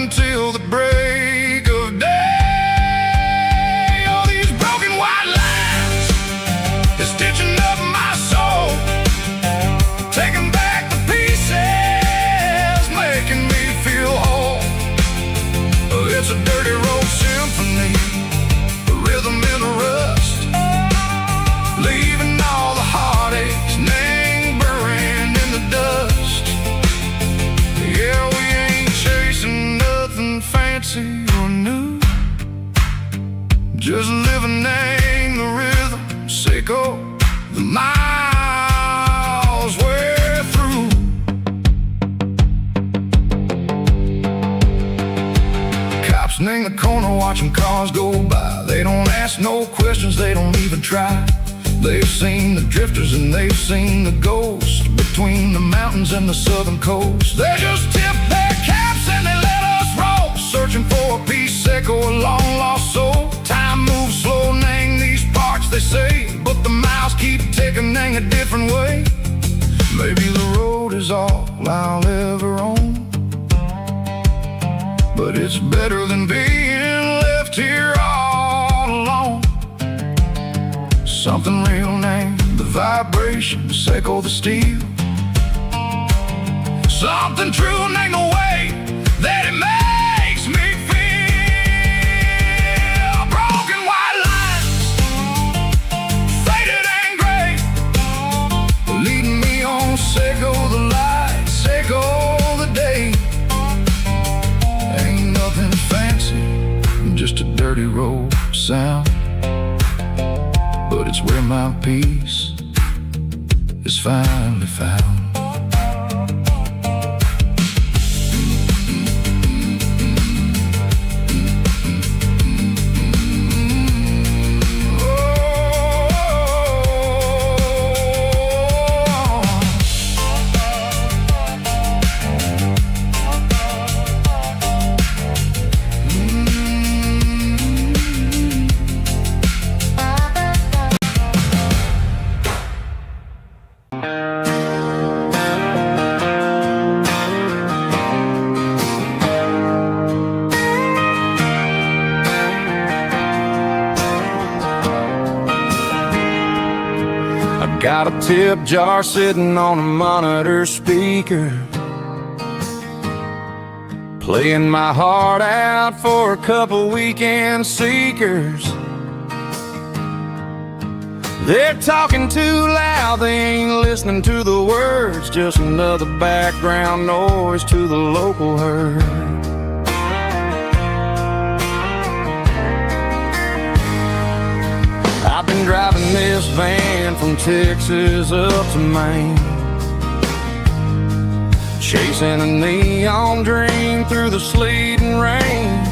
until the break of day. Oh, these broken white lines is stitching up my soul, taking back the pieces, making me feel whole. It's a dirty road symphony, a rhythm in the rust, leaving all the heartaches lingering in the dust. Yeah, we ain't chasing nothing fancy or new, just living in the rhythm, sicko, the miles we're through. Cops in the corner watching cars go by. They don't ask no questions, they don't even try. They've seen the drifters and they've seen the ghosts between the mountains and the southern coast. They just tip their caps and they let us roll, searching for a piece echo, a long lost soul. Time moves slow in these parts, they say, but the miles keep ticking in a different way. Maybe the road is all I'll ever own, but it's better than being left here all alone. Something real named the vibrations echo the steel. Something true named the way that it makes me feel. Broken white lines, faded and gray, leading me on, echo the lights, echo the day. Ain't nothing fancy, just a dirty road sound, but it's where my peace is finally found. Got a tip jar sitting on a monitor speaker, playing my heart out for a couple weekend seekers. They're talking too loud, they ain't listening to the words, just another background noise to the local herd. I've been driving this van from Texas up to Maine, chasing a neon dream through the sleet and rain.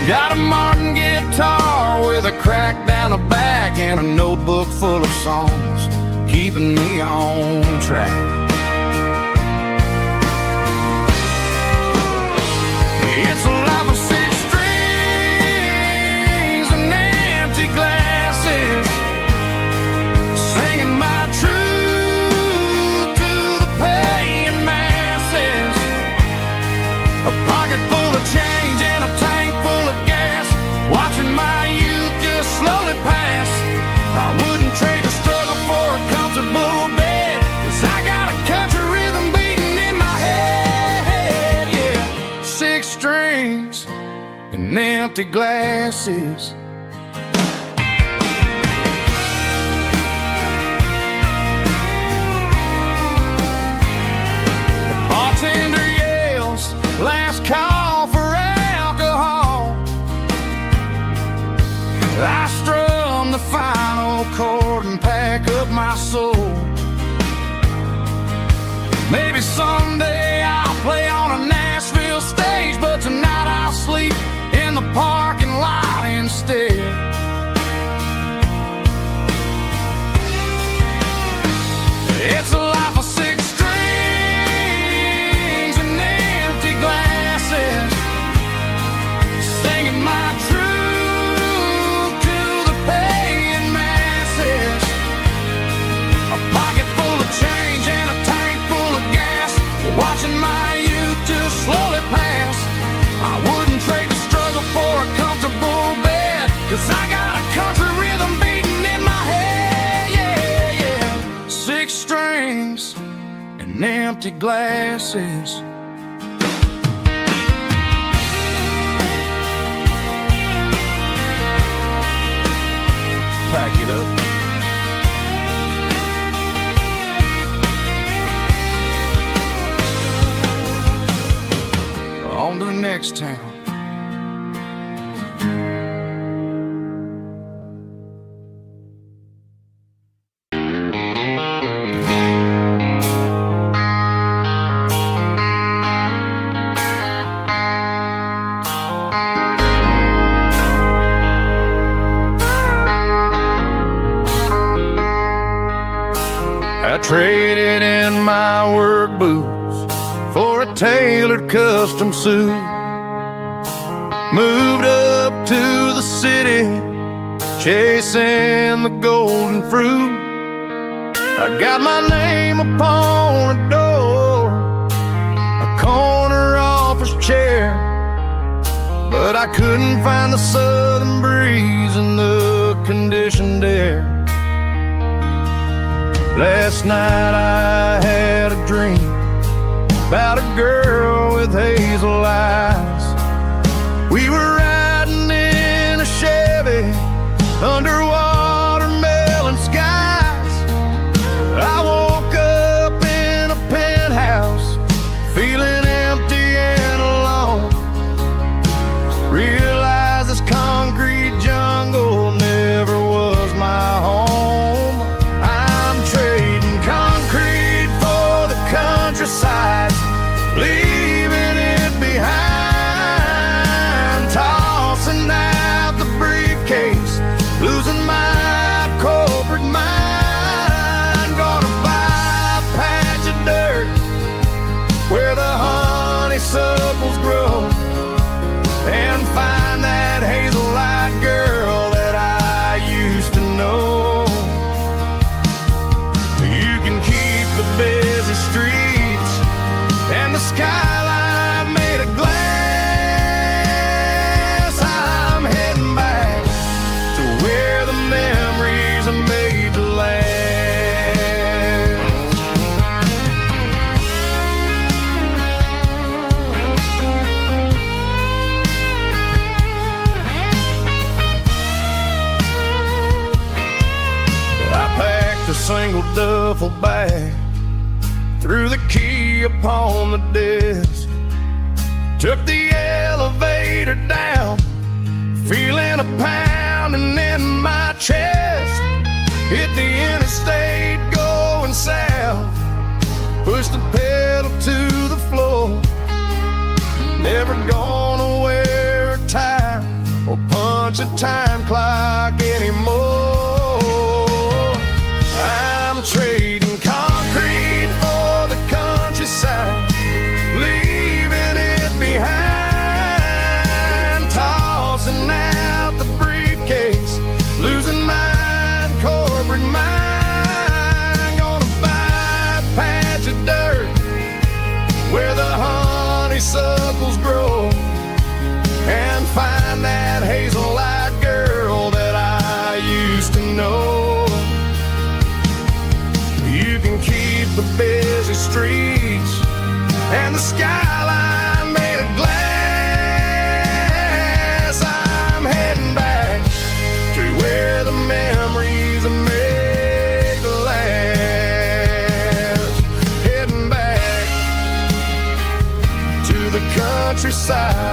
Got a Martin guitar with a crack down the back and a notebook full of songs, keeping me on track. It's a life of six strings and empty glasses, singing my truth to the paying masses. A pocket full of change and a tank full of gas, watching my youth just slowly pass. I wouldn't trade the struggle for a comfortable bed, 'cause I got a country rhythm beating in my head. Yeah, six strings and empty glasses. The bartender yells, last call for alcohol. I strum the final chord and pack up my soul. Maybe someday I'll play on a Nashville stage, but tonight I'll sleep in the parking lot instead. It's a life of six strings and empty glasses, singing my truth to the paying masses. A pocket full of change and a tank full of gas, watching my youth drinks and empty glasses. Pack it up. On to the next town. I traded in my work boots for a tailored custom suit. Moved up to the city, chasing the golden fruit. I got my name upon a door, a corner office chair, but I couldn't find the southern breeze in the conditioned air. Last night I had a dream about a girl with hazel eyes. We were riding in a Chevy under watermelon skies. I woke up in a penthouse, feeling empty and alone. Realized this concrete jungle never was my home. I'm trading concrete for the countryside, leaving it behind, tossing out the briefcase, losing my corporate mind. Gonna buy a patch of dirt where the honeysuckles grow, and find that hazel-eyed girl that I used to know. You can keep the busy streets and the skyline made of glass. I'm heading back to where the memories are made to last. I packed a single duffel bag, threw the key upon the desk, took the elevator down, feeling a pounding in my chest. Hit the interstate going south, pushed the pedal to the floor. Never gonna wear a tie or punch a time clock anymore. I'm trading concrete for the countryside, leaving it behind, tossing out the briefcase, losing my corporate mind. Gonna buy a patch of dirt where the honeysuckles grow, and find that hazel-eyed girl that I used to know. You can keep the busy streets and the skyline made of glass. I'm heading back to where the memories are made to last. Heading back to the countryside.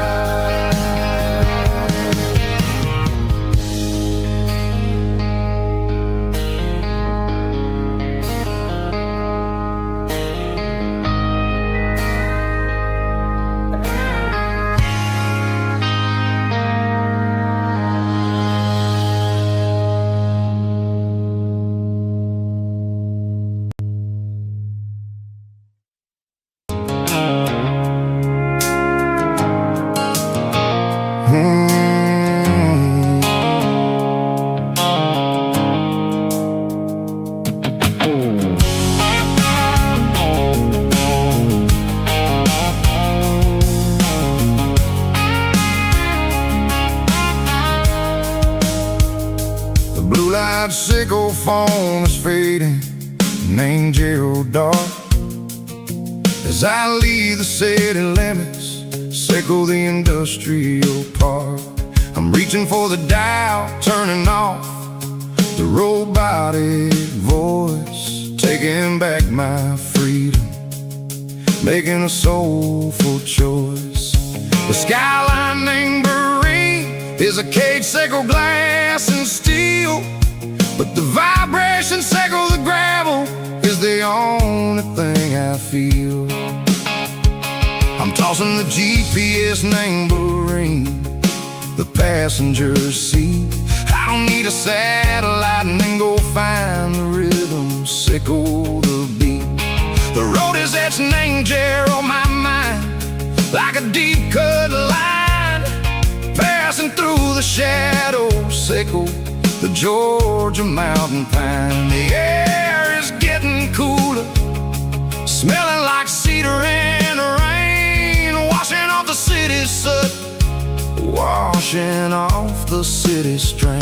Blue light sickle phone is fading, named Geralkyo. As I leave the city limits, circle the industrial park, I'm reaching for the dial, turning off the robotic voice, taking back my freedom, making a soulful choice. The skyline named Bryan is a cage, circle glass and steel, but the vibration circle the gravel is the only thing I feel. I'm tossing the GPS named Bryan, the passenger seat. I don't need a satellite and then go find the rhythm, sickle the beat. The road is etched named Gerald on my mind, like a deep cut line, passing through the shadows, sickle the Georgia mountain pine. The air is getting cooler, smelling like cedar in the rain, washing off the city's soot, washing off the city strain.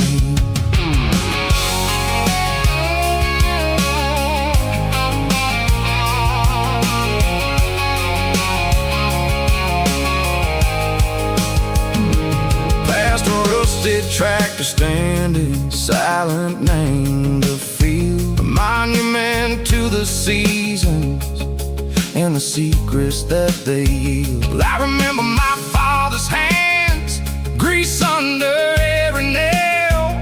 Past a rusted tractor standing silent, named the field, a monument to the seasons and the secrets that they yield. I remember my father's hands, grease under every nail,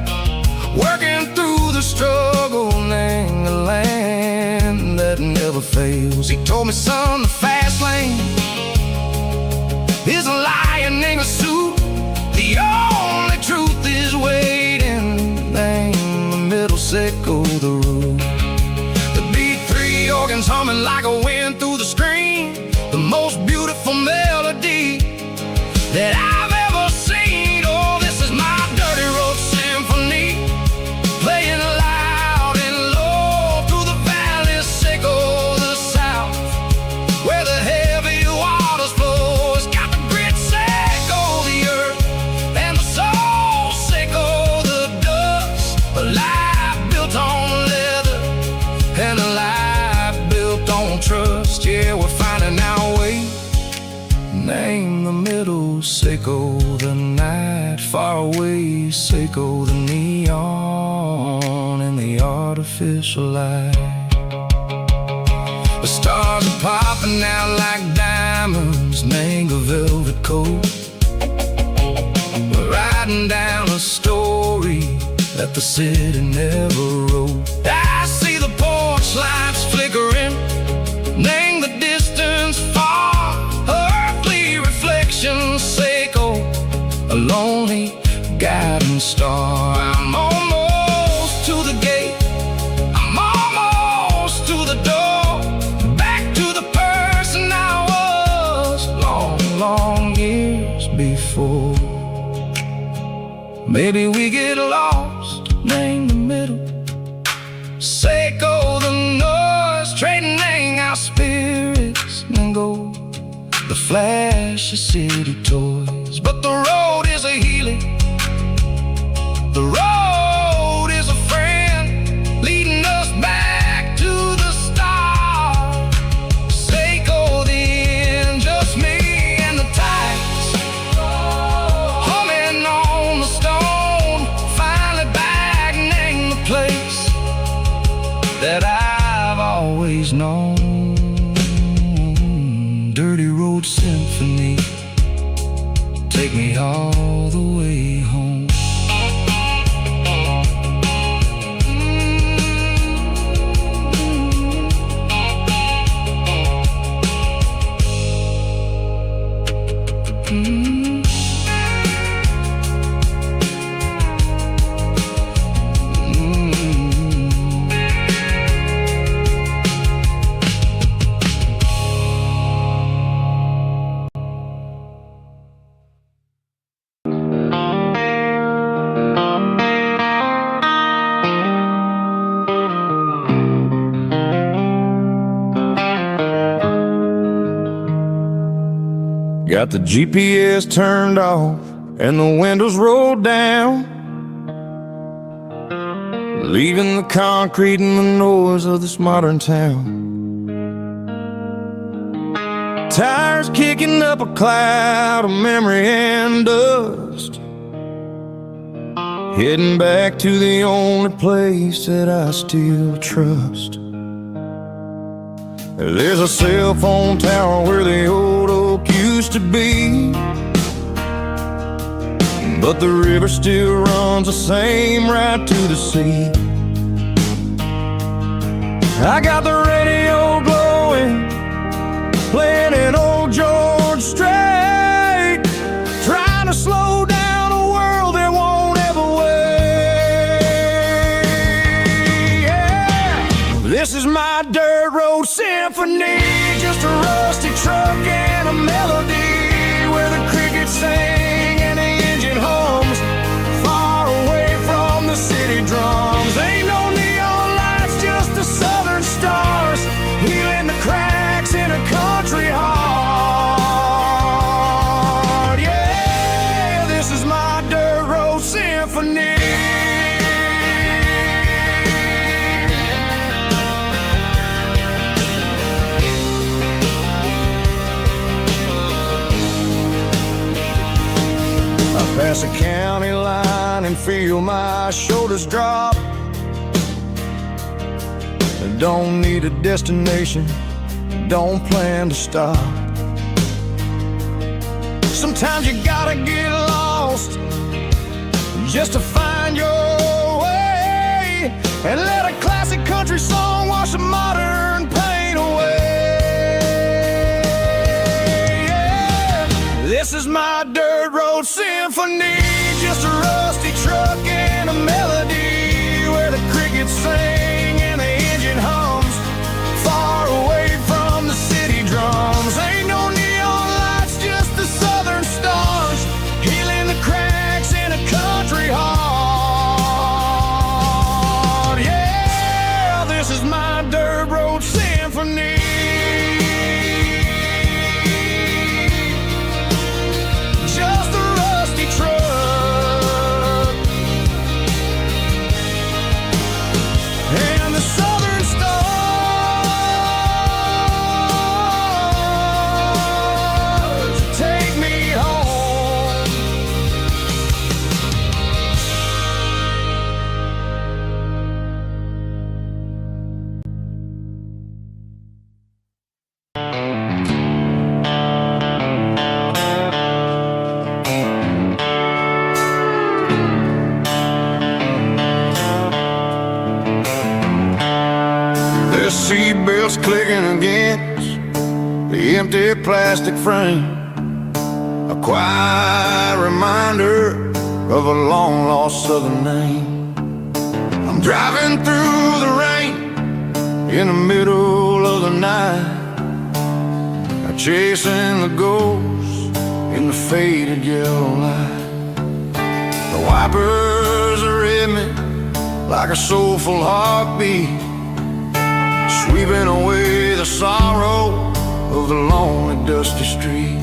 working through the struggle, named the land that never fails. He told me, son, the fast lane is a lion in a suit, the only truth is waiting, named the middle, sickle the road. The B3 organs humming like a wind through the screen, the most beautiful melody that I've ever seen. Oh, this is my dirty road symphony, playing loud and low through the valleys, sickle the south, where the heavy waters flow. It's got the grit, sickle the earth, and the soul, sickle the dust. A life built on leather and a life built on trust. Yeah, we're finding our way, name the middle, sickle the night, far away, sickle the neon and the artificial light. The stars are popping out like diamonds, name a velvet coat. We're riding down a story that the city never wrote. I see the porch lights flickering, name the distance far, earthly reflections, sickle a lonely guiding star. I'm almost to the gate, I'm almost to the door, back to the person I was long, long years before. Maybe we get lost, name the middle, sickle the noise, trading our spirits and go the flash of city toys. But the road is a healing, the road is a friend, leading us back to the start. Sickle the end, just me and the tides, humming on the stone, finally back, name the place that I've always known. Dirty road symphony, take me all the way home. Got the GPS turned off and the windows rolled down. leaving the concrete and the noise of this modern town. Tires kicking up a cloud of memory and dust, heading back to the only place that I still trust. There's a cell phone tower where the old oak used to be, but the river still runs the same right to the sea. I got the radio glowing, playing an old George Strait, trying to slow down a world that won't ever wait. Yeah. This is my dirt road symphony, just a rusty truck and a melody where the crickets sing and the engine hums, far away from the city drums. Ain't no neon lights, just the southern stars, healing the cracks in a country heart. Yeah, this is my dirt road symphony. I pass a county line and feel my shoulders drop. I don't need a destination, don't plan to stop. Sometimes you gotta get lost just to find your way, and let a classic country song wash the modern pain away. Yeah. This is my dirt road symphony, just a rusty truck and a melody where the crickets sing and the engine hums, far away from the city drums. Ain't no neon lights, just the southern stars, healing the cracks in a country heart. Yeah, this is my dirt road symphony. Just a rusty truck and the southern stars take me home. The seatbelts clicking against the empty plastic frame, a quiet reminder of a long-lost southern name. I'm driving through the rain in the middle of the night, chasing the ghosts in the faded yellow light. The wipers are in me like a soulful heartbeat, sweeping away the sorrow of the lonely dusty street.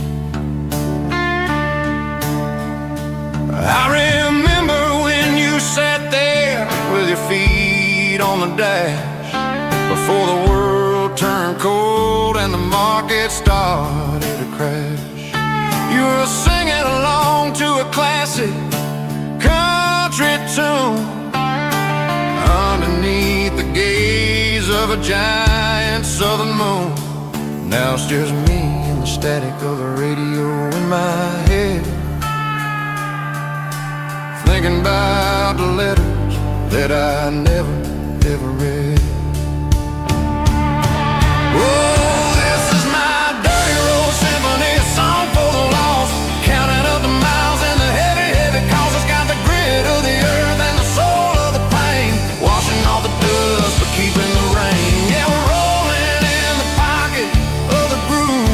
I remember when you sat there with your feet on the dash, before the world turned cold and the market started to crash. You were singing along to a classic country tune underneath the gaze of a giant southern moon. Now it's just me and the static of the radio in my head, thinking about the letters that I never, ever read. Oh, this is my dirty road symphony, a song for the lost, counting up the miles and the heavy, heavy calls. It's got the grit of the earth and the soul of the pain, washing off the dust but keeping the rain. Yeah, we're rolling in the pocket of the groove,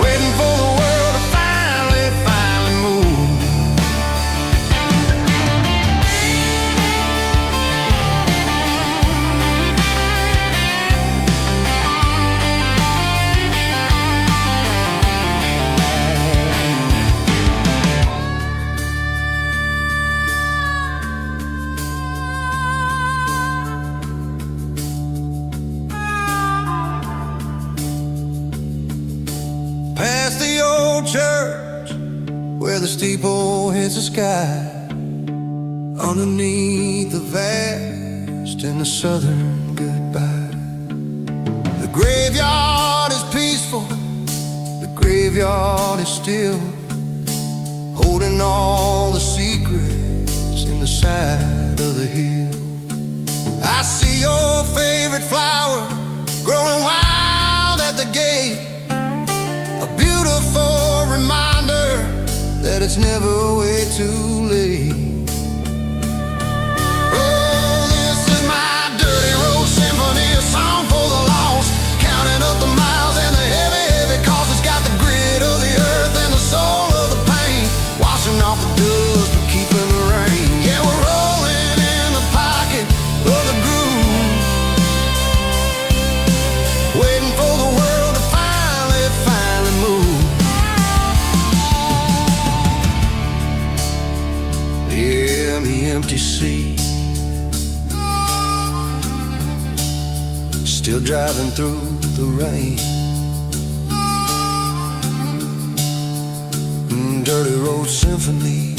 waiting for the world to finally move. old church where the steeple hits the sky, underneath the vast and the southern goodbye. The graveyard is peaceful, the graveyard is still, holding all the secrets in the side of the hill. I see your favorite flower growing wild at the gate, a beautiful reminder that it's never way too late. Oh, this is my dirty road symphony, a song for the lost, counting up the miles and the heavy, heavy cost. It's got the grit of the earth and the soul of the pain, washing off the dust but keeping the rain. Yeah, we're rolling in the pocket of the groove, waiting for the world to finally move. Yeah, the empty sea, still driving through the rain. Dirty road symphony.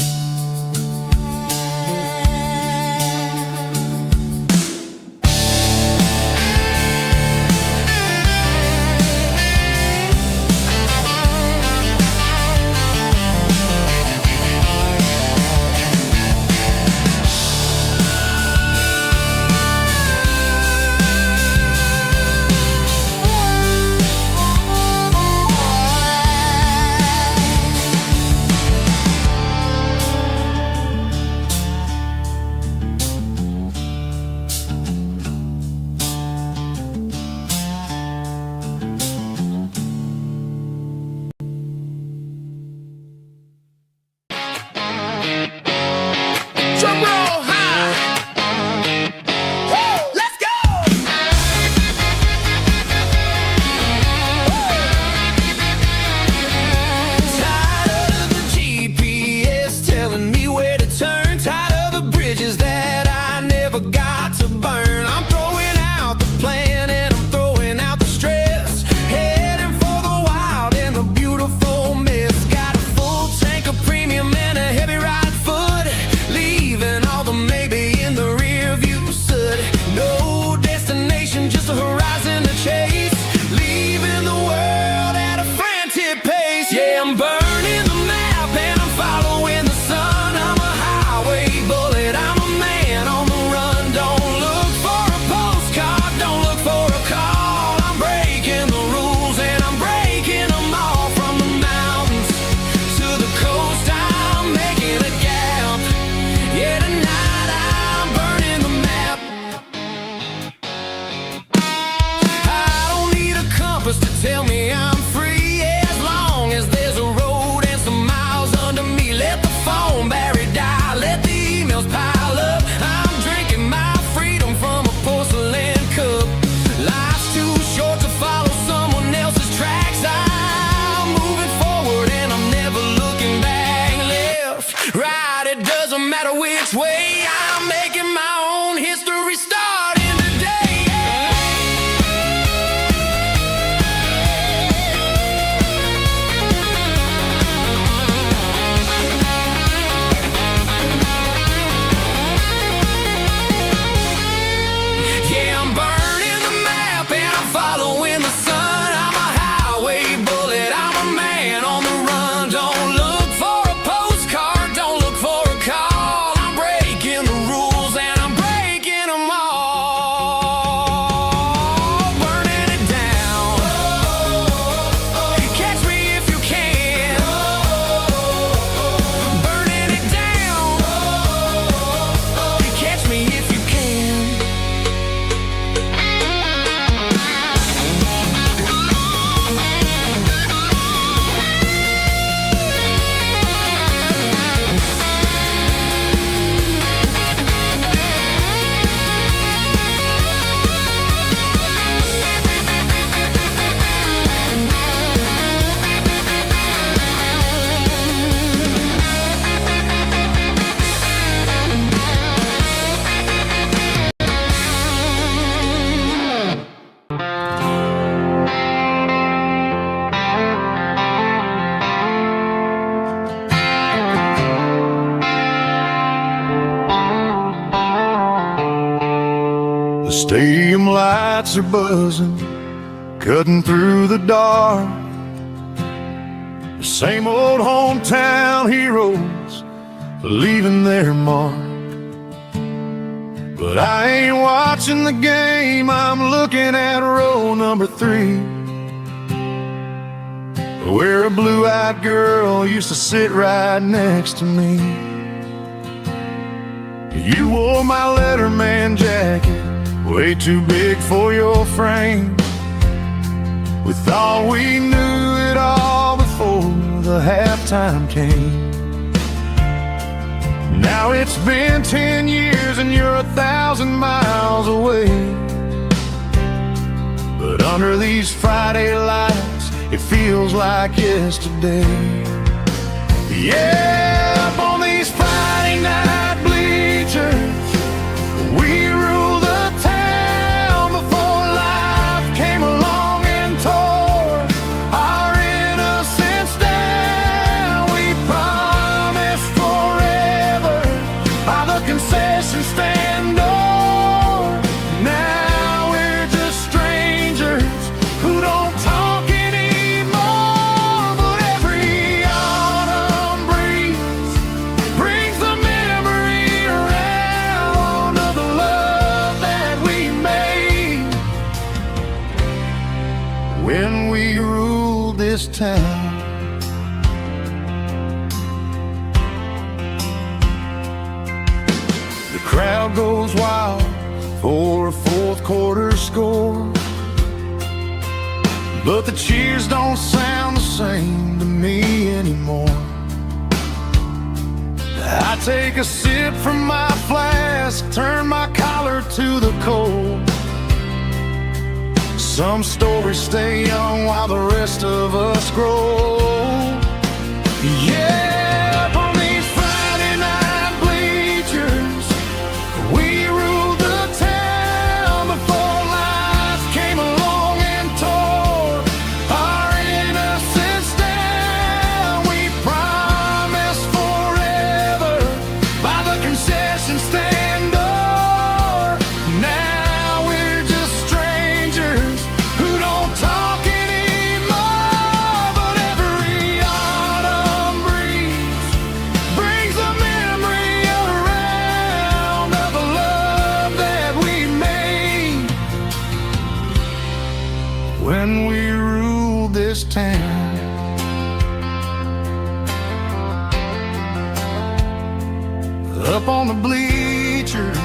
lights are buzzing, cutting through the dark. The same old hometown heroes leaving their mark. But I ain't watching the game, I'm looking at row number 3, where a blue-eyed girl used to sit right next to me. You wore my Letterman jacket, way too big for your frame. We thought we knew it all before the halftime came. Now it's been 10 years and you're 1,000 miles away. But under these Friday lights, it feels like yesterday. Yeah, up on these Friday night bleachers, we rule the town before life came along and tore our innocence down. We promised forever by the concession stand door. Now we're just strangers who don't talk anymore. But every autumn breeze brings the memory around of the love that we made when we ruled this town. The crowd goes wild for a fourth quarter score, but the cheers don't sound the same to me anymore. I take a sip from my flask, turn my collar to the cold. Some stories stay young while the rest of us grow. Yeah, up on these Friday night bleachers, we ruled the town before life came along and tore our innocence down. We promised forever by the concession stand door. Now we're just strangers who don't talk anymore. But every autumn breeze brings a memory around of the love that we made when we ruled this town. Up on the bleachers,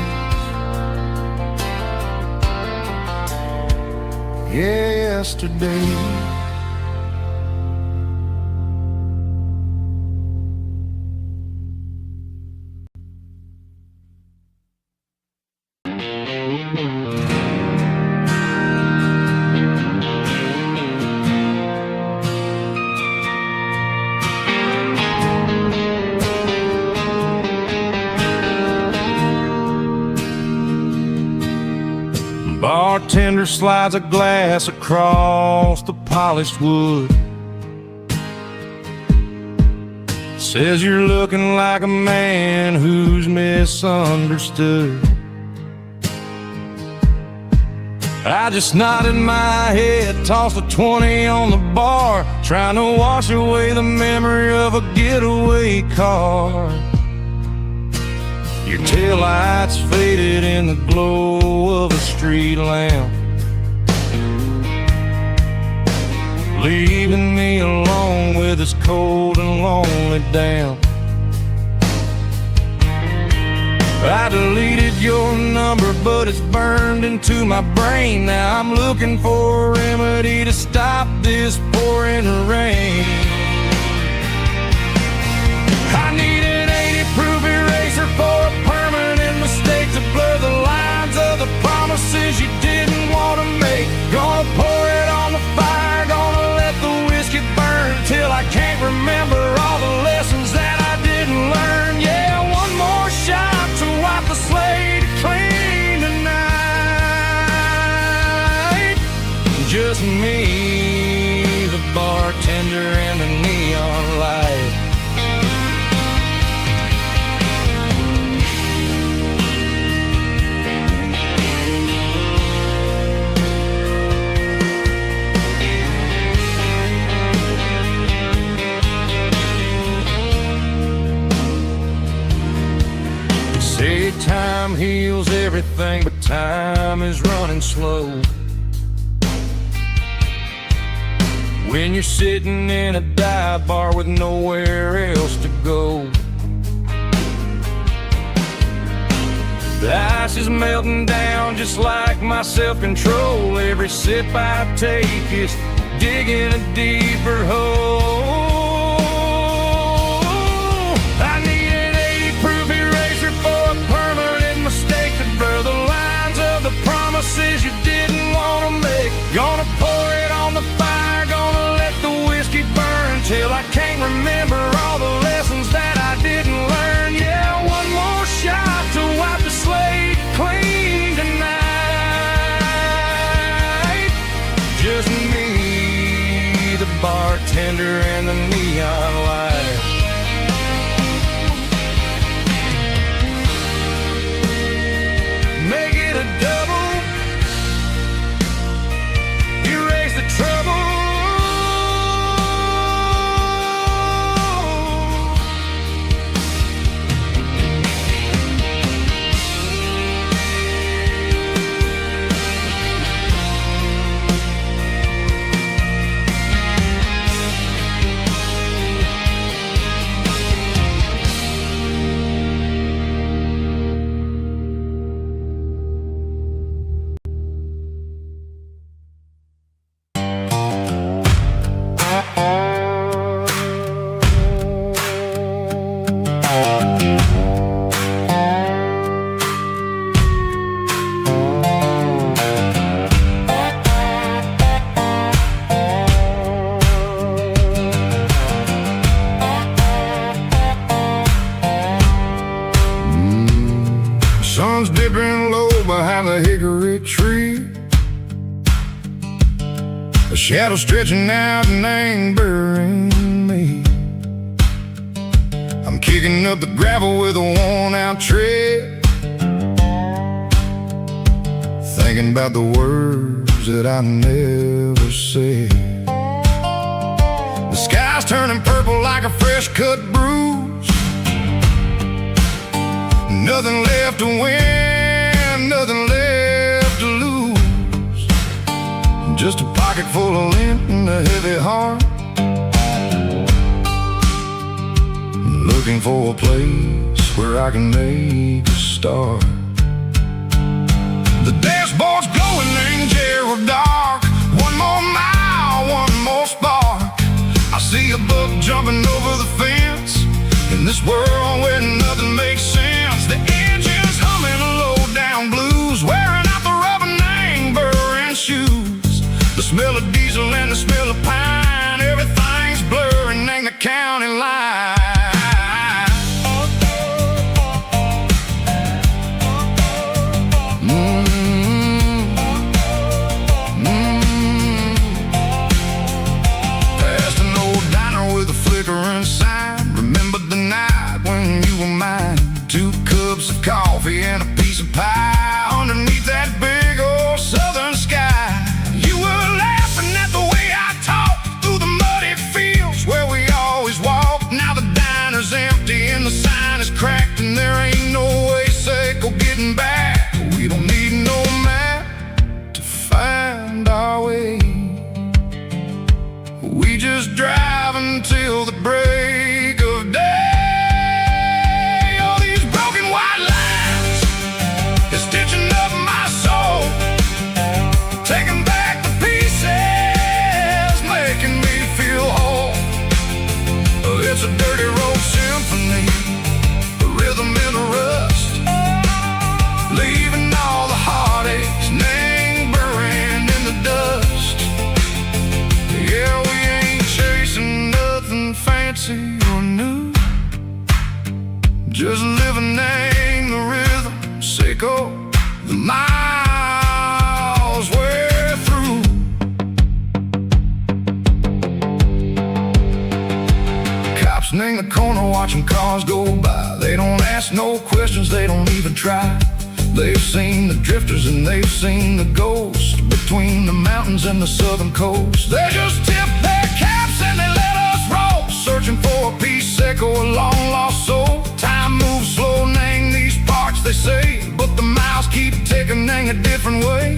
yesterday. Bartender slides a glass across the polished wood. Says you're looking like a man who's misunderstood. I just nodded my head, tossed a 20 on the bar, trying to wash away the memory of a getaway car. Your taillights faded in the glow of a street lamp, leaving me alone with this cold and lonely damp. I deleted your number, but it's burned into my brain. Now I'm looking for a remedy to stop this pouring rain. I need an 80-proof eraser for a permanent mistake to blur the lines of the promises you didn't want to make. Gonna pour it on the fire, gonna let the whiskey burn till I can't remember all the lessons that I didn't learn. Yeah, one more shot to wipe the slate clean tonight. Just me, the bartender, and the neon light. time heals everything, but time is running slow. When you're sitting in a dive bar with nowhere else to go. The ice is melting down just like my self-control. Every sip I take is digging a deeper hole. I need an 80-proof eraser for a permanent mistake to blur the lines of the promises you didn't want to make. Gonna pour it on the fire, gonna let the whiskey burn till I can't remember all the lessons that I didn't learn. Yeah, one more shot to wipe the slate clean tonight. Just me, the bartender, and the neon light. Make it a double, erase the trouble. Sun's dipping low behind the hickory tree. A shadow stretching out and angering me. I'm kicking up the gravel with a worn-out tread, thinking about the words that I never said. The sky's turning purple like a fresh-cut bruise. Nothing left to win, nothing left to lose. Just a pocket full of lint and a heavy heart, looking for a place where I can make a start. The dashboard's glowing in Gerald dark. One more mile, one more spark. I see a buck jumping over the fence in this world where nothing makes sense. The engine's humming low-down blues, wearing out the rubber name burring shoes. The smell of diesel and the smell of pine, everything's blurring in the county line. Past an old diner with a flickering sign. Remember the night when you were mine. 2 cups of coffee and a piece of pie underneath that big old southern sky. You were laughing at the way I talked through the muddy fields where we always walked. Now the diner's empty and the sign is cracked, and there ain't no way safe or getting back. We don't need no map to find our way. We just drive until the break of day. It's a dirty road symphony, a rhythm in the rust, leaving all the heartaches, name burning in the dust. Yeah, we ain't chasing nothing fancy or new, just living in the rhythm, sicko, the miles we're through. In the corner watching cars go by. They don't ask no questions, they don't even try. They've seen the drifters and they've seen the ghosts between the mountains and the southern coast. They just tip their caps and they let us roll, searching for a piece, echo, a long lost soul. Time moves slow, name these parts they say, but the miles keep ticking in a different way.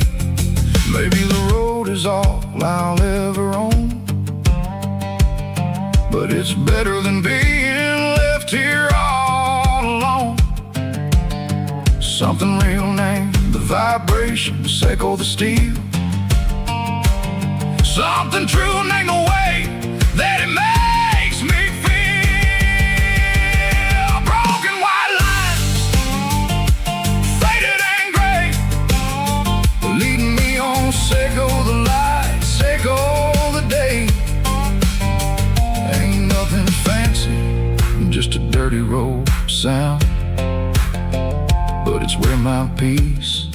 Maybe the road is all I'll ever own, but it's better than being left here all alone. Something real named the vibrations echo the steel. Something true named the way that it makes me feel. Broken white lines, faded and gray, leading me on, say go the light, say go the day. Ain't nothing fancy, just a dirty road sound, but it's where my peace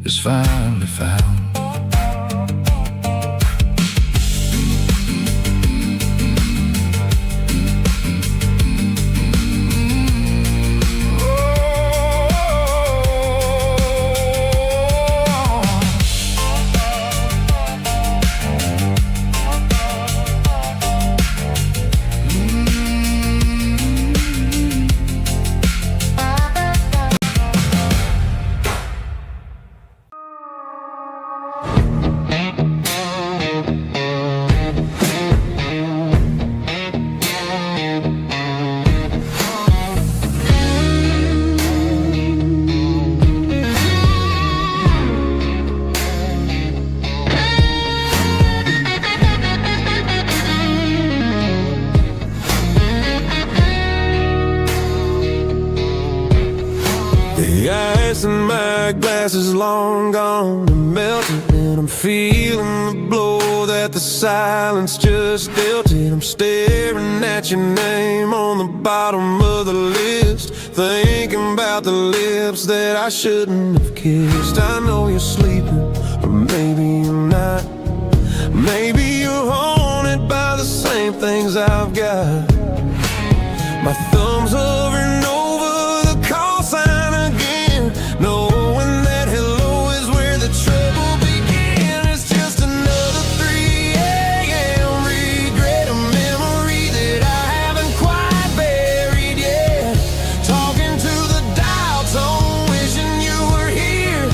is finally found. The ice in my glass is long gone and melted, and I'm feeling the blow that the silence just dealt it. I'm staring at your name on the bottom of the list, thinking about the lips that I shouldn't have kissed. I know you're sleeping, or maybe you're not. Maybe you're haunted by the same things I've got. My thumb's hovering over the call sign again, knowing that hello is where the trouble began. It's just another 3 a.m. regret, a memory that I haven't quite buried yet. Talking to the dial tone, wishing you were here,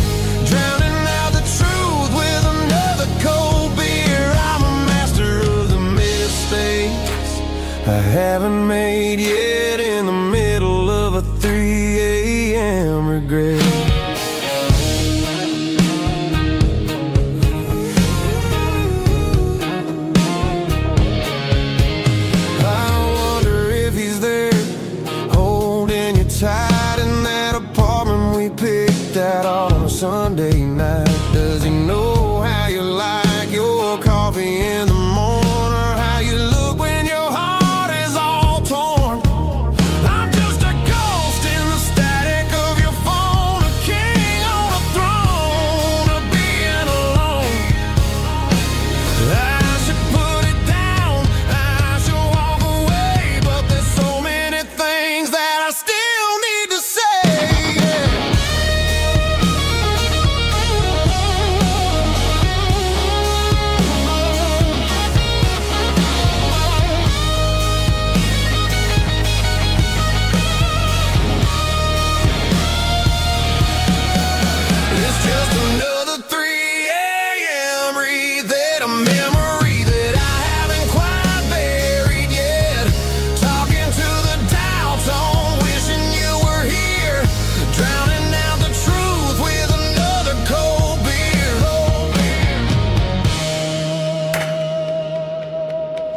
drowning out the truth with another cold beer. I'm a master of the mistakes I haven't made yet, in the middle of a 3 a.m. regret. I wonder if he's there, holding you tight in that apartment we picked out on a Sunday night. Does he know how you like your coffee in the morning, or how you look when your heart is all torn? I'm just a ghost in the static of your phone, a king on a throne of being alone. I should put it down, I should walk away, but there's so many things that I still need to say. It's just another 3 a.m. read, a memory that I haven't quite buried yet. Talking to the dial tone, wishing you were here, drowning out the truth with another cold beer.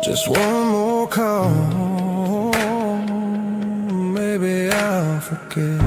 Just one more call, maybe I'll forget.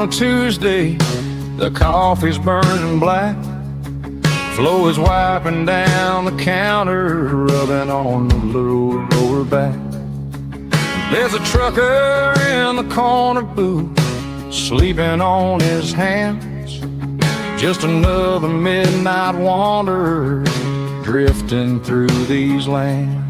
on a Tuesday, the coffee's burning black. Flo is wiping down the counter, rubbing on the lower back. There's a trucker in the corner booth, sleeping on his hands. Just another midnight wanderer, drifting through these lands.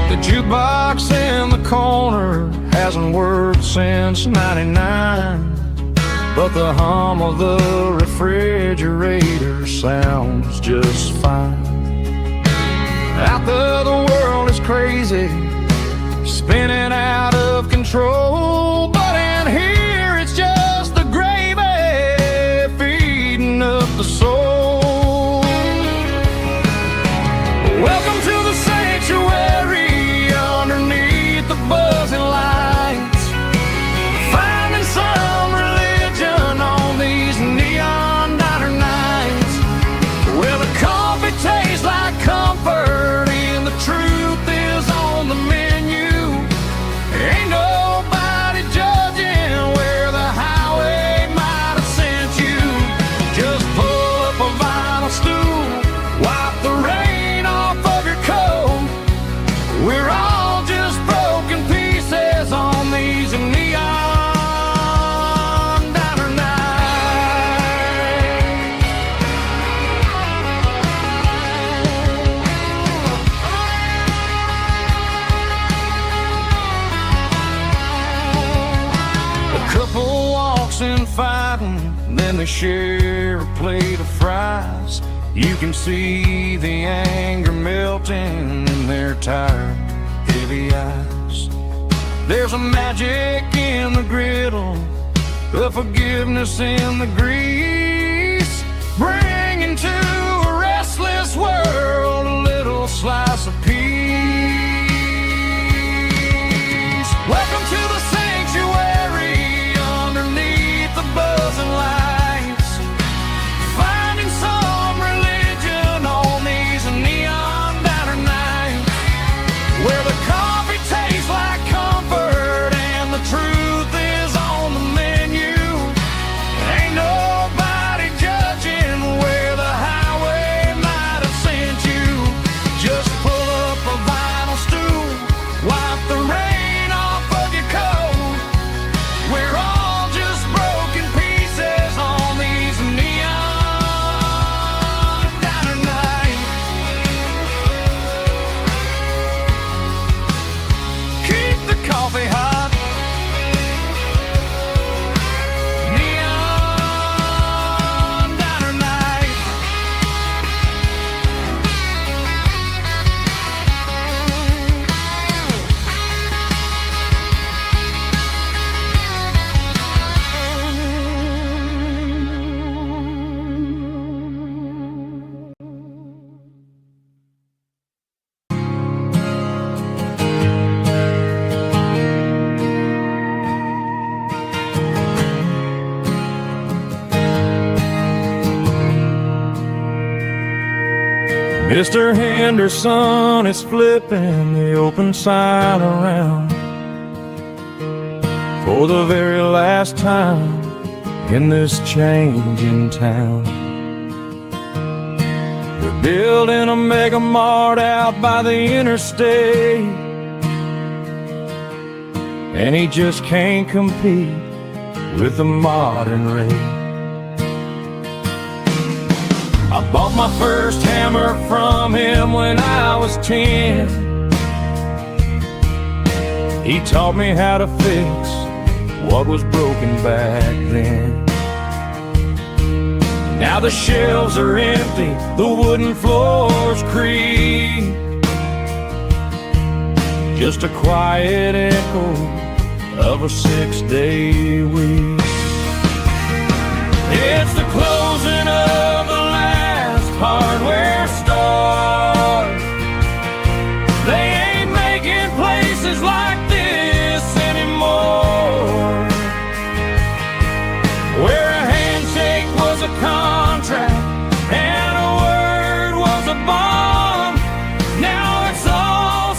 The jukebox in the corner hasn't worked since '99, but the hum of the refrigerator sounds just fine. Out there the world is crazy, spinning out of control, but in here it's just the gravy feeding up the soul. Welcome to the sanctuary underneath the buzzing lights, finding some religion on these neon diner nights, where the coffee tastes like comfort and the truth is on the menu. Ain't nobody judging where the highway might have sent you. Just pull up a vinyl stool, wipe the rain off of your coat. We're all just broken pieces on these neon diner nights. A couple walks in fighting, then they share a plate of fries. You can see the anger melting in their tired, heavy eyes. There's a magic in the griddle, a forgiveness in the grease, bringing to a restless world a little slice of peace. Welcome to the sanctuary underneath the buzzing lights, finding some religion on these neon diner nights, where the coffee tastes like comfort and the truth is on the menu. Ain't nobody judging where the highway might have sent you. Just pull up a vinyl stool, wipe the rain off of your coat. We're all just broken pieces on these neon diner nights. Keep the coffee hot. Neon diner nights. Mr. Henderson is flipping the open sign around for the very last time in this changing town. They're building a mega mart out by the interstate, and he just can't compete with the modern rate. I bought my first hammer from him when I was 10. He taught me how to fix what was broken back then. Now the shelves are empty, the wooden floors creak, just a quiet echo of a 6-day week. It's the closing of the last hardware store. They ain't making places like this anymore, where a handshake was a contract and a word was a bond. Now it's all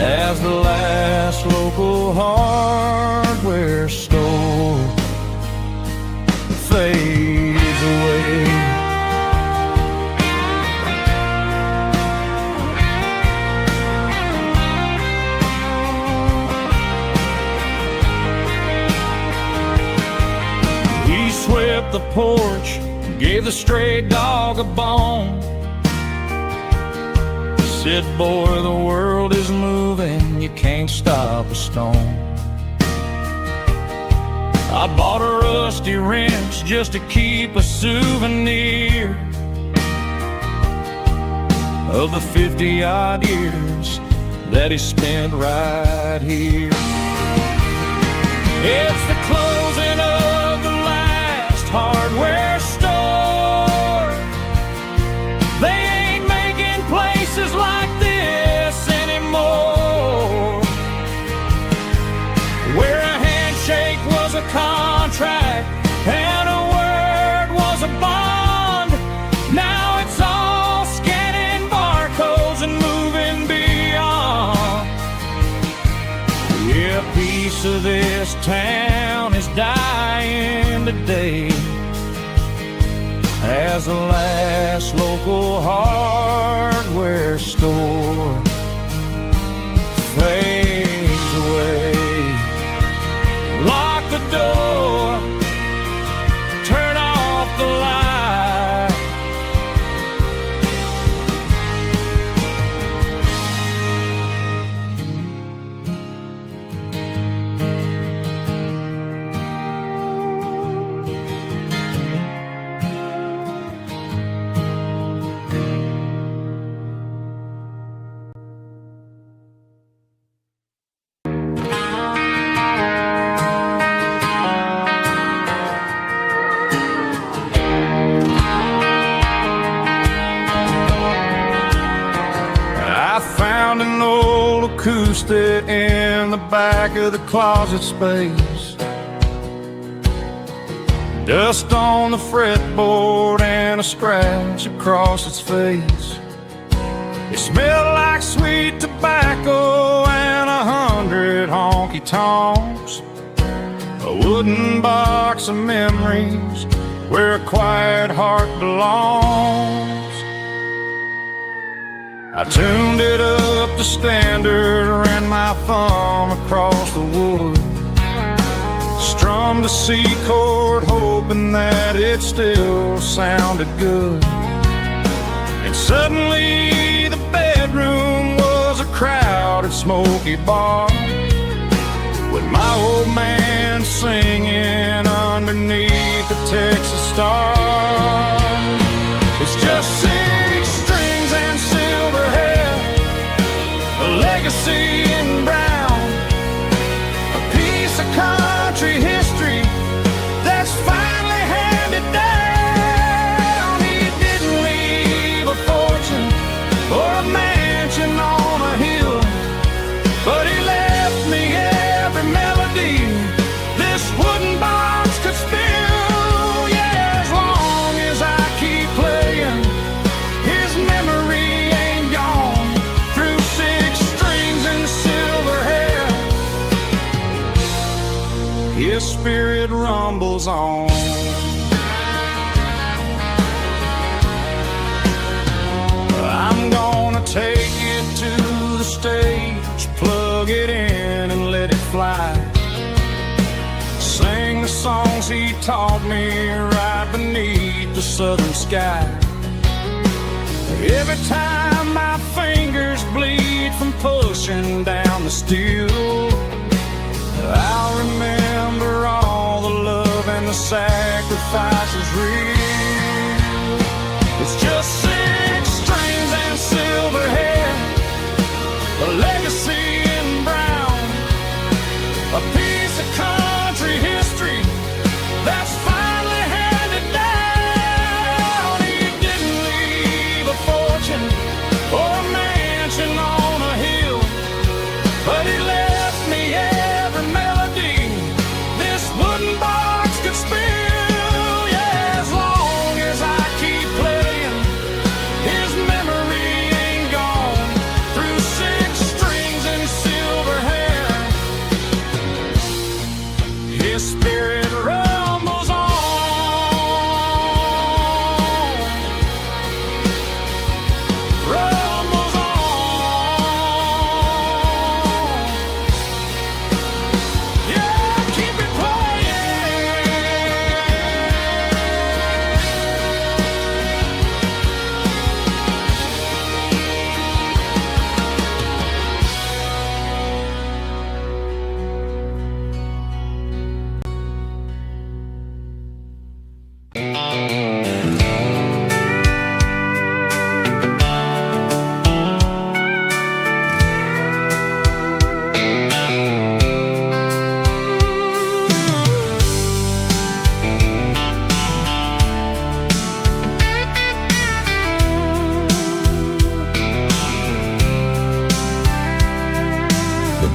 as the last local hardware store fades away. He swept the porch, gave the stray dog a bone. Said, boy, the world is moving, you can't stop a stone. I bought a rusty wrench just to keep a souvenir of the 50-odd years that he spent right here. It's the closing of the last hardware store. They ain't making places like this anymore, where a handshake was a contract and a word was a bond. Now it's all scanning barcodes and moving beyond. Yeah, a piece of this town is dying today as the last local hardware store fades away. Lock the door, turn off the light. I found an old acoustic in the back of the closet space. Dust on the fretboard and a scratch across its face. It smelled like sweet tobacco and 100 honky-tonks. A wooden box of memories where a quiet heart belongs. I tuned it up to standard, ran my thumb across the wood, strummed a C chord, hoping that it still sounded good. And suddenly the bedroom was a crowded, smoky bar, with my old man singing underneath the Texas star. It's just 6 strings and silver hair, a legacy in brown, a piece of country history that's finally handed down. He didn't leave a fortune or a mansion on a hill, but he left me every melody this wooden box could spill. Yeah, as long as I keep playing, his memory ain't gone. Through 6 strings and silver hair, his spirit rumbles on. I'm gonna take it to the stage, plug it in and let it fly. Sing the songs he taught me right beneath the southern sky. Every time my fingers bleed from pushing down the steel, I'll remember all the love and the sacrifices real. It's just 6 strings and silver hair, a legacy in brown, a piece of country history that's finally handed down. He didn't leave a fortune or a mansion on a hill, but he left me every melody this wooden box could spill. Yeah, as long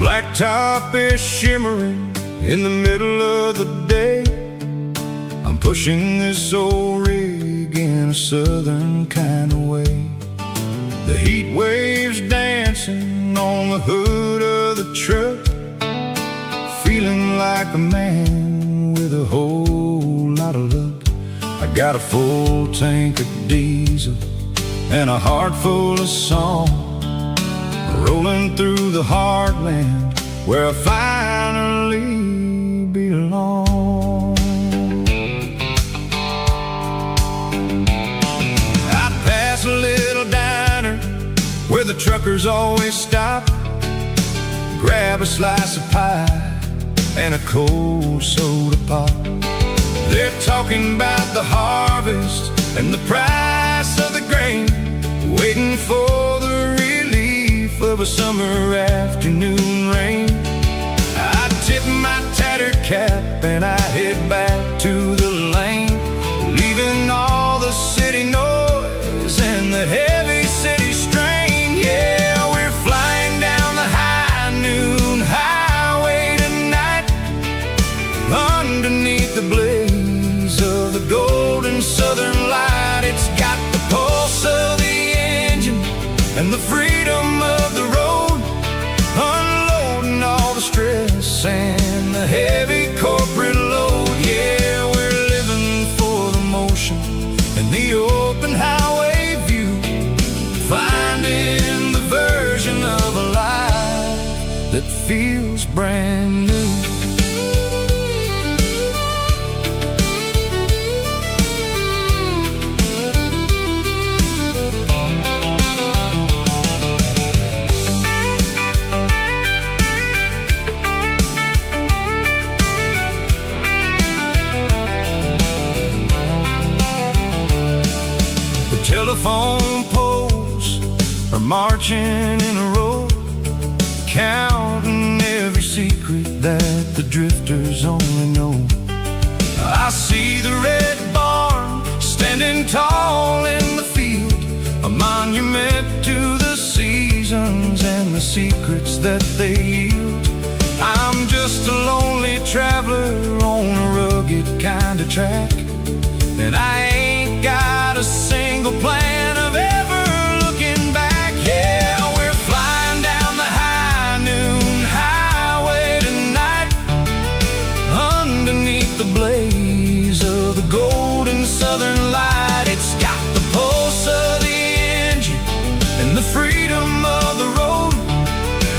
blacktop is shimmering in the middle of the day. I'm pushing this old rig in a southern kind of way. The heat waves dancing on the hood of the truck, feeling like a man with a whole lot of luck. I got a full tank of diesel and a heart full of song, rolling through the heartland where I finally belong. I'd pass a little diner where the truckers always stop, grab a slice of pie and a cold soda pop. They're talking about the harvest and the price of the grain, waiting for the relief of a summer afternoon rain. I tip my tattered cap and I head back to the lane, leaving all the city noise and the heavy city strain. Yeah, we're flying down the high noon highway tonight, underneath the blaze of the golden southern light. It's got the pulse of the engine and the freedom of the road, unloading all the stress and the heavy corporate load. Yeah, we're living for the motion and the open highway view, finding the version of a life that feels brand new. Telephone poles are marching in a row, counting every secret that the drifters only know. I see the red barn standing tall in the field, a monument to the seasons and the secrets that they yield. I'm just a lonely traveler on a rugged kind of track, and I ain't got a single plan of ever looking back. Yeah, we're flying down the high noon highway tonight, underneath the blaze of the golden southern light. It's got the pulse of the engine and the freedom of the road,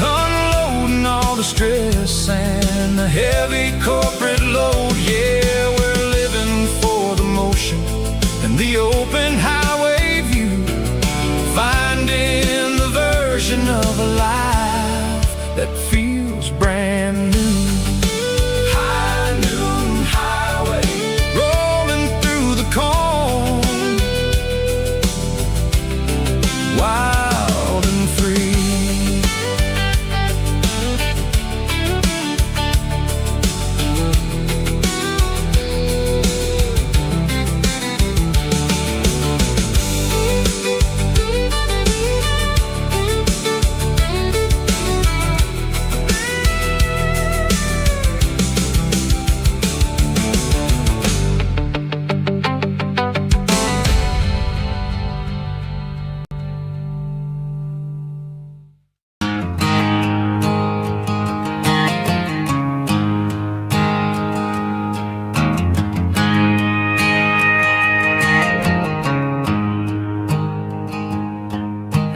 unloading all the stress and the heavy corporate load. Yeah, we're living for the motion and the open highway view, finding the version of a life that feels brand new. High noon highway, rolling through the corn, wild and free.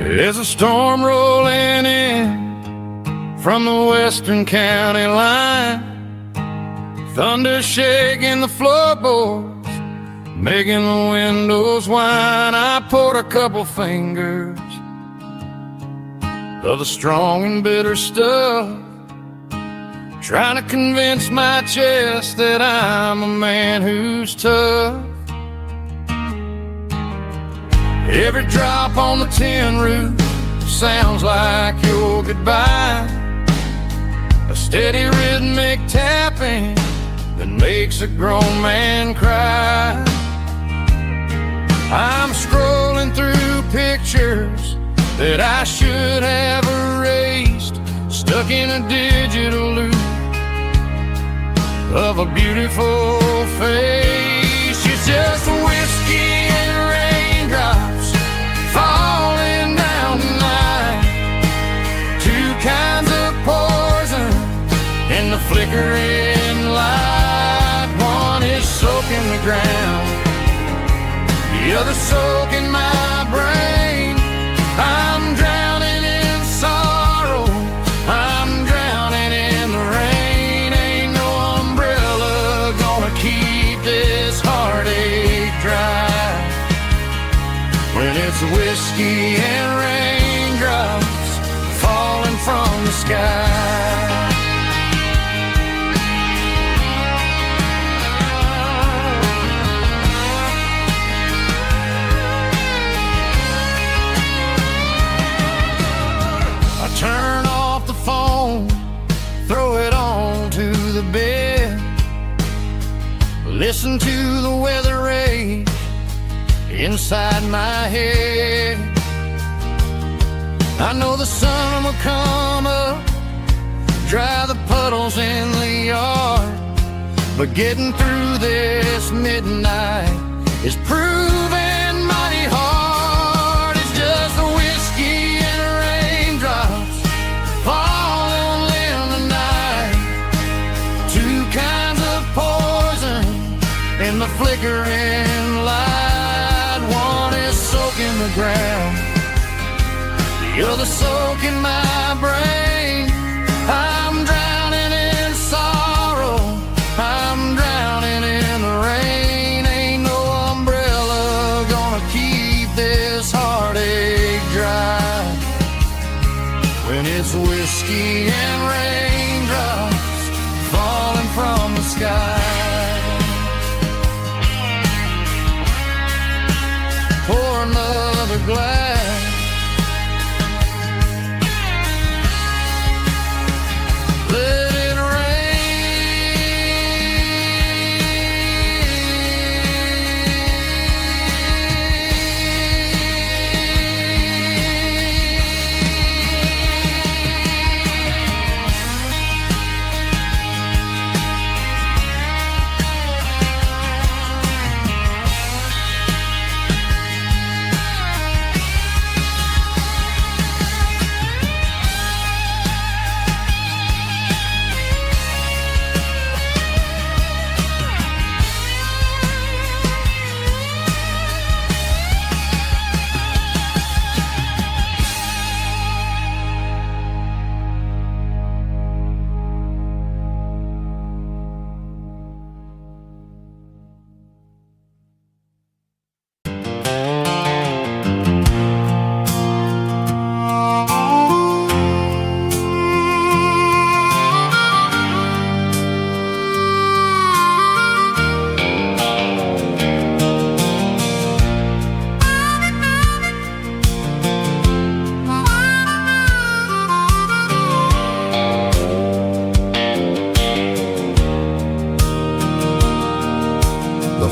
There's a storm rolling in from the western county line, thunder shaking the floorboards, making the windows whine. I poured a couple fingers of the strong and bitter stuff, trying to convince my chest that I'm a man who's tough. Every drop on the tin roof sounds like your goodbye, a steady rhythmic tapping that makes a grown man cry. I'm scrolling through pictures that I should have erased, stuck stuck in a digital loop of a beautiful face. It's just whiskey and raindrops falling down tonight. Two kinds of poison in the flickering light. One is soaking the ground, the other soaking my brain. I'm drowning in sorrow, I'm drowning in the rain. Ain't no umbrella gonna keep this heartache dry when it's whiskey and raindrops falling from the sky. Turn off the phone, throw it on to the bed. Listen to the weather rage inside my head. I know the sun will come up, dry the puddles in the yard, but getting through this midnight is proving mighty hard. It's just the whiskey and raindrops falling in the night. Two kinds of poison in the flickering light. One is soaking the ground, the other soaking my brain. I'm drowning in sorrow, I'm drowning in the rain. Ain't no umbrella gonna keep this heartache dry when it's whiskey and raindrops falling from the sky. Pour another glass. Let it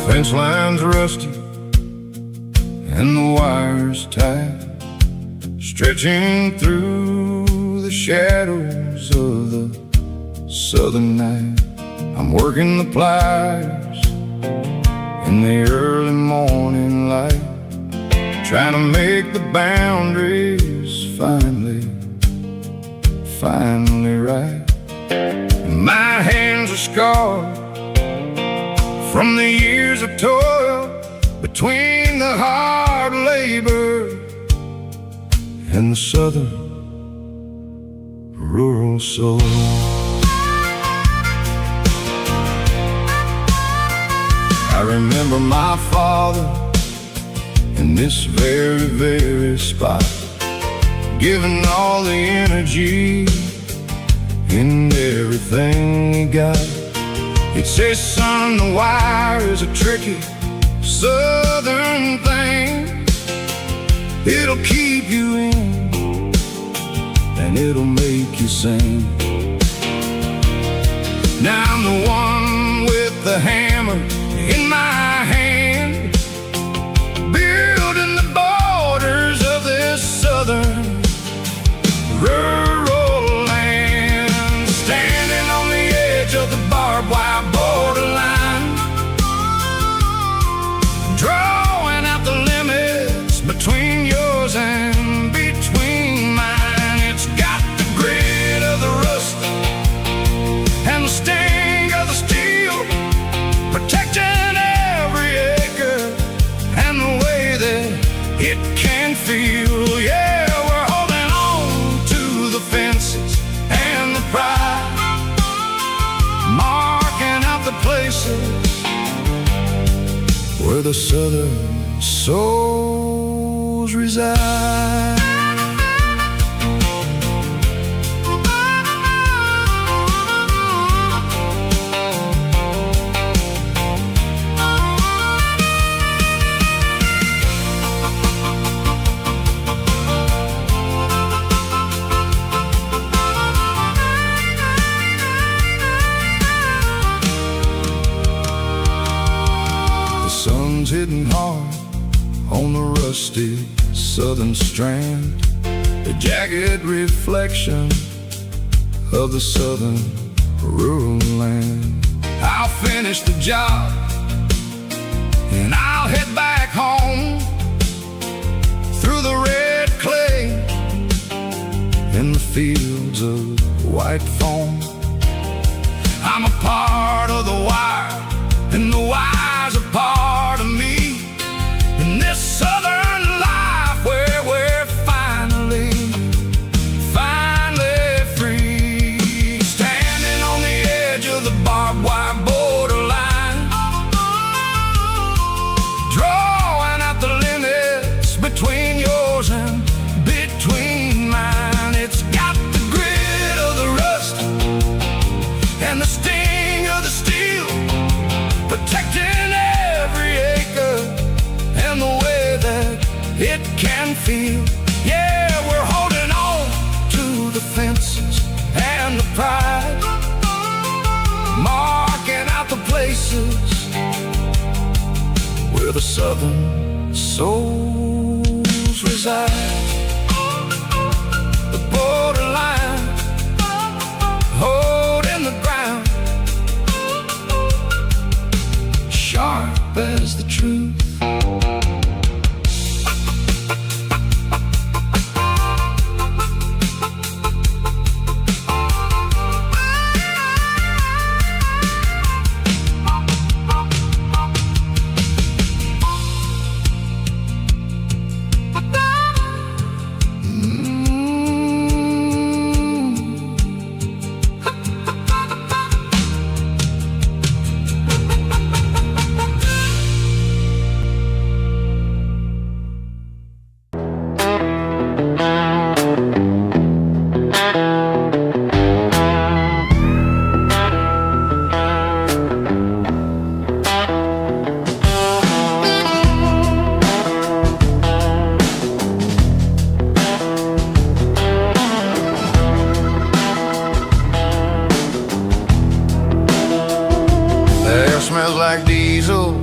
fence line's rusty and the wires tight, stretching through the shadows of the southern night. I'm working the pliers in the early morning light, trying to make the boundaries finally right. My hands are scarred from the years of toil, between the hard labor and the southern rural soul. I remember my father in this very spot, giving all the energy in everything he got. He'd say, son, the wire is a tricky southern thing. It'll keep you in and it'll make you sing. Now I'm the one with the hammer in my hand, building the borders of this southern rural land. where the southern souls reside. Sun's hitting hard on the rusty southern strand, the jagged reflection of the southern rural land. I'll finish the job and I'll head back home through the red clay in the fields of white foam. I'm a part of the wire, and the wire's a part of me in this southern life where we're finally free. Standing on the edge of the barbed wire borderline, drawing out the limits between yours and between mine. It's got the grit of the rust and the sting of the steel, protecting every acre and the way that it can feel. Yeah, we're holding on to the fences and the pride, marking out the places where the southern souls reside. The borderline, holding the ground, sharp as the truth. Smells like diesel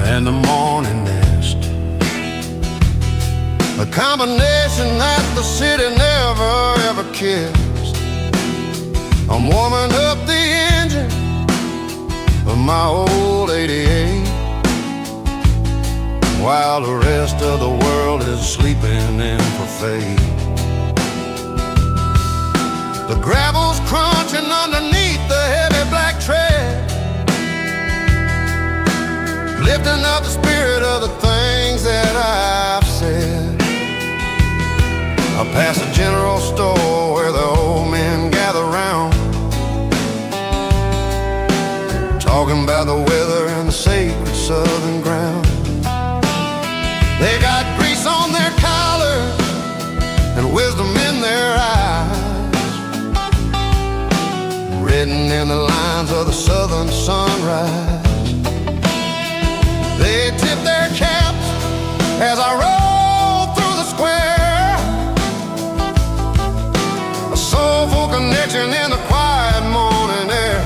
and the morning mist, a combination that the city never ever kissed. I'm warming up the engine of my old 88 while the rest of the world is sleeping in for fate. The gravel's crunching underneath the heavy black tread, lifting up the spirit of the things that I've said. I pass a general store where the old men gather round, talking about the weather and the sacred southern ground. They got grease on their collars and wisdom in their eyes, written in the lines of the southern sunrise. They tip their caps as I roll through the square, a soulful connection in the quiet morning air.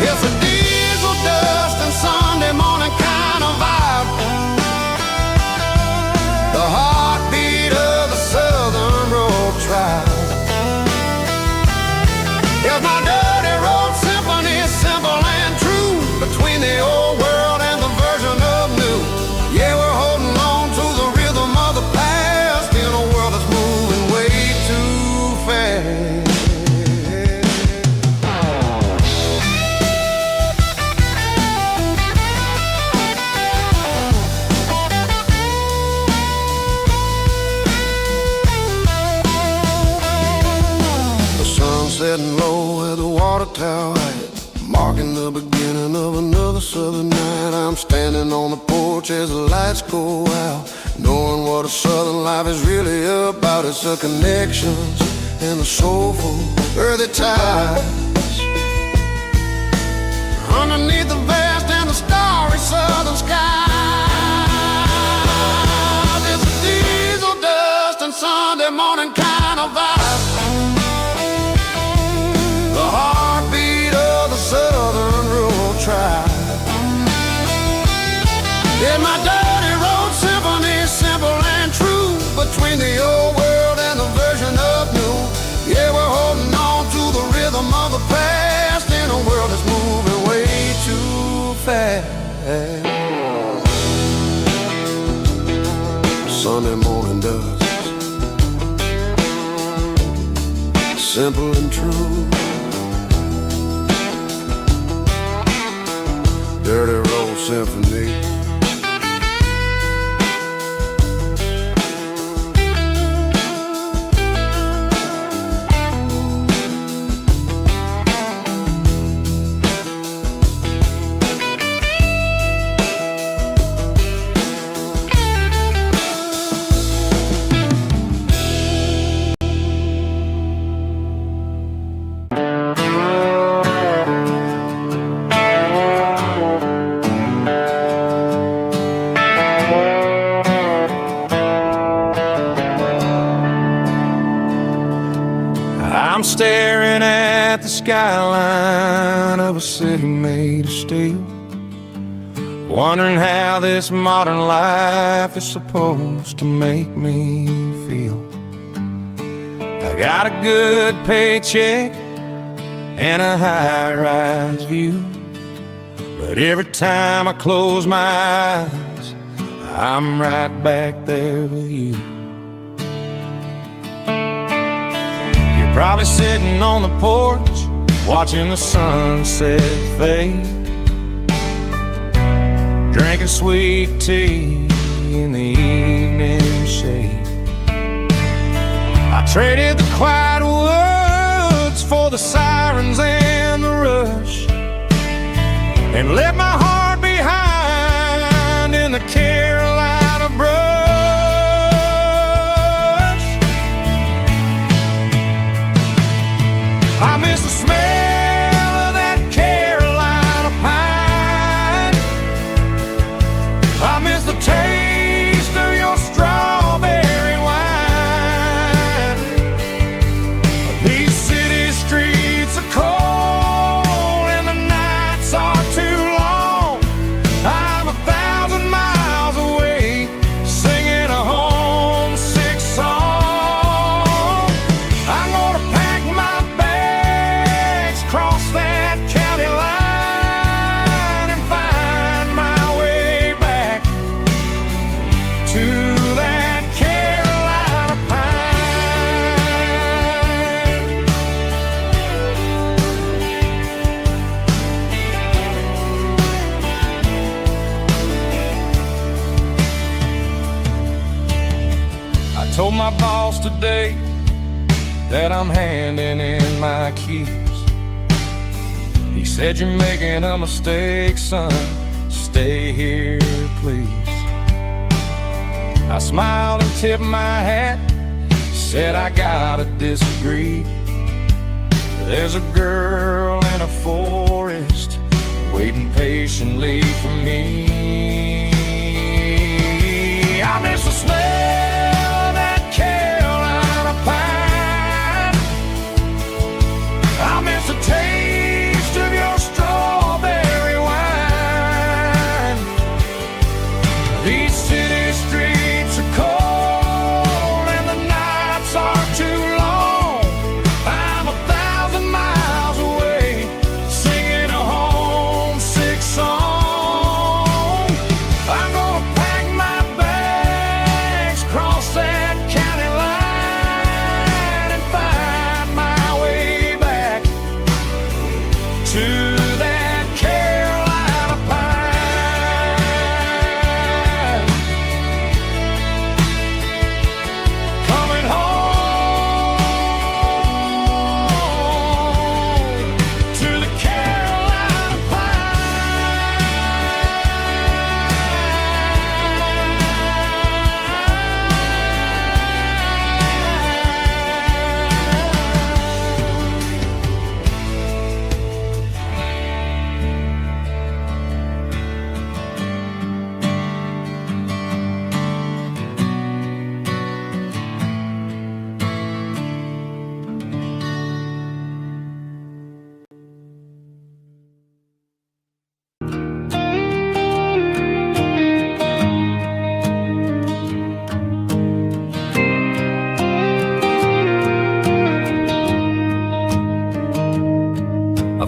It's a diesel dust and Sunday morning kind of vibe, the heartbeat of the southern road tribe. It's my dirty road symphony, simple and true, between the old world and the version of new. Yeah, we're holding on to the rhythm of the past in a world that's moving way too fast. The sun's setting low where the water tower hit, Marking the beginning of another southern night. I'm standing on the porch as the lights go out, knowing what a southern life is really about. It's the connections and the soulful earthy ties. Underneath the vast and the starry southern sky, there's a diesel dust and Sunday morning kind of vibe. The heartbeat of the southern rural tribe. In my dirty road symphony, simple and true, between the old world and the version of new. Yeah, we're holding on to the rhythm of the past in a world that's moving way too fast. Sunday morning dust, simple and true. Dirty road symphony. I'm staring at the skyline of a city made of steel, wondering how this modern life is supposed to make me feel. I got a good paycheck and a high-rise view, but every time I close my eyes, I'm right back there with you. Probably sitting on the porch, watching the sunset fade, drinking sweet tea in the evening shade. I traded the quiet woods for the sirens and the rush, and left my heart behind in the Carolina brush. I miss the smell of that Carolina pine. I miss the taste of your strawberry wine. These city streets are cold and the nights are too long. I'm 1,000 miles away, singing a homesick song. I'm gonna pack my cross that county line and find my way back to that Carolina pine. I told my boss today that I'm handing in my keys. He said, "You're making a mistake, son. Stay here, please." I smiled and tipped my hat, said, "I gotta disagree. There's a girl in a forest waiting patiently for me. I miss the smell of that Carolina pine. I miss the taste of your strawberry wine. These city streets are cold and the nights are too long. I'm 1,000 miles away, singing a homesick song. I'm gonna pack my bag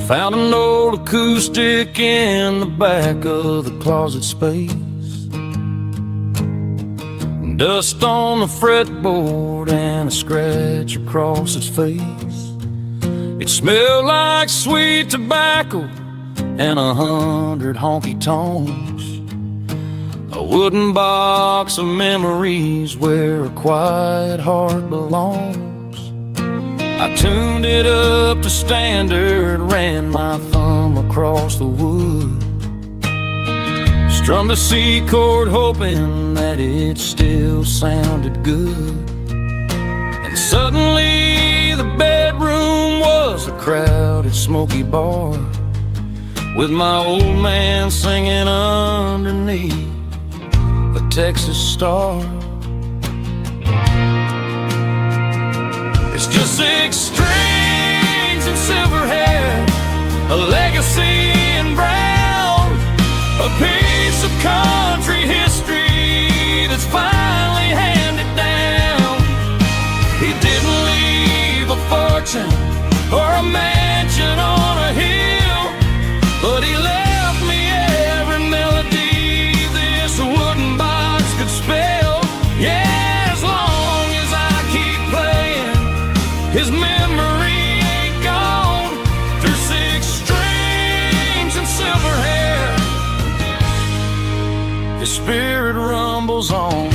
Found an old acoustic in the back of the closet space. Dust on the fretboard and a scratch across its face. It smelled like sweet tobacco and 100 honky-tonks. A wooden box of memories where a quiet heart belongs. I tuned it up to standard, ran my thumb across the wood. Strummed a C chord hoping that it still sounded good. And suddenly the bedroom was a crowded smoky bar, with my old man singing underneath a Texas star. It's just 6 strings and silver hair, a legacy in brown, a piece of country history that's finally handed down. He didn't leave a fortune or a mansion on a hill, but he left me every melody this wooden box could spell. Yeah, as long as I keep playing, his memory ain't gone. Through 6 strings and silver hair, his spirit rumbles on.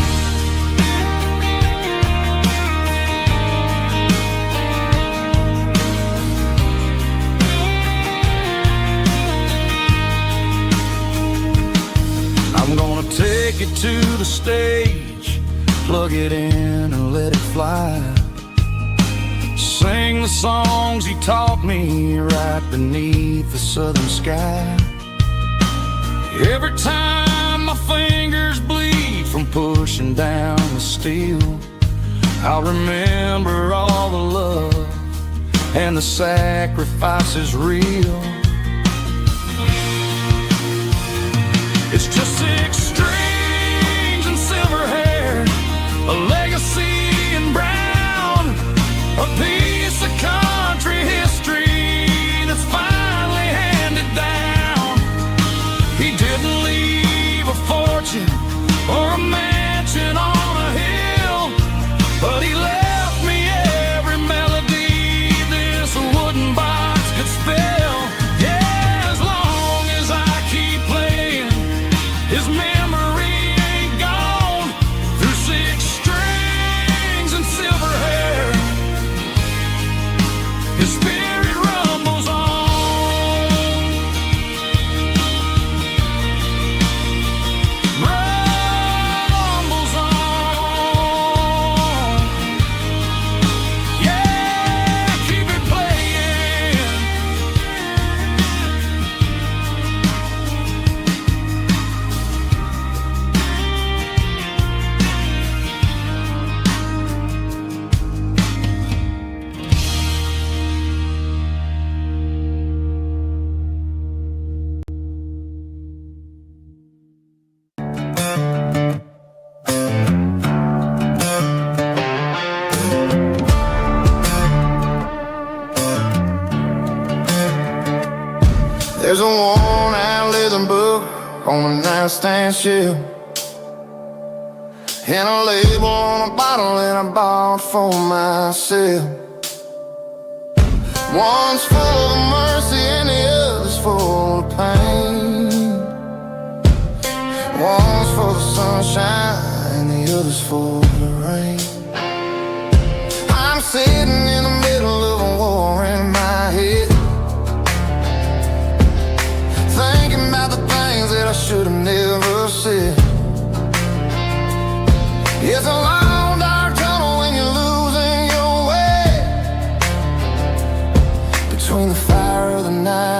I'm gonna take it to the stage, plug it in and let it fly. Sing the songs he taught me right beneath the southern sky. Every time my fingers bleed from pushing down the steel, I'll remember all the love and the sacrifices real. It's just 6 strings and silver hair, a legacy in brown, a piece of country history that's finally handed down. He didn't leave a fortune or a mansion on a hill, but he left me every melody this wooden box could spell. Yeah, as long as I keep playing, his memory ain't gone. Through 6 strings and silver hair, his spirit rumbles on. Rumbles on. Yeah, keep it playing. There's a worn-out leather book on the nightstand shelf, and a label on a bottle that I bought for myself. One's full of mercy and the other's full of pain. One's full of sunshine and the other's full of rain. I'm sitting in the middle of a war in my head, thinking about the things that I should have never said. It's a long dark tunnel when you're losing your way, between the fire of the night